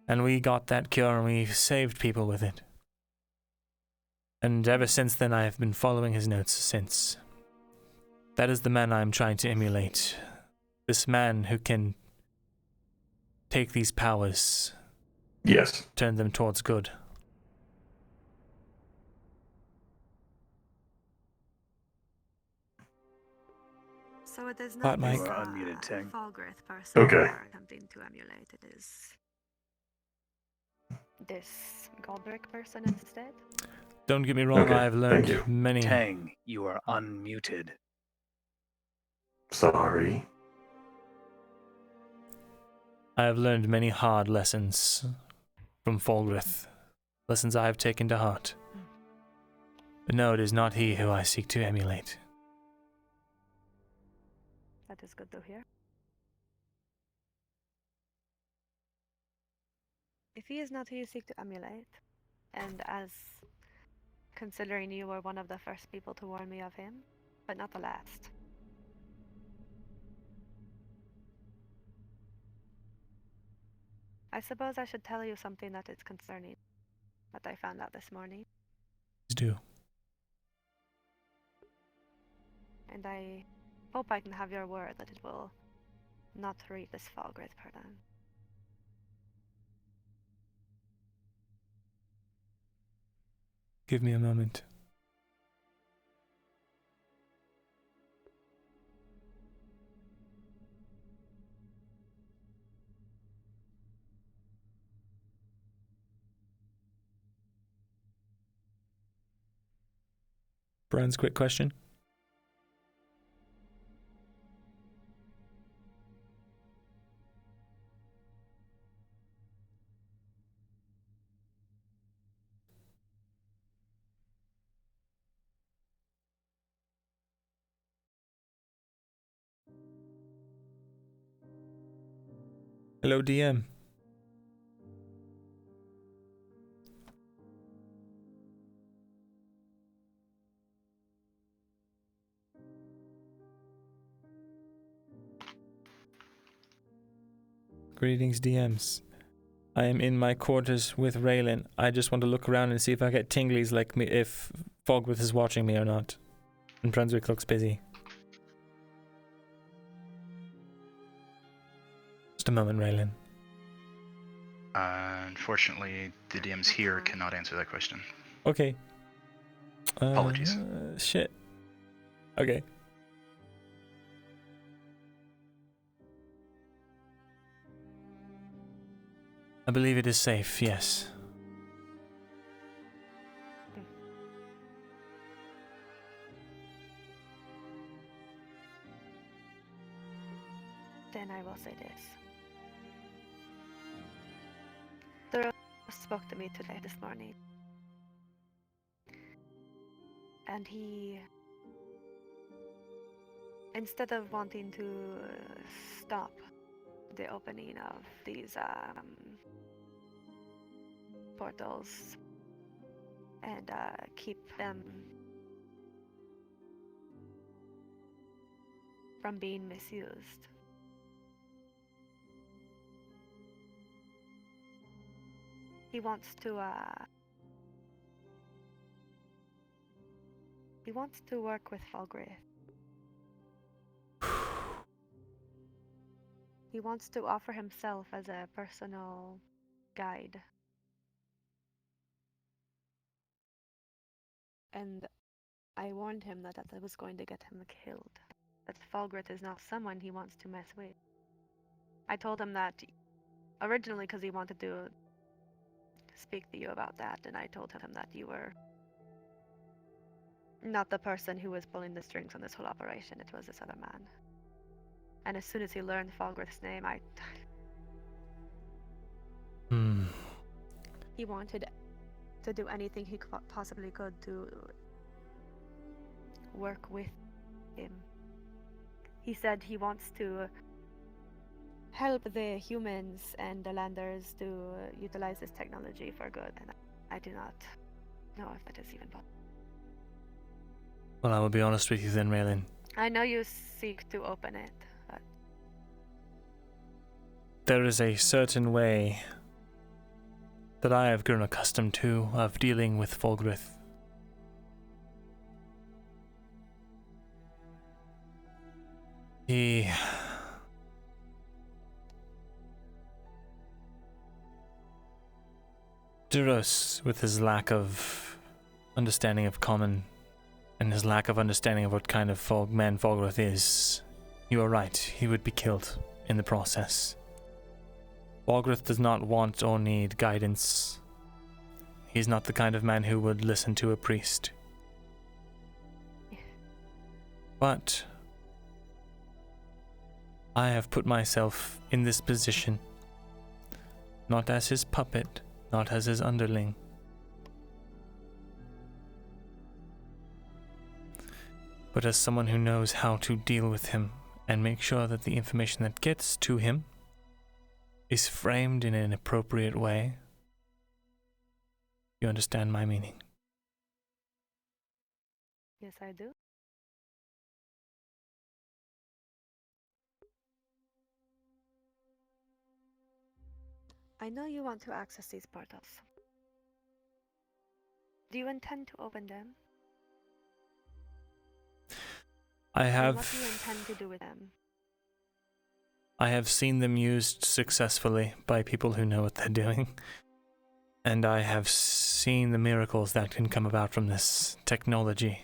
and we got that cure and we saved people with it. And ever since then I have been following his notes since. That is the man I am trying to emulate. This man who can take these powers. Yes. Turn them towards good. So it is Hot not mic. this You are unmuted, Tang. Falgrith person Okay. we are attempting to emulate. It is this Goldrick person instead. Don't get me wrong, Okay, I have thank learned you. many. Tang, you are unmuted. Sorry. I have learned many hard lessons from Falgrith. Lessons I have taken to heart. But no, it is not he who I seek to emulate. That is good to hear. If he is not who you seek to emulate, and as considering you were one of the first people to warn me of him, but not the last. I suppose I should tell you something that is concerning, that I found out this morning. Please do. And I hope I can have your word that it will not reach this Falgrith person. Give me a moment. Brian's quick question. Hello, DM. Greetings, DMs. I am in my quarters with Raylan. I just want to look around and see if I get tinglies like me, if Fogwith is watching me or not. And Brunswick looks busy. Just a moment, Raylan. Unfortunately, the DMs here cannot answer that question. Okay. Apologies. Shit. Okay. I believe it is safe, yes. Then I will say this. Thoreau spoke to me this morning. And he, instead of wanting to stop the opening of these portals and keep them from being misused, he wants to work with Falgrith. He wants to offer himself as a personal guide. And I warned him that that was going to get him killed. That Falgrith is not someone he wants to mess with. I told him that originally because he wanted to speak to you about that, and I told him that you were not the person who was pulling the strings on this whole operation. It was this other man. And as soon as he learned Falgrith's name, he wanted to do anything he possibly could to work with him. He said he wants to help the humans and the landers to utilize this technology for good, and I do not know if that is even possible. Well, I will be honest with you then, Raylan. I know you seek to open it, but there is a certain way that I have grown accustomed to of dealing with Falgrith. He Duros, with his lack of understanding of common and his lack of understanding of what kind of man Falgrith is, you are right, he would be killed in the process. Falgrith does not want or need guidance. He's not the kind of man who would listen to a priest. But I have put myself in this position, not as his puppet, not as his underling, but as someone who knows how to deal with him and make sure that the information that gets to him is framed in an appropriate way. You understand my meaning? yes, I do. I know you want to access these portals. Do you intend to open them? I And what have do you intend to do with them? I have seen them used successfully by people who know what they're doing. And I have seen the miracles that can come about from this technology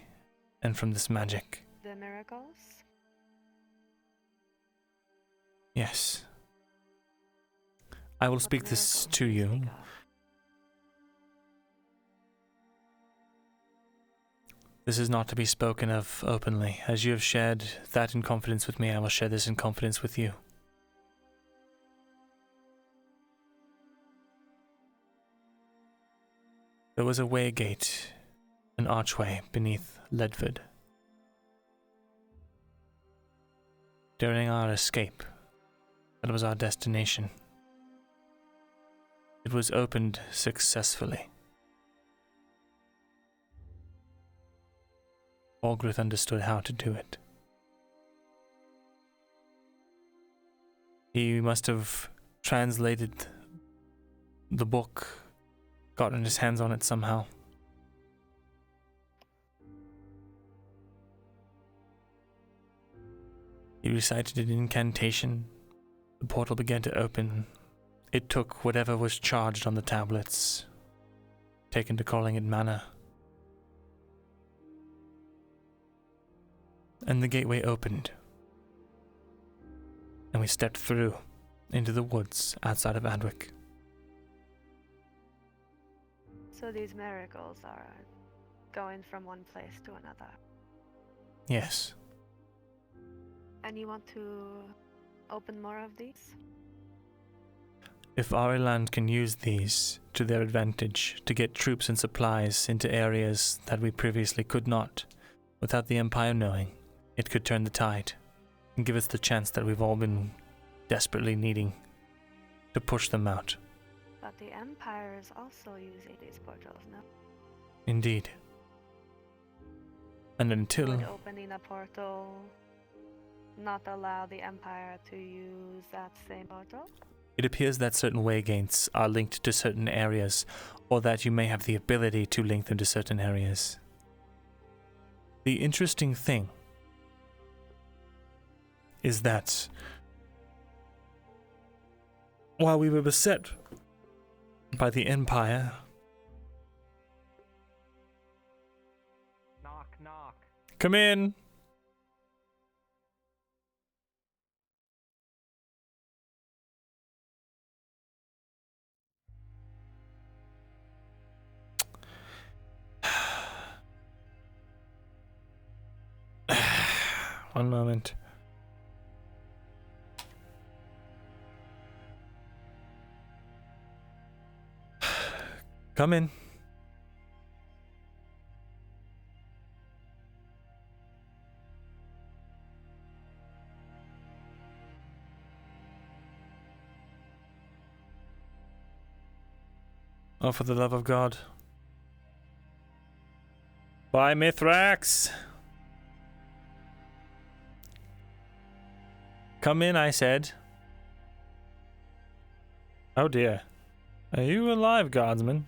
and from this magic. The miracles? Yes. I will speak this to you. This is not to be spoken of openly. As you have shared that in confidence with me, I will share this in confidence with you. There was a way gate, an archway beneath Ledford. During our escape, that was our destination. It was opened successfully. Olgrith understood how to do it. He must have translated the book, gotten his hands on it somehow. He recited an incantation. The portal began to open. It took whatever was charged on the tablets, taken to calling it mana. And the gateway opened. And we stepped through into the woods outside of Adwick. So these miracles are going from one place to another. Yes. And you want to open more of these? If our land can use these to their advantage to get troops and supplies into areas that we previously could not, without the Empire knowing, it could turn the tide and give us the chance that we've all been desperately needing to push them out. But the Empire is also using these portals, no? Indeed. And until... Would opening a portal not allow the Empire to use that same portal? It appears that certain waygates are linked to certain areas, or that you may have the ability to link them to certain areas. The interesting thing is that while we were beset by the Empire, Knock, knock. come in. One moment. Come in. Oh, for the love of God. By Mithrax! Come in, I said. Oh dear. Are you alive, guardsman?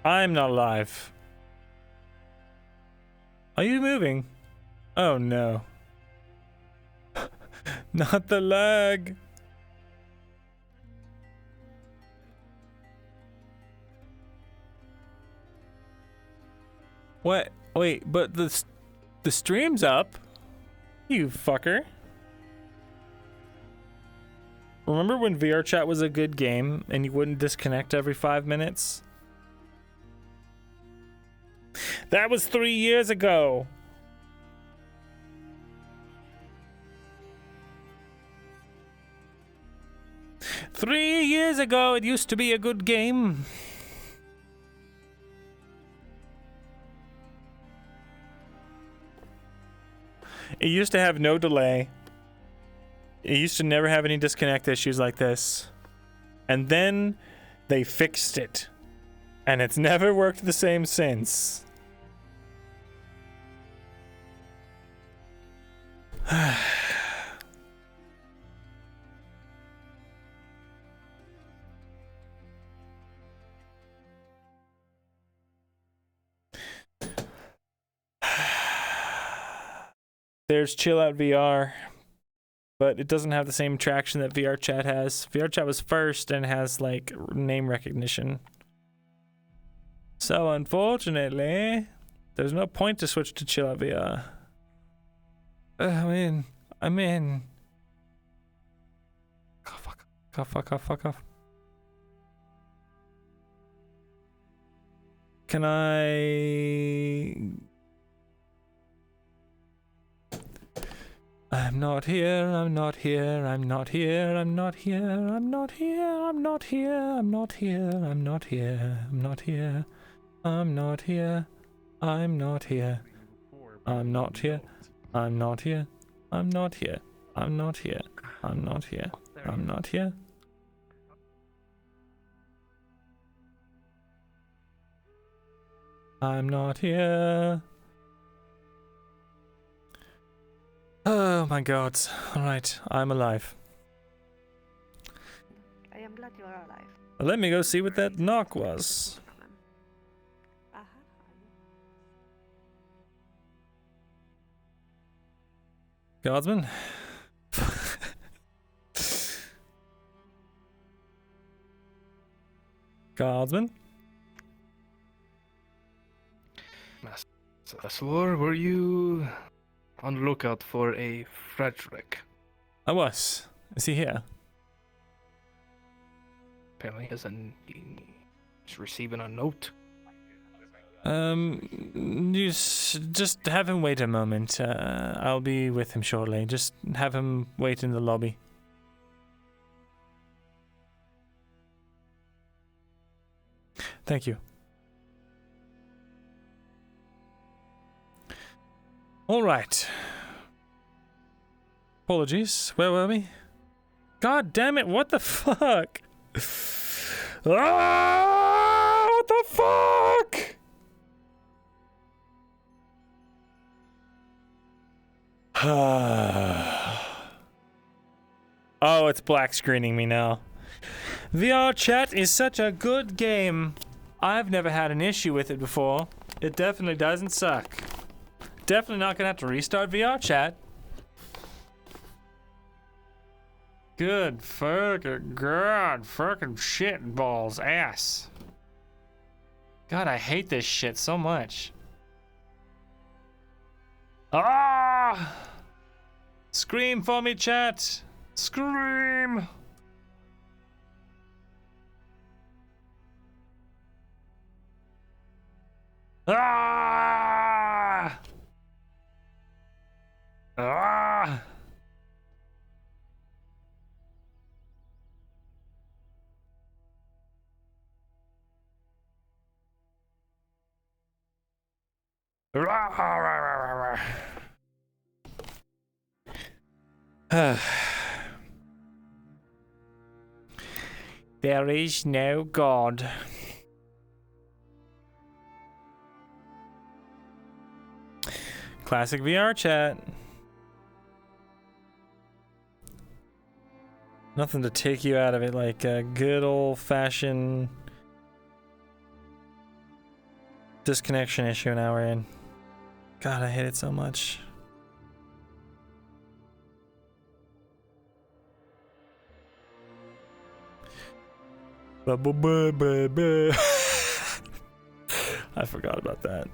I'm not alive. Are you moving? Oh no. Not the leg. What? Wait, but the stream's up. You fucker. Remember when VRChat was a good game and you wouldn't disconnect every 5 minutes? That was 3 years ago. Three years ago, it used to be a good game. It used to have no delay. It used to never have any disconnect issues like this. And then they fixed it. And it's never worked the same since. There's Chill Out VR, but it doesn't have the same traction that VRChat has. VRChat was first and has like name recognition. So unfortunately, there's no point to switch to Chill Out VR. I'm in. Oh, fuck off. Can I... I'm not here, I'm not here, I'm not here, I'm not here, I'm not here, I'm not here, I'm not here, I'm not here, I'm not here, I'm not here, I'm not here, I'm not here, I'm not here, I'm not here. I'm not here. I'm not here. I'm not here. I'm not here. Oh my god. Alright, I'm alive. I am glad you are alive. Let me go see what that knock was. Guardsman? Guardsman? Master Thesalor, were you on the lookout for a Frederick? I was. Is he here? Apparently he's receiving a note. Just have him wait a moment. I'll be with him shortly. Just have him wait in the lobby. Thank you. All right. Apologies. Where were we? God damn it! What the fuck? Ah! What the fuck? Oh, it's black screening me now. VRChat is such a good game. I've never had an issue with it before. It definitely doesn't suck. Definitely not gonna have to restart VRChat. Good fucking god, fucking shit balls ass. God, I hate this shit so much. Ah! Scream for me, chat. Scream. Ah! Ah! There is no God. Classic VRChat. Nothing to take you out of it like a good old-fashioned disconnection issue now we're in. God, I hate it so much. I forgot about that.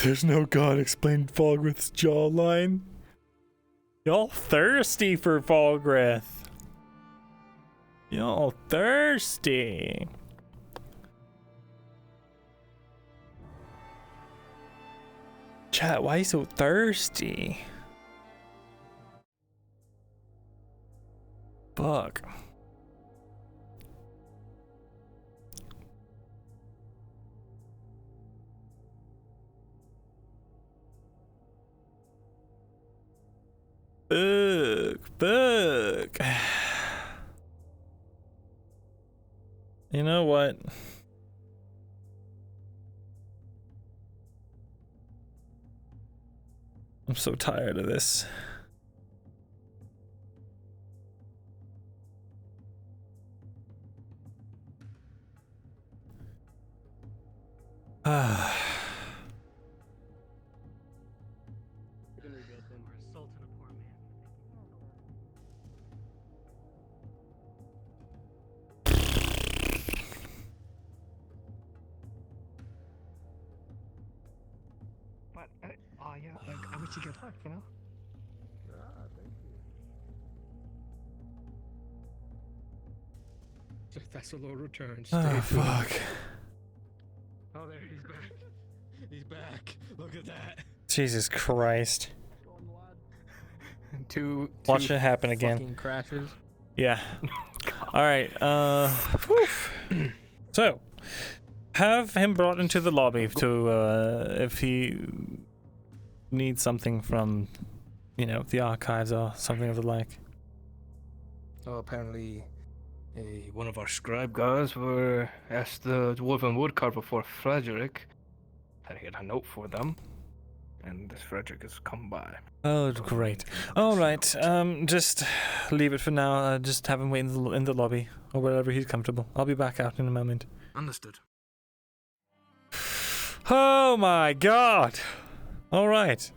There's no God, explained Falgrith's jawline. Y'all thirsty for Falgrith. Y'all thirsty. Chat, why are you so thirsty? Fuck. Fuck. You know what? I'm so tired of this. Oh yeah, like, I wish you good luck, you know? So Thesalor returns. Oh, fuck. Oh, there he's back. He's back. Look at that. Jesus Christ. Watch it happen again. Fucking crashes. Yeah. All right. So, have him brought into the lobby to if he needs something from, the archives or something of the like. Oh, apparently, one of our scribe guys were asked the dwarven woodcarver for Frederick. Had to get a note for them, and this Frederick has come by. Oh, great. All right. Just leave it for now. Just have him wait in the lobby or wherever he's comfortable. I'll be back out in a moment. Understood. Oh my God! All right.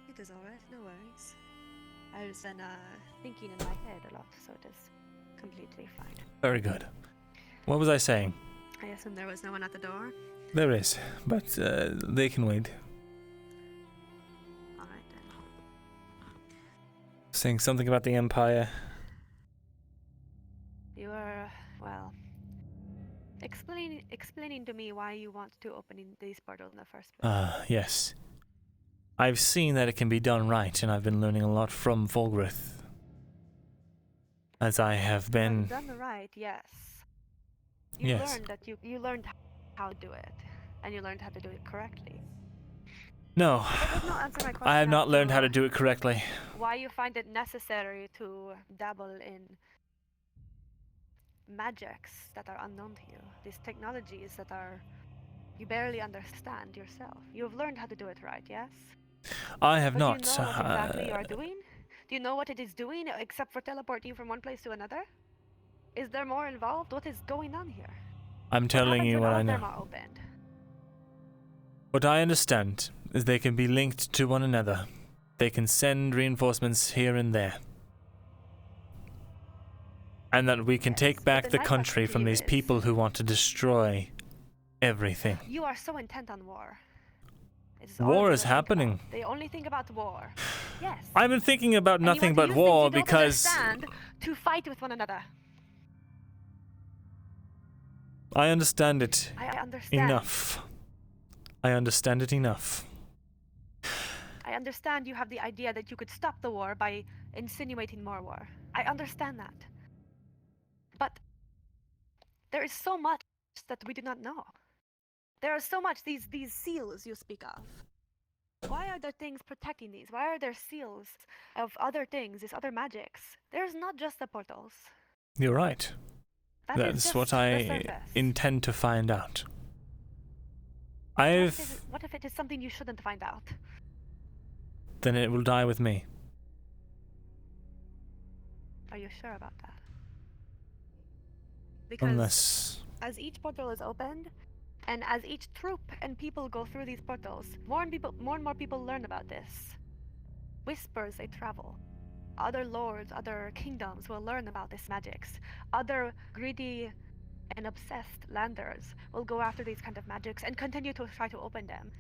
It is alright, no worries. I was then thinking in my head a lot, so it is completely fine. Very good. What was I saying? I assume there was no one at the door. There is, but they can wait. Alright then. Saying something about the Empire. You were, well, explaining to me why you want to open these portals in the first place. Yes. I've seen that it can be done right, and I've been learning a lot from Volgrith. As I have been... Done right, yes. Yes. Learned that you learned how to do it, and you learned how to do it correctly. No, That does not answer my question I have not as learned to how to do it correctly. Why you find it necessary to dabble in magics that are unknown to you, these technologies that you barely understand yourself. You have learned how to do it right, yes? I have But not. do you know what exactly you are doing? Do you know what it is doing except for teleporting you from one place to another? Is there more involved? What is going on here? I'm telling you what I know. Opened? What I understand is they can be linked to one another. They can send reinforcements here and there. And that we can take back the country from these people who want to destroy everything. You are so intent on war. War is happening. They only think about war. Yes. I've been thinking about nothing but war because to fight with one another. I understand it I understand. enough. I understand it enough. I understand you have the idea that you could stop the war by insinuating more war. I understand that. But there is so much that we do not know. There are so much these seals you speak of. Why are there things protecting these? Why are there seals of other things, these other magics? There's not just the portals. You're right. That's what I intend to find out. What if it is something you shouldn't find out? Then it will die with me. Are you sure about that? Because Unless... as each portal is opened, and as each troop and people go through these portals, more and more people learn about this. Whispers they travel. Other lords, other kingdoms will learn about these magics. Other greedy and obsessed landers will go after these kind of magics and continue to try to open them.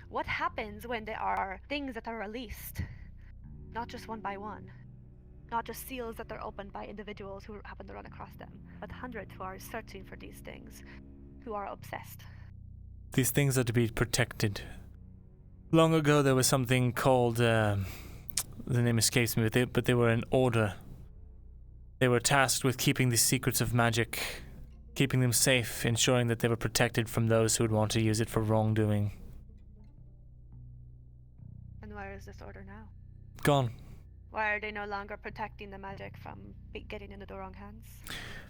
What happens when there are things that are released? Not just one by one. Not just seals that are opened by individuals who happen to run across them, but hundreds who are searching for these things, who are obsessed. These things are to be protected. Long ago there was something called, the name escapes me, but they were an order. They were tasked with keeping the secrets of magic, keeping them safe, ensuring that they were protected from those who would want to use it for wrongdoing. And where is this order now? Gone. Why are they no longer protecting the magic from getting into the wrong hands?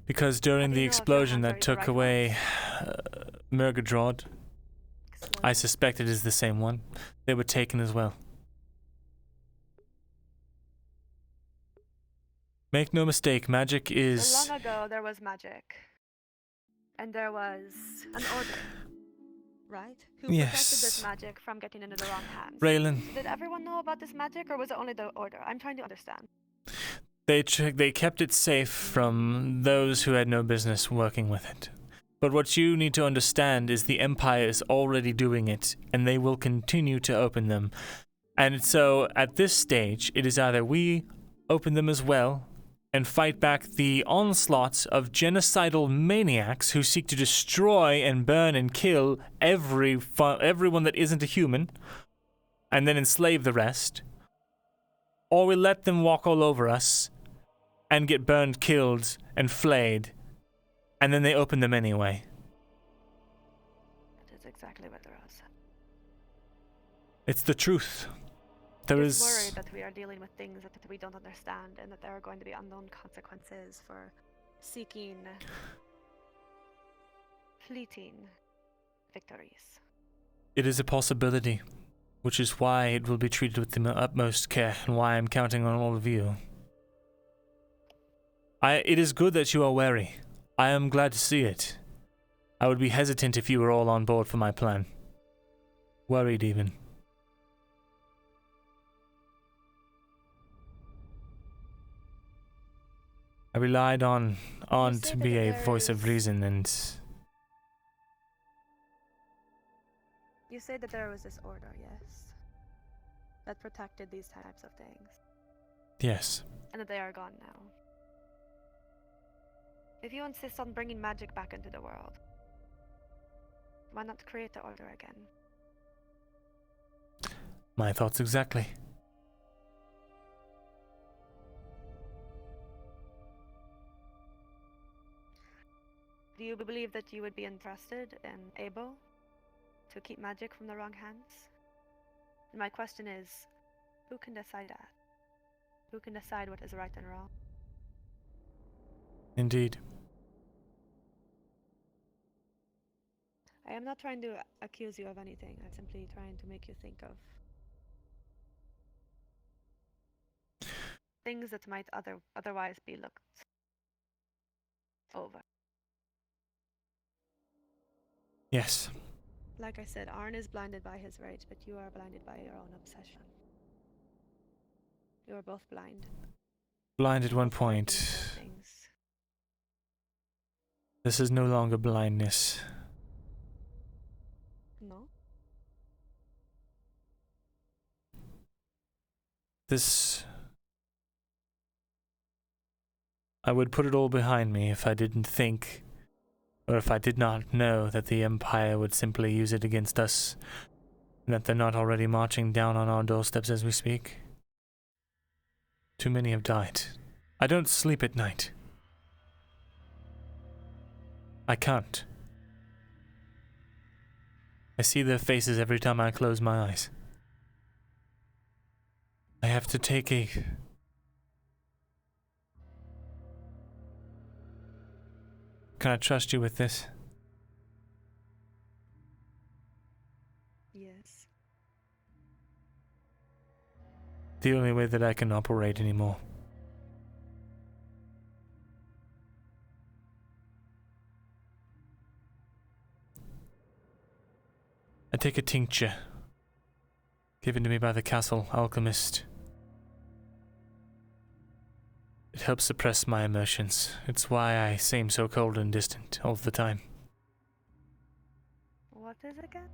Because during the explosion that took away Myrindal, I suspect it is the same one. They were taken as well. Make no mistake, magic is... Long ago there was magic. And there was an order. Right? Who protected this magic from getting into the wrong hands? Raylan. So did everyone know about this magic, or was it only the order? I'm trying to understand. They kept it safe from those who had no business working with it. But what you need to understand is the Empire is already doing it, and they will continue to open them. And so, at this stage, it is either we open them as well, and fight back the onslaught of genocidal maniacs who seek to destroy and burn and kill everyone that isn't a human, and then enslave the rest, or we let them walk all over us and get burned, killed, and flayed, and then they open them anyway. That is exactly what they're said. It's the truth. There I'm is... worried that we are dealing with things that we don't understand and that there are going to be unknown consequences for seeking fleeting victories. It is a possibility, which is why it will be treated with the utmost care and why I'm counting on all of you. It is good that you are wary. I am glad to see it. I would be hesitant if you were all on board for my plan. Worried even. I relied on to be a voice of reason, and you say that there was this order, yes? That protected these types of things. yes. And that they are gone now. If you insist on bringing magic back into the world, why not create the order again? My thoughts exactly. Do you believe that you would be interested and able to keep magic from the wrong hands? And my question is, who can decide that? Who can decide what is right and wrong? Indeed. I am not trying to accuse you of anything. I'm simply trying to make you think of things that might otherwise be looked over. Yes. Like I said, Arn is blinded by his rage, but you are blinded by your own obsession. You are both blind. Blind at one point. Things. This is no longer blindness. No? This... I would put it all behind me if I didn't think, or if I did not know that the Empire would simply use it against us, and that they're not already marching down on our doorsteps as we speak. Too many have died. I don't sleep at night. I can't. I see their faces every time I close my eyes. I have to take a... Can I trust you with this? Yes. The only way that I can operate anymore. I take a tincture given to me by the castle alchemist. It helps suppress my emotions. It's why I seem so cold and distant all the time. What is it again?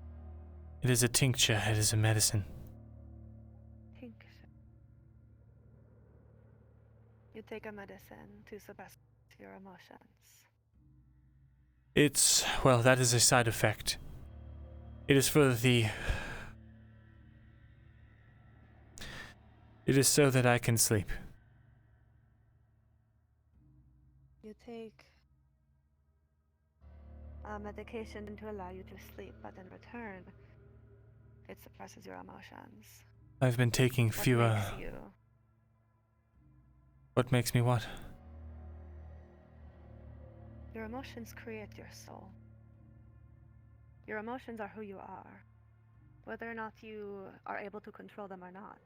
It is a tincture. It is a medicine. Tincture. You take a medicine to suppress your emotions. It's... well, that is a side effect. It is for the... It is so that I can sleep. You take a medication to allow you to sleep, but in return, it suppresses your emotions. I've been taking fewer... What makes you? What makes me what? Your emotions create your soul. Your emotions are who you are, whether or not you are able to control them or not.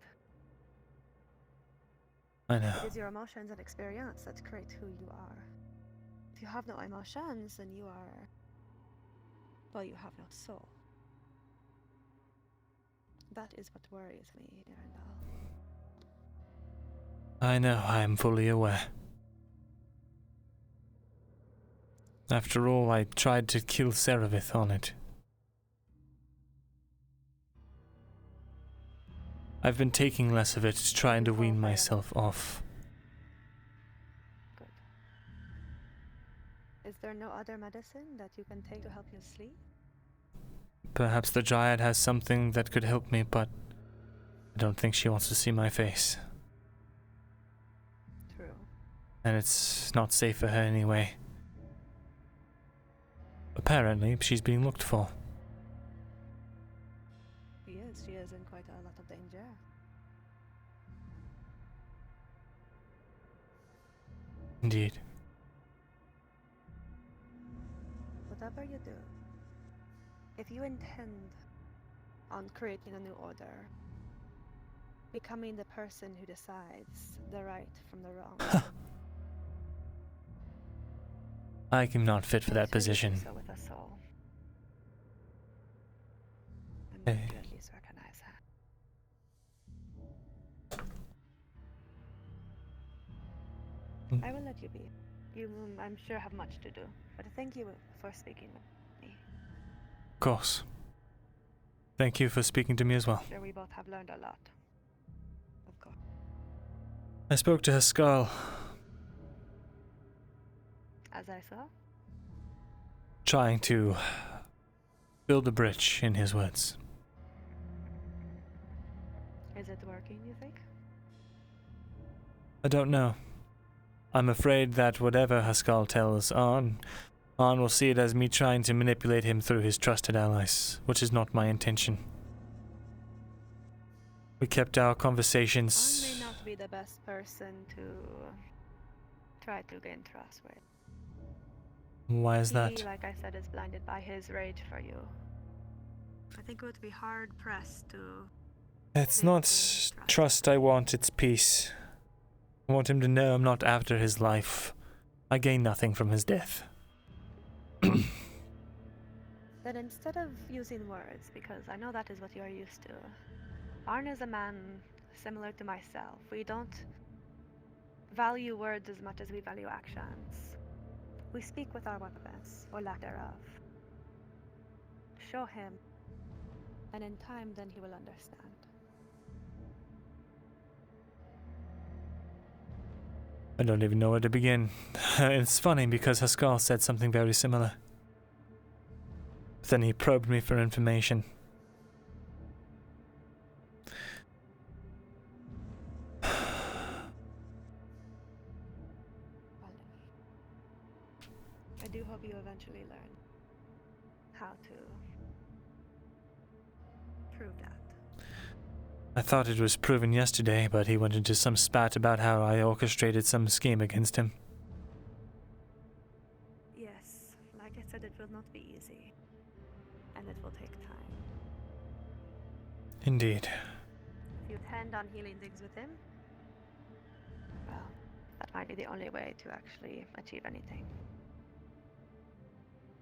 I know. It is your emotions and experience that create who you are. If you have no emotions, then you are... well, you have no soul. That is what worries me, Myrindal. I know, I am fully aware. After all, I tried to kill Seravith on it. I've been taking less of it, trying to wean myself off. Good. Is there no other medicine that you can take to help you sleep? Perhaps the Dryad has something that could help me, but I don't think she wants to see my face. And it's not safe for her anyway. Apparently, she's being looked for. She is in quite a lot of danger. Indeed. Whatever you do, if you intend on creating a new order, becoming the person who decides the right from the wrong. I am not fit for that position. So with a soul. And Hey. you at least recognize that. I will let you be. You, I'm sure, have much to do. But thank you for speaking with me. Of course. Thank you for speaking to me as well. I'm sure we both have learned a lot. Of course. I spoke to Haskell. As I saw. Trying to build a bridge, in his words. Is it working, you think? I don't know. I'm afraid that whatever Haskell tells On will see it as me trying to manipulate him through his trusted allies, which is not my intention. We kept our conversations. I may not be the best person to try to gain trust with. Why is He, that? like I said, is blinded by his rage for you. I think it would be hard pressed to. It's not trust I want, it's peace. I want him to know I'm not after his life. I gain nothing from his death. That instead of using words, because I know that is what you are used to, Arn is a man similar to myself. We don't value words as much as we value actions. We speak with our weapons, or lack thereof. Show him, and in time then he will understand. I don't even know where to begin. It's funny because Haskell said something very similar. Then he probed me for information. I do hope you eventually learn how to prove that. I thought it was proven yesterday, but he went into some spat about how I orchestrated some scheme against him. Yes, like I said, it will not be easy. And it will take time. Indeed. If you intend on healing things with him, well, that might be the only way to actually achieve anything.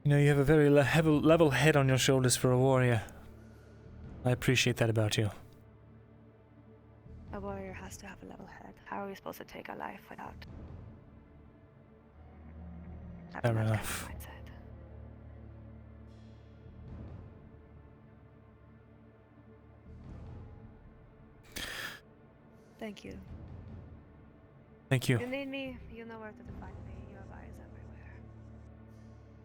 You know, you have a very level head on your shoulders for a warrior. I appreciate that about you. A warrior has to have a level head. How are we supposed to take a life without having Fair that enough. kind of mindset? Thank you. Thank you. If you need me, you know where to find me. You have eyes everywhere.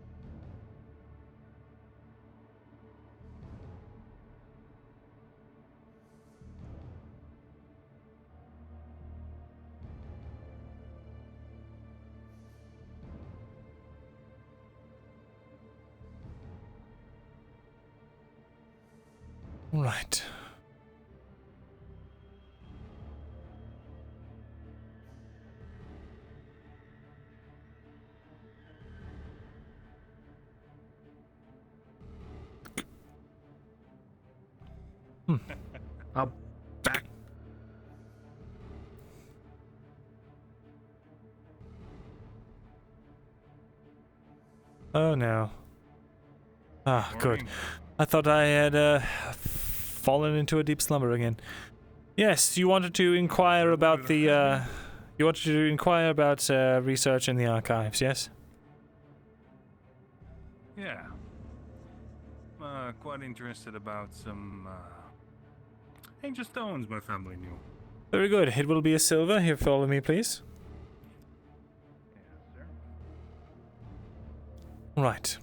Right. I'll back. Oh no. Ah, good. I thought I had fallen into a deep slumber again. Yes, you wanted to inquire about the research in the archives, yes? Yeah. Quite interested about some ancient stones my family knew. Very good. It will be a silver. Here, follow me, please. Right.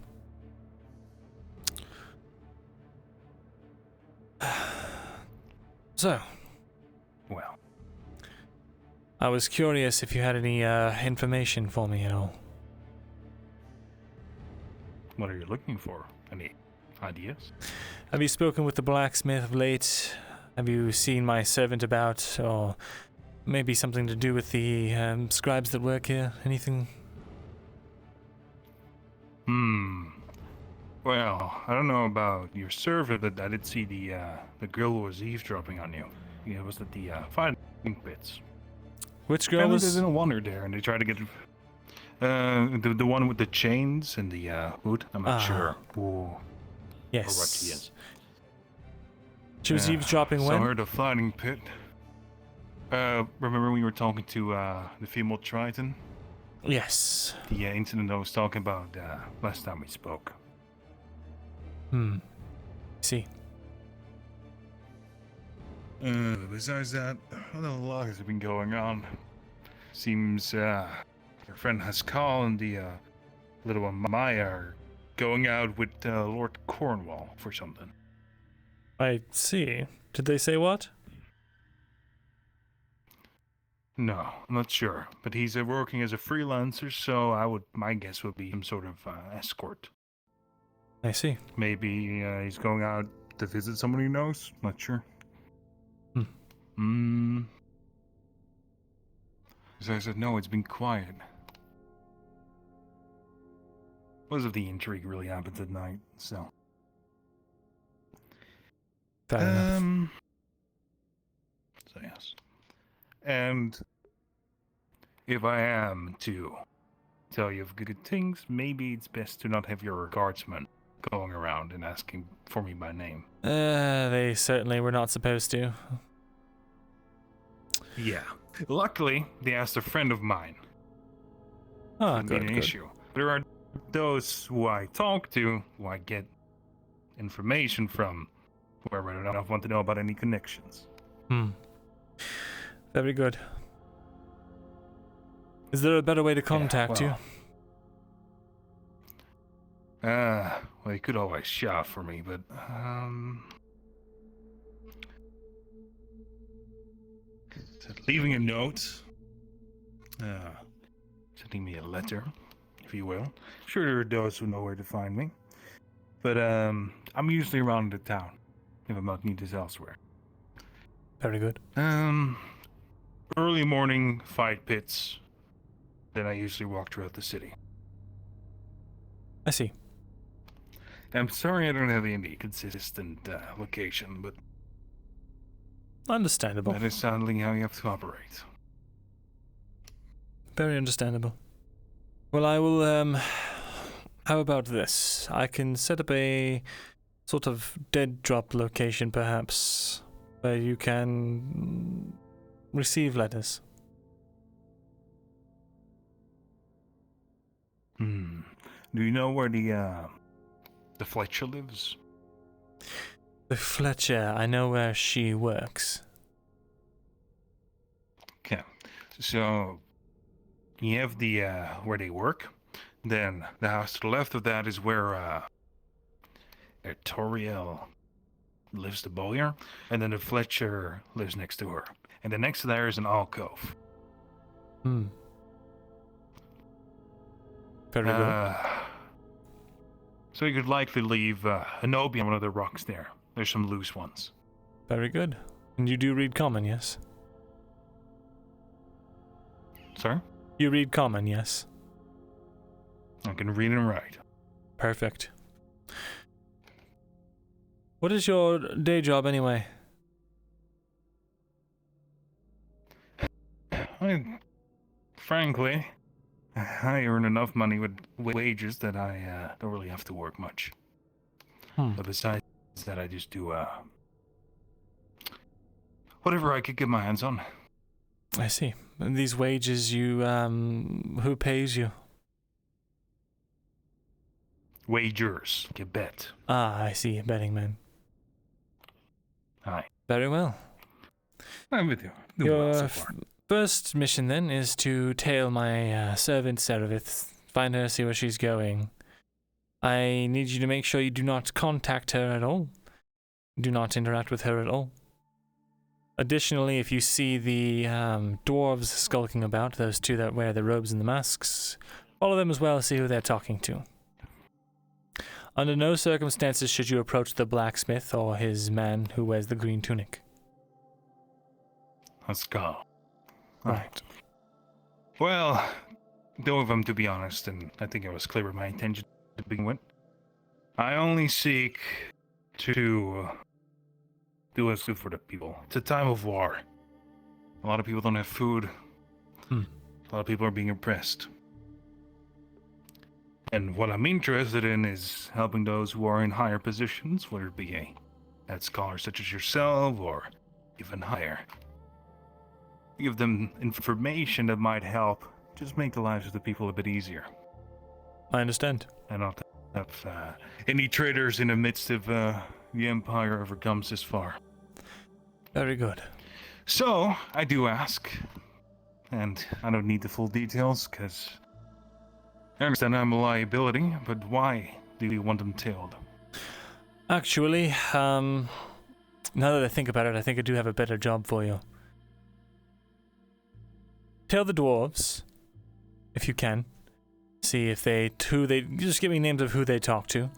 So. Well. I was curious if you had any information for me at all. What are you looking for? Any ideas? Have you spoken with the blacksmith of late? Have you seen my servant about, or maybe something to do with the scribes that work here? Anything? Well, I don't know about your servant, but I did see the girl who was eavesdropping on you. Yeah, was it the fighting pits? Which girl Apparently was? They didn't want her there, and they tried to get the one with the chains and the hood. I'm not sure who Yes. or what she is. She was eavesdropping saw when? her at the fighting pit. Remember we were talking to the female Triton? Yes. The incident I was talking about last time we spoke. See. Besides that, a lot has been going on. Seems your friend Haskell and the little one Maya are going out with Lord Cornwall for something. I see. Did they say what? No, I'm not sure. But he's working as a freelancer, so my guess would be some sort of escort. I see. Maybe he's going out to visit somebody he knows. Not sure. As I said, no, it's been quiet. Most of the intrigue really happens at night, so. Fair enough. So yes. And if I am to tell you of good things, maybe it's best to not have your guardsmen going around and asking for me by name. They certainly were not supposed to. Yeah. Luckily, they asked a friend of mine. Ah, Wouldn't good, be an good. issue. There are those who I talk to, who I get information from, who I really don't want to know about any connections. Very good. Is there a better way to contact you? Well, you could always shout for me, but leaving a note, sending me a letter, if you will. Sure, there are those who know where to find me, but I'm usually around the town if I'm not needed elsewhere. Very good. Early morning fight pits. Then I usually walk throughout the city. I see. I'm sorry I don't have any consistent location, but Understandable. that is sadly how you have to operate. Very understandable. Well, I will, how about this? I can set up a sort of dead drop location, perhaps, where you can receive letters. Do you know where the Fletcher lives? The Fletcher, I know where she works. Okay, so you have the where they work. Then the house to the left of that is where Toriel lives, the bowyer, and then the Fletcher lives next to her. And then next to there is an alcove. Very good. So you could likely leave a note on one of the rocks there. There's some loose ones. Very good. And you do read common, yes? Sorry? You read common, yes? I can read and write. Perfect. What is your day job anyway? Frankly, I earn enough money with wages that I don't really have to work much. But besides that, I just do whatever I could get my hands on. I see. And these wages, you, who pays you? Wagers, like a bet. Ah, I see. A betting man. Hi. Very well. I'm with you. Doing well so far. First mission, then, is to tail my servant, Serevith. Find her, see where she's going. I need you to make sure you do not contact her at all. Do not interact with her at all. Additionally, if you see the dwarves skulking about, those two that wear the robes and the masks, follow them as well, see who they're talking to. Under no circumstances should you approach the blacksmith or his man who wears the green tunic. Let's go. Right. Well, two of them, to be honest, and I think I was clear with my intention to begin with. I only seek to do what's good for the people. It's a time of war. A lot of people don't have food. A lot of people are being oppressed. And what I'm interested in is helping those who are in higher positions, whether it be a scholar such as yourself or even higher. Give them information that might help just make the lives of the people a bit easier. I understand. And not have any traitors in the midst of the Empire ever comes this far. Very good. So, I do ask, and I don't need the full details, because I understand I'm a liability, but why do you want them tailed? Actually, now that I think about it, I think I do have a better job for you. Tell the dwarves, if you can, see if just give me names of who they talk to.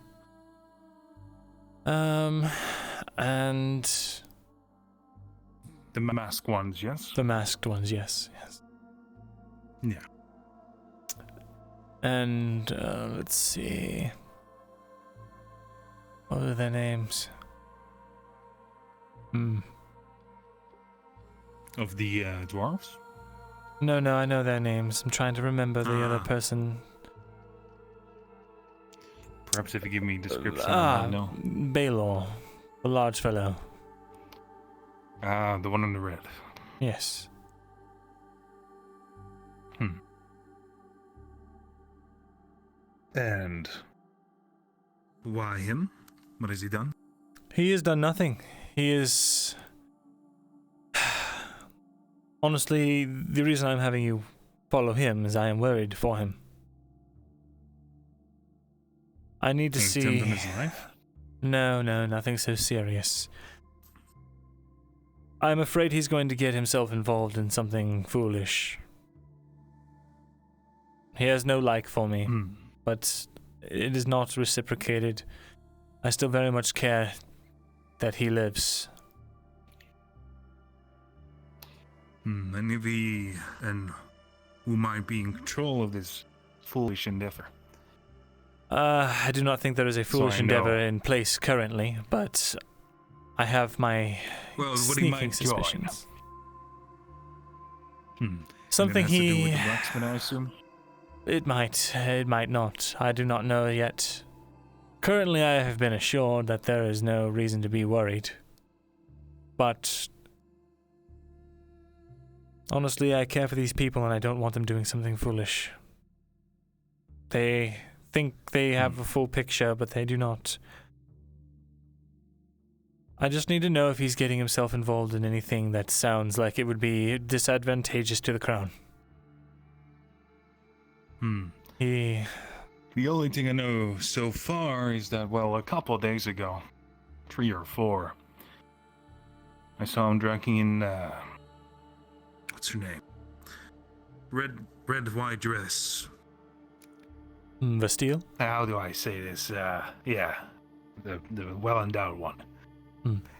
And the masked ones, yes? The masked ones, yes. Yeah. And, let's see. What are their names? Of the dwarves? No, I know their names. I'm trying to remember the other person. Perhaps if you give me a description, I know. Baylor, the large fellow. The one in the red. Yes. And why him? What has he done? He has done nothing. He is... Honestly, the reason I'm having you follow him is I am worried for him. I need to see... Attempt on his life? No, nothing so serious. I'm afraid he's going to get himself involved in something foolish. He has no like for me, but it is not reciprocated. I still very much care that he lives. And if he and who might be in control of this foolish endeavor? I do not think there is a foolish endeavor in place currently, but I have my sneaking suspicions. Something he... he... To do with the blacksmith, I assume? It might not. I do not know yet. Currently, I have been assured that there is no reason to be worried. But honestly, I care for these people and I don't want them doing something foolish. They think they have a full picture, but they do not. I just need to know if he's getting himself involved in anything that sounds like it would be disadvantageous to the crown. The only thing I know so far is that, well, a couple of days ago, 3 or 4, I saw him drinking in, what's her name? Red white dress. Bastille? How do I say this? Yeah, the well-endowed one.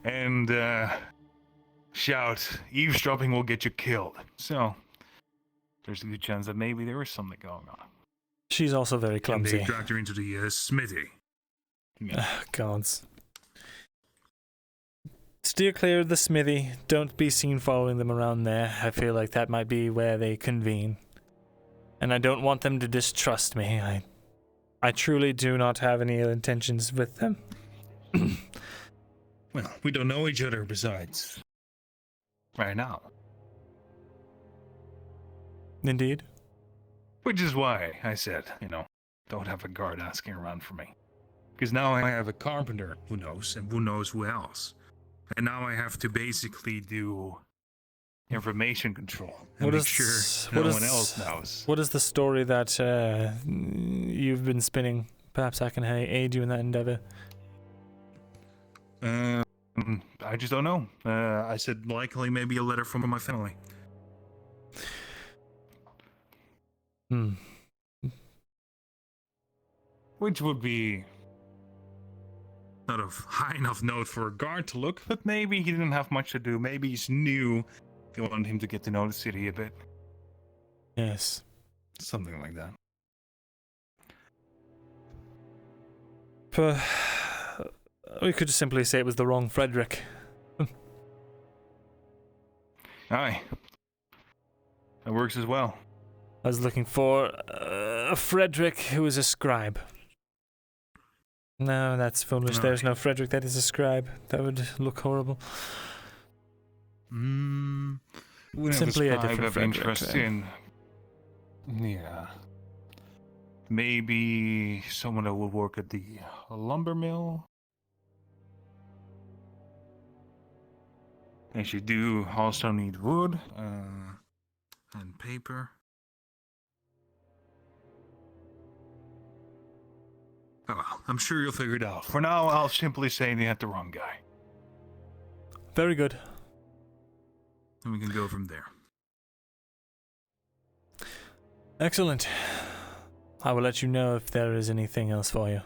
And, shout, eavesdropping will get you killed. So, there's a good chance that maybe there is something going on. She's also very clumsy. And they dragged her into the smithy. Gods. Steer clear of the smithy. Don't be seen following them around there. I feel like that might be where they convene. And I don't want them to distrust me. I truly do not have any ill intentions with them. Well, we don't know each other besides. Right now. Indeed. Which is why I said, don't have a guard asking around for me. Because now I have a carpenter who knows, and who knows who else. And now I have to basically do information control and make sure no one else knows. What is the story that you've been spinning? Perhaps I can aid you in that endeavor. I just don't know. I said likely maybe a letter from my family. Which would be not a high enough note for a guard to look, but maybe he didn't have much to do. Maybe he's new. They wanted him to get to know the city a bit. Yes. Something like that. We could just simply say it was the wrong Frederick. Aye. That works as well. I was looking for a Frederick who is a scribe. No, that's foolish. No. There's no Frederick that is a scribe. That would look horrible. Simply a different have Frederick. interest in. Yeah. Maybe someone that would work at the lumber mill. And you do also need wood and paper. Oh well, I'm sure you'll figure it out. For now, I'll simply say they had the wrong guy. Very good. And we can go from there. Excellent. I will let you know if there is anything else for you.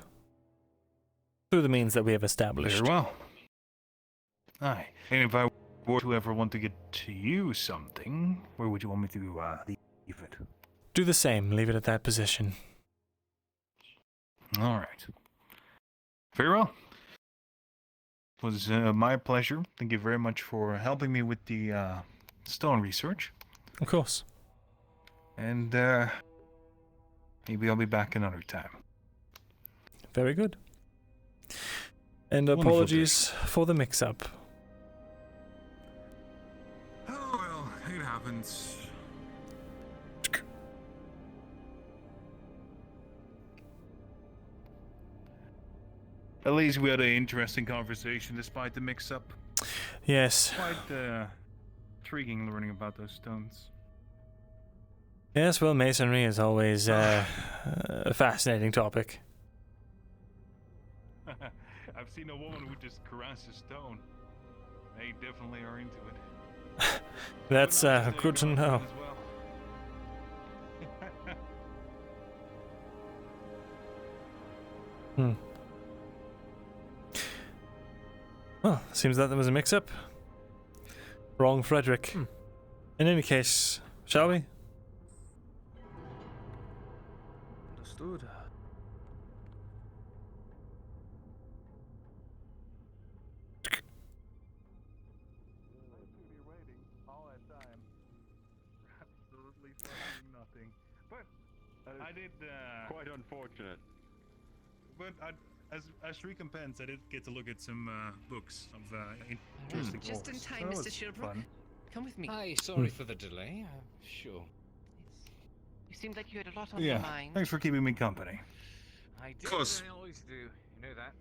Through the means that we have established. Very well. Aye. And if I were to ever want to get to you something, where would you want me to leave it? Do the same. Leave it at that position. All right. Very well. It was my pleasure. Thank you very much for helping me with the stone research. Of course. And maybe I'll be back another time. Very good. And Wonderful apologies for the mix-up. Oh, well, it happens. At least we had an interesting conversation despite the mix-up. Yes. Quite intriguing learning about those stones. Yes, well, masonry is always a fascinating topic. I've seen a woman who just caresses stone. They definitely are into it. That's good to know. Well, seems that there was a mix-up. Wrong Frederick. In any case, shall we? Understood. Absolutely fucking nothing. But I did. Quite unfortunate. But as recompense, I did get to look at some books of interesting Just in authors. time, That Mr. was Sherbrooke. fun. Come with me. Hi, sorry for the delay. Sure. You seemed like you had a lot on Yeah, your mind. thanks for keeping me company. I did. Course. I always do. You know that.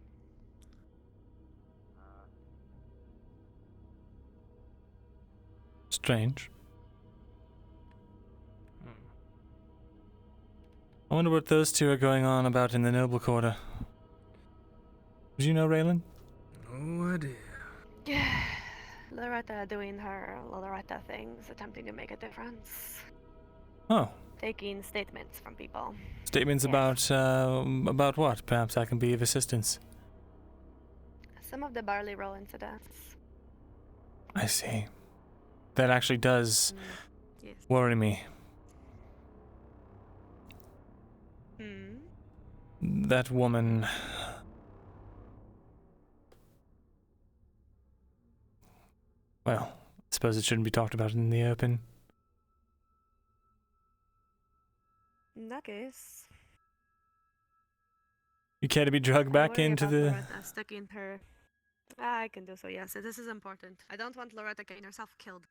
Strange. I wonder what those two are going on about in the noble quarter. Do you know, Raylan? No idea. Yeah. Loretta doing her Loretta things, attempting to make a difference. Oh. Taking statements from people. Statements about what? Perhaps I can be of assistance. Some of the barley roll incidents. I see. That actually does worry me. That woman. Well, I suppose it shouldn't be talked about in the open. In that case, You care to be dragged I back worry into about the... Loretta sticking her. I can do so. Yes, this is important. I don't want Loretta getting herself killed.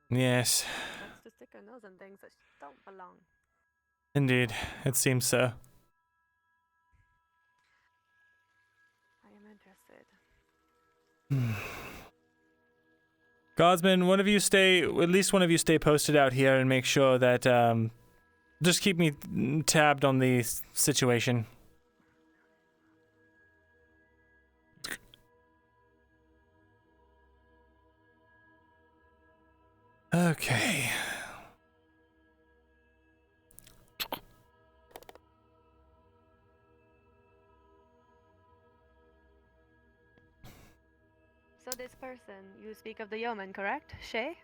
Yes, That's to stick her nose in things that don't belong. indeed. It seems so. I am interested. Guardsmen, at least one of you stay posted out here and make sure that, just keep me tabbed on the situation. Okay. So this person, you speak of the yeoman, correct? Shay?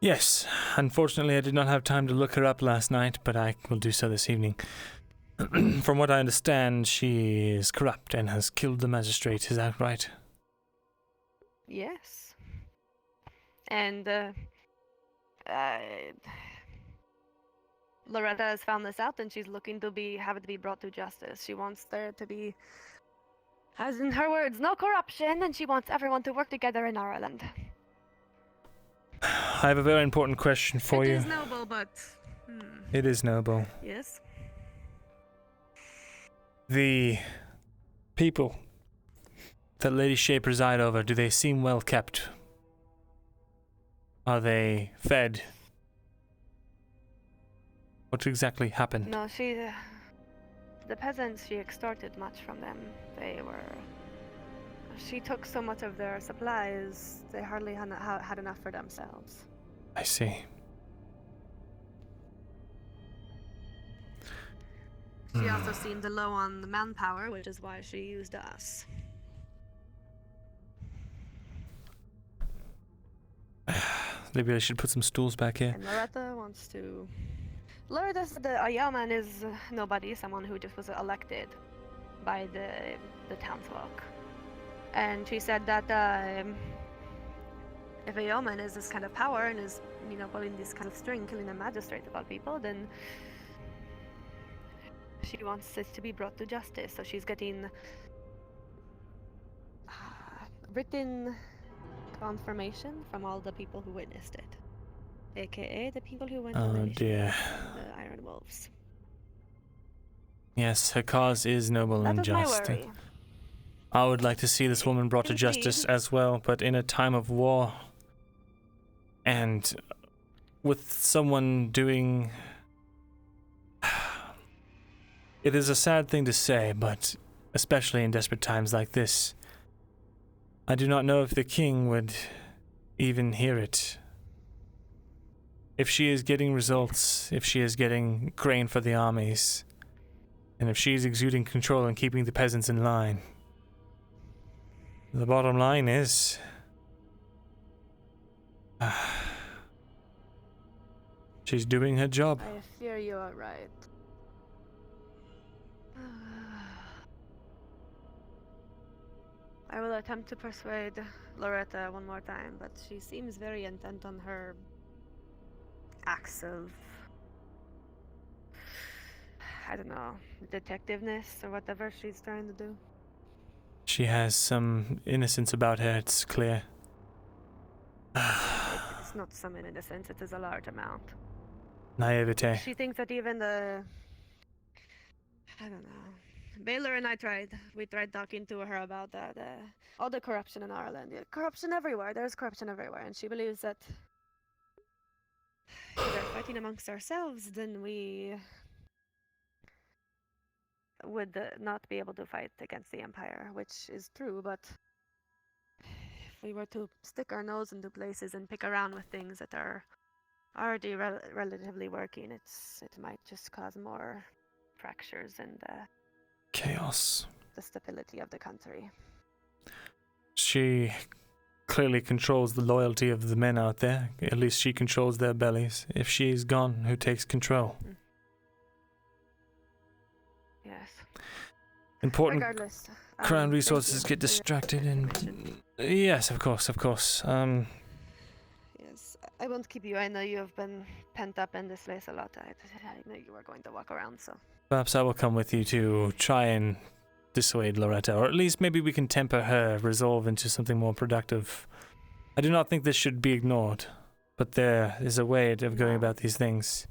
Yes. Unfortunately, I did not have time to look her up last night, but I will do so this evening. From what I understand, she is corrupt and has killed the magistrate. Is that right? Yes. And, Loretta has found this out and she's looking to have it to be brought to justice. She wants there to be, as in her words, no corruption, and she wants everyone to work together in Ireland. I have a very important question for you. It is noble, but... It is noble. Yes? The people that Lady Shay preside over, do they seem well kept? Are they fed? What exactly happened? No, the peasants, she extorted much from them. She took so much of their supplies, they hardly had enough for themselves. I see. She also seemed low on the manpower, which is why she used us. Maybe I should put some stools back here. And Loretta wants to... Loretta said a yeoman is nobody, someone who just was elected by the townsfolk. And she said that if a yeoman is this kind of power and is, pulling this kind of string, killing a magistrate about people, then she wants it to be brought to justice. So she's getting written confirmation from all the people who witnessed it, aka the people who went on the mission, dear. the Iron Wolves. Yes, her cause is noble That and is my just. worry. I would like to see this woman brought to justice as well, but in a time of war and with someone doing... It is a sad thing to say, but especially in desperate times like this, I do not know if the king would even hear it. If she is getting results, if she is getting grain for the armies, and if she is exuding control and keeping the peasants in line, the bottom line is... she's doing her job. I fear you are right. I will attempt to persuade Loretta one more time, but she seems very intent on her acts of, I don't know, detectiveness or whatever she's trying to do. She has some innocence about her, it's clear. It's not some innocence, it is a large amount. Naivete. She thinks that even I don't know. Baylor and I tried talking to her about all the corruption in Ireland. Yeah, corruption everywhere, there's corruption everywhere, and she believes that if we're fighting amongst ourselves, then we would not be able to fight against the Empire, which is true, but if we were to stick our nose into places and pick around with things that are already relatively working, it might just cause more fractures and chaos. The stability of the country. She clearly controls the loyalty of the men out there. At least she controls their bellies. If she is gone, who takes control? Yes. Important Regardless, crown resources get distracted and... Yes, of course. Yes, I won't keep you. I know you have been pent up in this place a lot. I know you were going to walk around, so... Perhaps I will come with you to try and dissuade Loretta, or at least maybe we can temper her resolve into something more productive. I do not think this should be ignored, but there is a way of going about these things.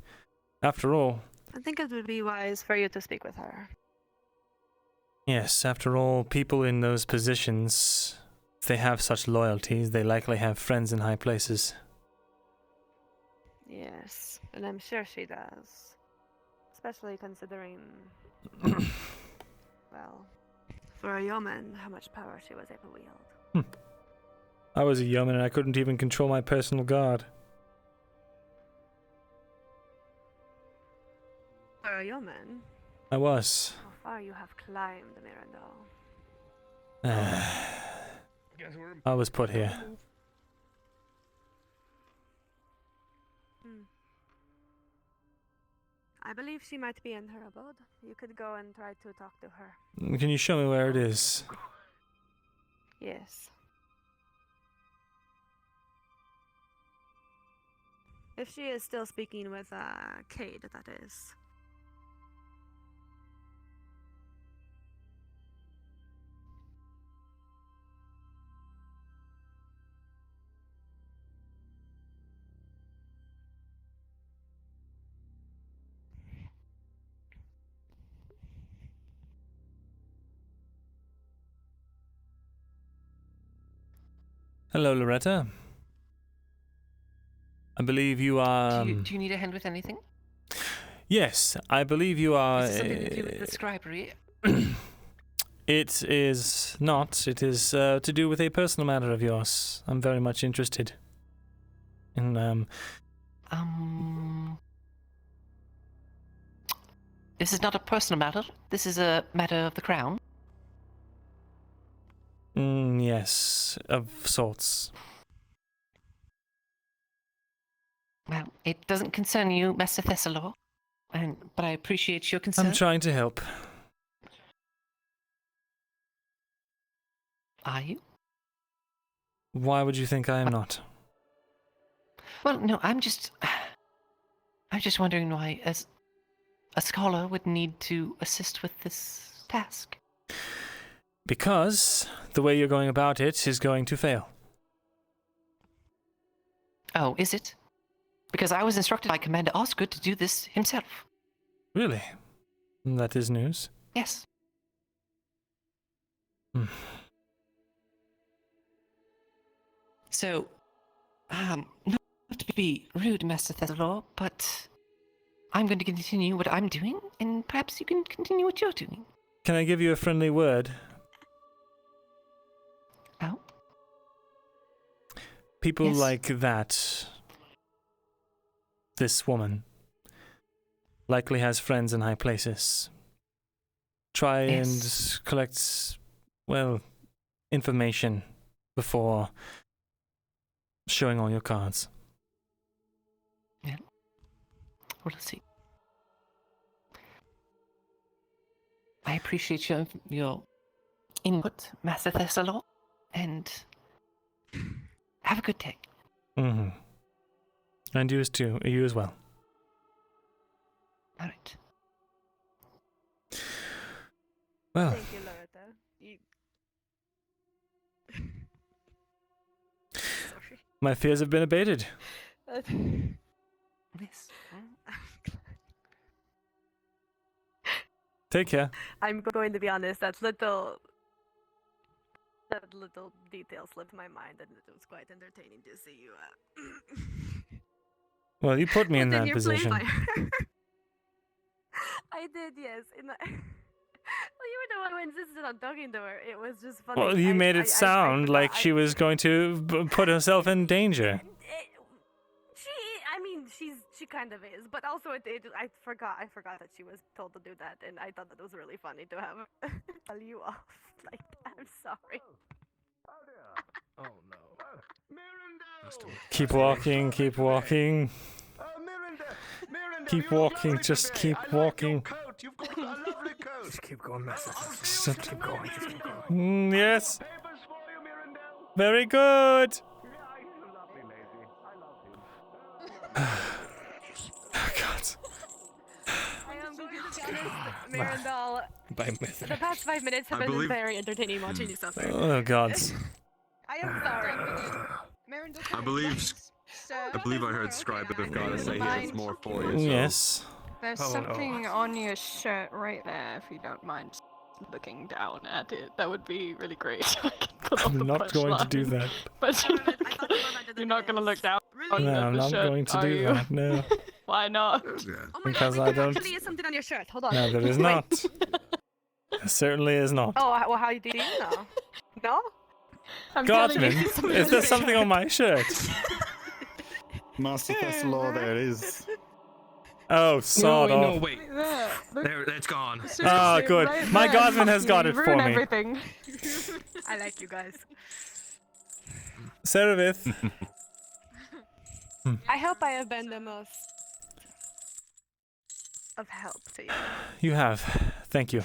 After all... I think it would be wise for you to speak with her. Yes, after all, people in those positions, if they have such loyalties, they likely have friends in high places. Yes, and I'm sure she does. Especially considering, well, for a yeoman, how much power she was able to wield. I was a yeoman and I couldn't even control my personal guard. are a yeoman. I was. How far you have climbed, Myrindal. I was put here. I believe she might be in her abode. You could go and try to talk to her. Can you show me where it is? Yes. If she is still speaking with Cade, that is. Hello, Loretta. I believe you are. Do you need a hand with anything? Yes, I believe you are. Is it something to do with the scribery? It is not. It is to do with a personal matter of yours. I'm very much interested in. This is not a personal matter. This is a matter of the crown. Yes, of sorts. Well, it doesn't concern you, Master Thesalor, but I appreciate your concern. I'm trying to help. Are you? Why would you think I am not? Well, no, I'm just wondering why, as a scholar, would need to assist with this task. Because the way you're going about it is going to fail. Oh, is it? Because I was instructed by Commander Osgood to do this himself. Really? That is news. Yes. So, not to be rude, Master Thesalor, but I'm going to continue what I'm doing, and perhaps you can continue what you're doing. Can I give you a friendly word? Oh? People Yes. like that, this woman, likely has friends in high places. Try and collect, well, information before showing all your cards. Yeah. Well, let's see. I appreciate your input, Master Thesalor, and have a good day. Mm-hmm. And you as well. All right. Well. Thank you, Loretta. Sorry. My fears have been abated. Yes. Take care. I'm going to be honest, that little detail slipped my mind, and it was quite entertaining to see you. Well, you put me in within that your position. play fire. I did, yes. Well, you were the one who insisted on talking to her. It was just funny. Well, you made it sound like she was going to put herself in danger. She kind of is, but also I forgot that she was told to do that, and I thought that was really funny to have tell you off like that. I'm sorry. Oh no. Keep walking, keep walking. Keep walking, just keep walking. You've got a lovely coat. Just keep going, Master. Just keep going. Just keep going. Yes. Very good. Oh, God. I am going to be honest, Myrindal. The past 5 minutes have been very entertaining watching you suffer. Oh, God. I am sorry. I believe I heard Scribe have got to say he has more for you. So. Yes. There's something on your shirt right there, if you don't mind looking down at it. That would be really great. I'm not going to do that. But you're not going to look down. No, I'm not going to do that. No. Why not? Because I don't. There actually is something on your shirt. Hold on. No, there is not. There certainly is not. Oh, well, how do you know? No? Godman, is there something on my shirt? Master Thesalor, there it is. Oh, sod no, off. wait. There, it's gone. Oh, good. My Godwin has got it for me. Everything. I like you guys. Serevith. I hope I have been the most of help to you. You have. Thank you.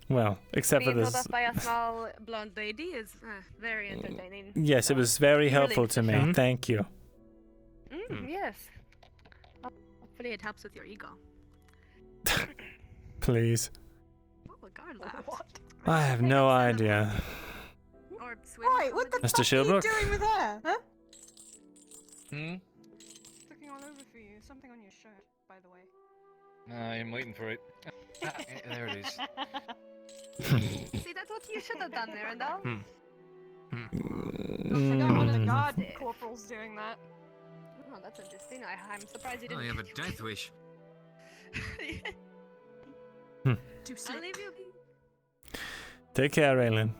Well, except for Being this. told off by a small blonde lady is very entertaining. Yes, it was very helpful to me. Thank you. Yes. Hopefully it helps with your ego. Please. Oh, a guard laughed. I have no idea. Or Right, what the Mr. fuck Shilbrook? are you doing with her? Huh? Looking all over for you. Something on your shirt, by the way. I'm waiting for it. There it is. See, that's what you should have done, Myrindal. I got one of the guard corporals doing that. Oh, that's interesting. I'm surprised you didn't. Oh, you have a death wish. I'll leave you be. Take care, Raylan.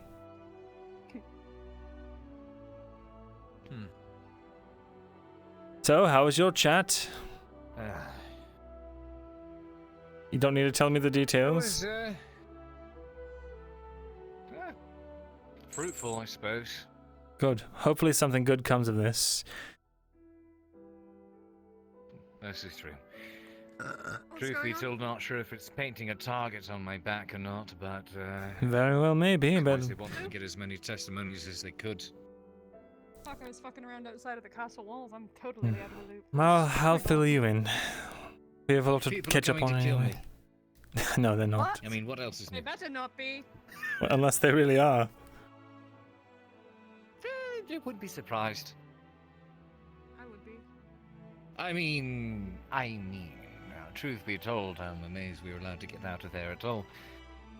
So, how was your chat? You don't need to tell me the details. Fruitful, I suppose. Good. Hopefully something good comes of this. This is true. Truth be told, not sure if it's painting a target on my back or not, but Very well, maybe, but they wanted to get as many testimonies as they could. Fuck, I was fucking around outside of the castle walls. I'm totally out of the loop. well, I'll fill you in. We have a lot to People are catch up going on to kill anyway. No, they're not. What? I mean, what else is They new? better not be. Well, unless they really are. You would be surprised. I would be. I mean, now, truth be told, I'm amazed we were allowed to get out of there at all.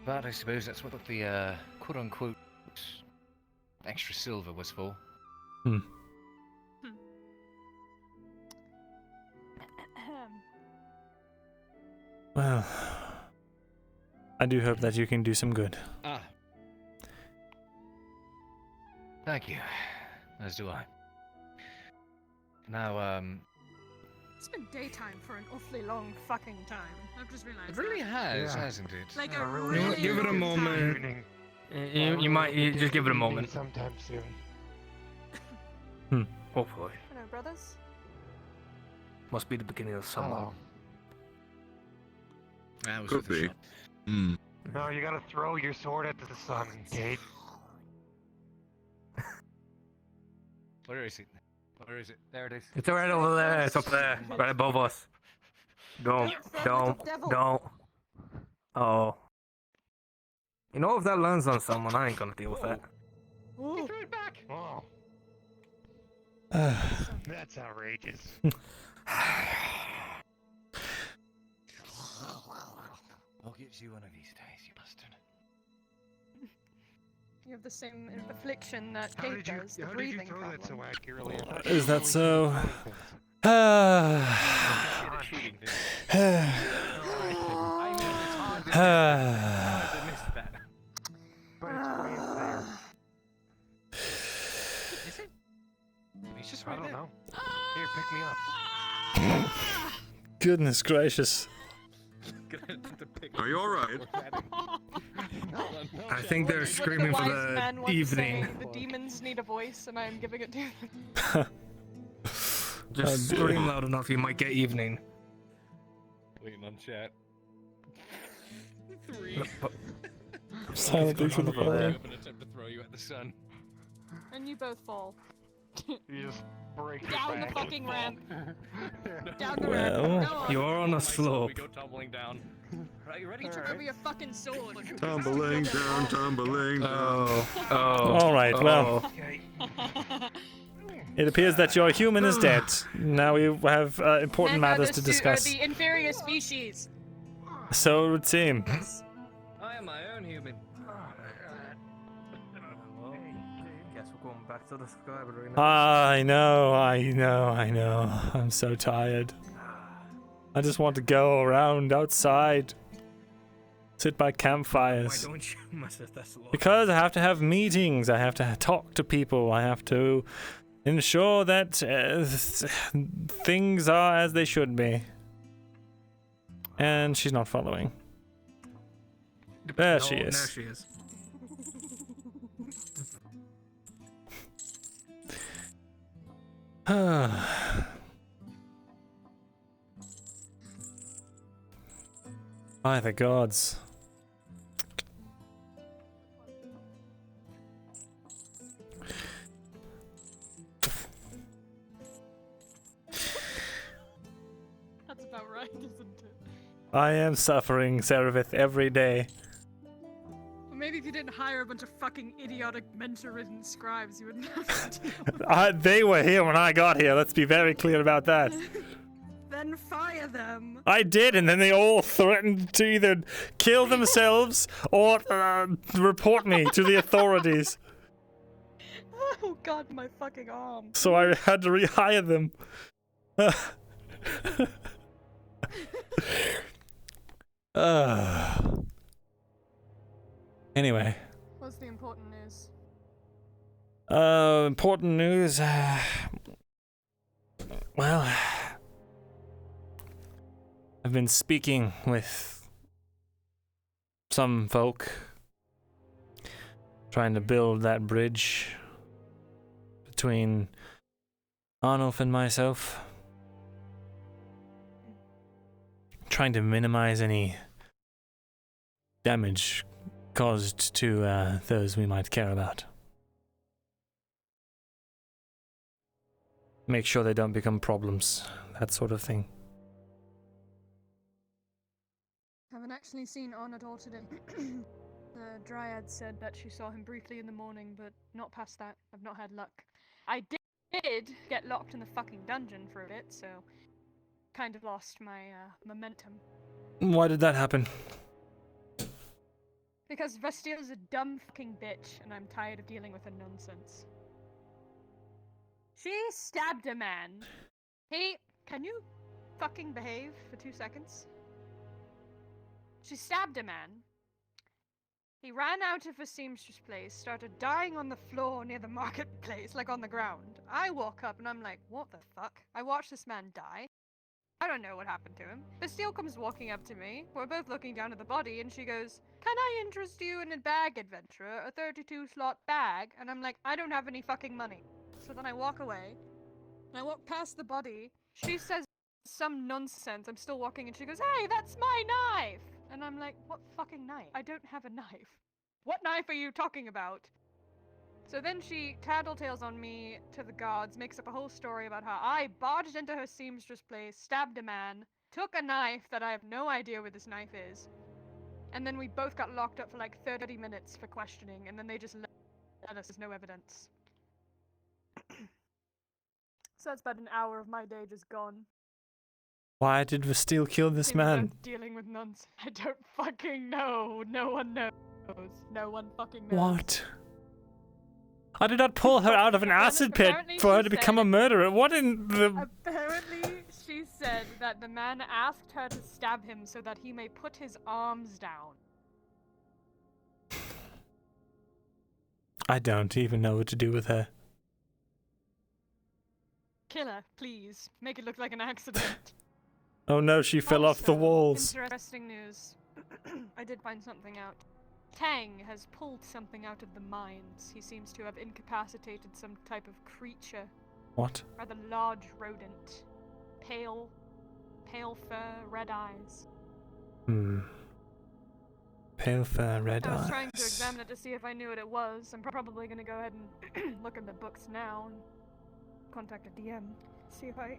But I suppose that's what the quote-unquote extra silver was for. Well, I do hope that you can do some good. Thank you. As do I. Now, It's been daytime for an awfully long fucking time. I've just realized. it really has, Yeah. hasn't it? Like Yeah, a really really give it a long moment. time. You might just give it a moment. Sometime soon. Hopefully. Hello, brothers. Must be the beginning of summer. Hello. That was Could worth a be. shot. No, you gotta throw your sword at the sun, Kate. Where is it? Where is it? There it is. It's right over there. It's up there, right above us. Don't. Oh. You know, if that lands on someone, I ain't gonna deal with that. He threw it back. Oh. That's outrageous. I'll get you one of these days, you bastard. You have the same affliction that How Kate did you, does, the how did you breathing throw that so problem. accurately? Is that so? But it's way up there. Is it? He's just I right don't there. know. Here, pick me up. Goodness gracious. Are you alright? I think they're screaming for Wise man the once evening. saying, the demons need a voice, and I am giving it to them. Just scream loud enough, you might get evening. Waiting on chat. 3. Silently for the Throw you fire. up and attempt to throw you at the sun. And you both fall. You just break your Down the back. fucking ramp. Down the Well, ramp. Go on. You're on a We slope. go tumbling down. Right, you ready? Reach over your fucking sword. Tumbling down, tumbling down. Oh. Alright, well. Okay. It appears that your human is dead. Now we have important Men are matters the to discuss. the inferior species. So it would seem. I am my own human. Well, guess we're going back to the scribe arena. I know. I'm so tired. I just want to go around outside. Sit by Why campfires. don't you, Mr. Thesalor? Because I have to have meetings. I have to talk to people. I have to ensure that things are as they should be. And she's not following. There she is. There she is. By the gods. That's about right, isn't it? I am suffering, Serevith, every day. Well, maybe if you didn't hire a bunch of fucking idiotic mentor-ridden scribes, you wouldn't have to deal with They were here when I got here, let's be very clear about that. Then fire them. I did, and then they all threatened to either kill themselves or report me to the authorities. Oh god, my fucking arm. So I had to rehire them. Anyway. What's the important news? Important news. Well, I've been speaking with some folk, trying to build that bridge between Arnulf and myself. Trying to minimize any damage caused to those we might care about. Make sure they don't become problems, that sort of thing. Haven't actually seen On at all today. The Dryad said that she saw him briefly in the morning, but not past that. I've not had luck. I did get locked in the fucking dungeon for a bit, so kind of lost my momentum. Why did that happen? Because Vestile's a dumb fucking bitch, and I'm tired of dealing with her nonsense. She stabbed a man. Can you fucking behave for 2 seconds? She stabbed a man. He ran out of a seamstress place, started dying on the floor near the marketplace, like on the ground. I walk up and I'm like, what the fuck? I watched this man die. I don't know what happened to him. Bastille comes walking up to me. We're both looking down at the body, and she goes, "Can I interest you in a bag adventurer, a 32-slot bag?" And I'm like, I don't have any fucking money. So then I walk away, and I walk past the body. She says some nonsense. I'm still walking, and she goes, "Hey, that's my knife!" And I'm like, what fucking knife? I don't have a knife. What knife are you talking about? So then she tattletales on me to the guards, makes up a whole story about how I barged into her seamstress place, stabbed a man, took a knife that I have no idea where this knife is, and then we both got locked up for like 30 minutes for questioning, and then they just let us. There's no evidence. So that's about an hour of my day just gone. Why did Vastille kill this man? Dealing with nonsense. I don't fucking know. No one knows. No one fucking knows. What? I did not pull her out of an acid pit for her to become a murderer. What in the... Apparently, she said that the man asked her to stab him so that he may put his arms down. I don't even know what to do with her. Kill her, please. Make it look like an accident. Oh no, she fell off the walls. Interesting news. I did find something out. Tang has pulled something out of the mines. He seems to have incapacitated some type of creature. What? Rather large rodent. Pale fur, red eyes. Pale fur, red eyes. I was trying to examine it to see if I knew what it was. I'm probably gonna go ahead and look in the books now and contact a DM. See if I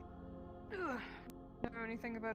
know anything about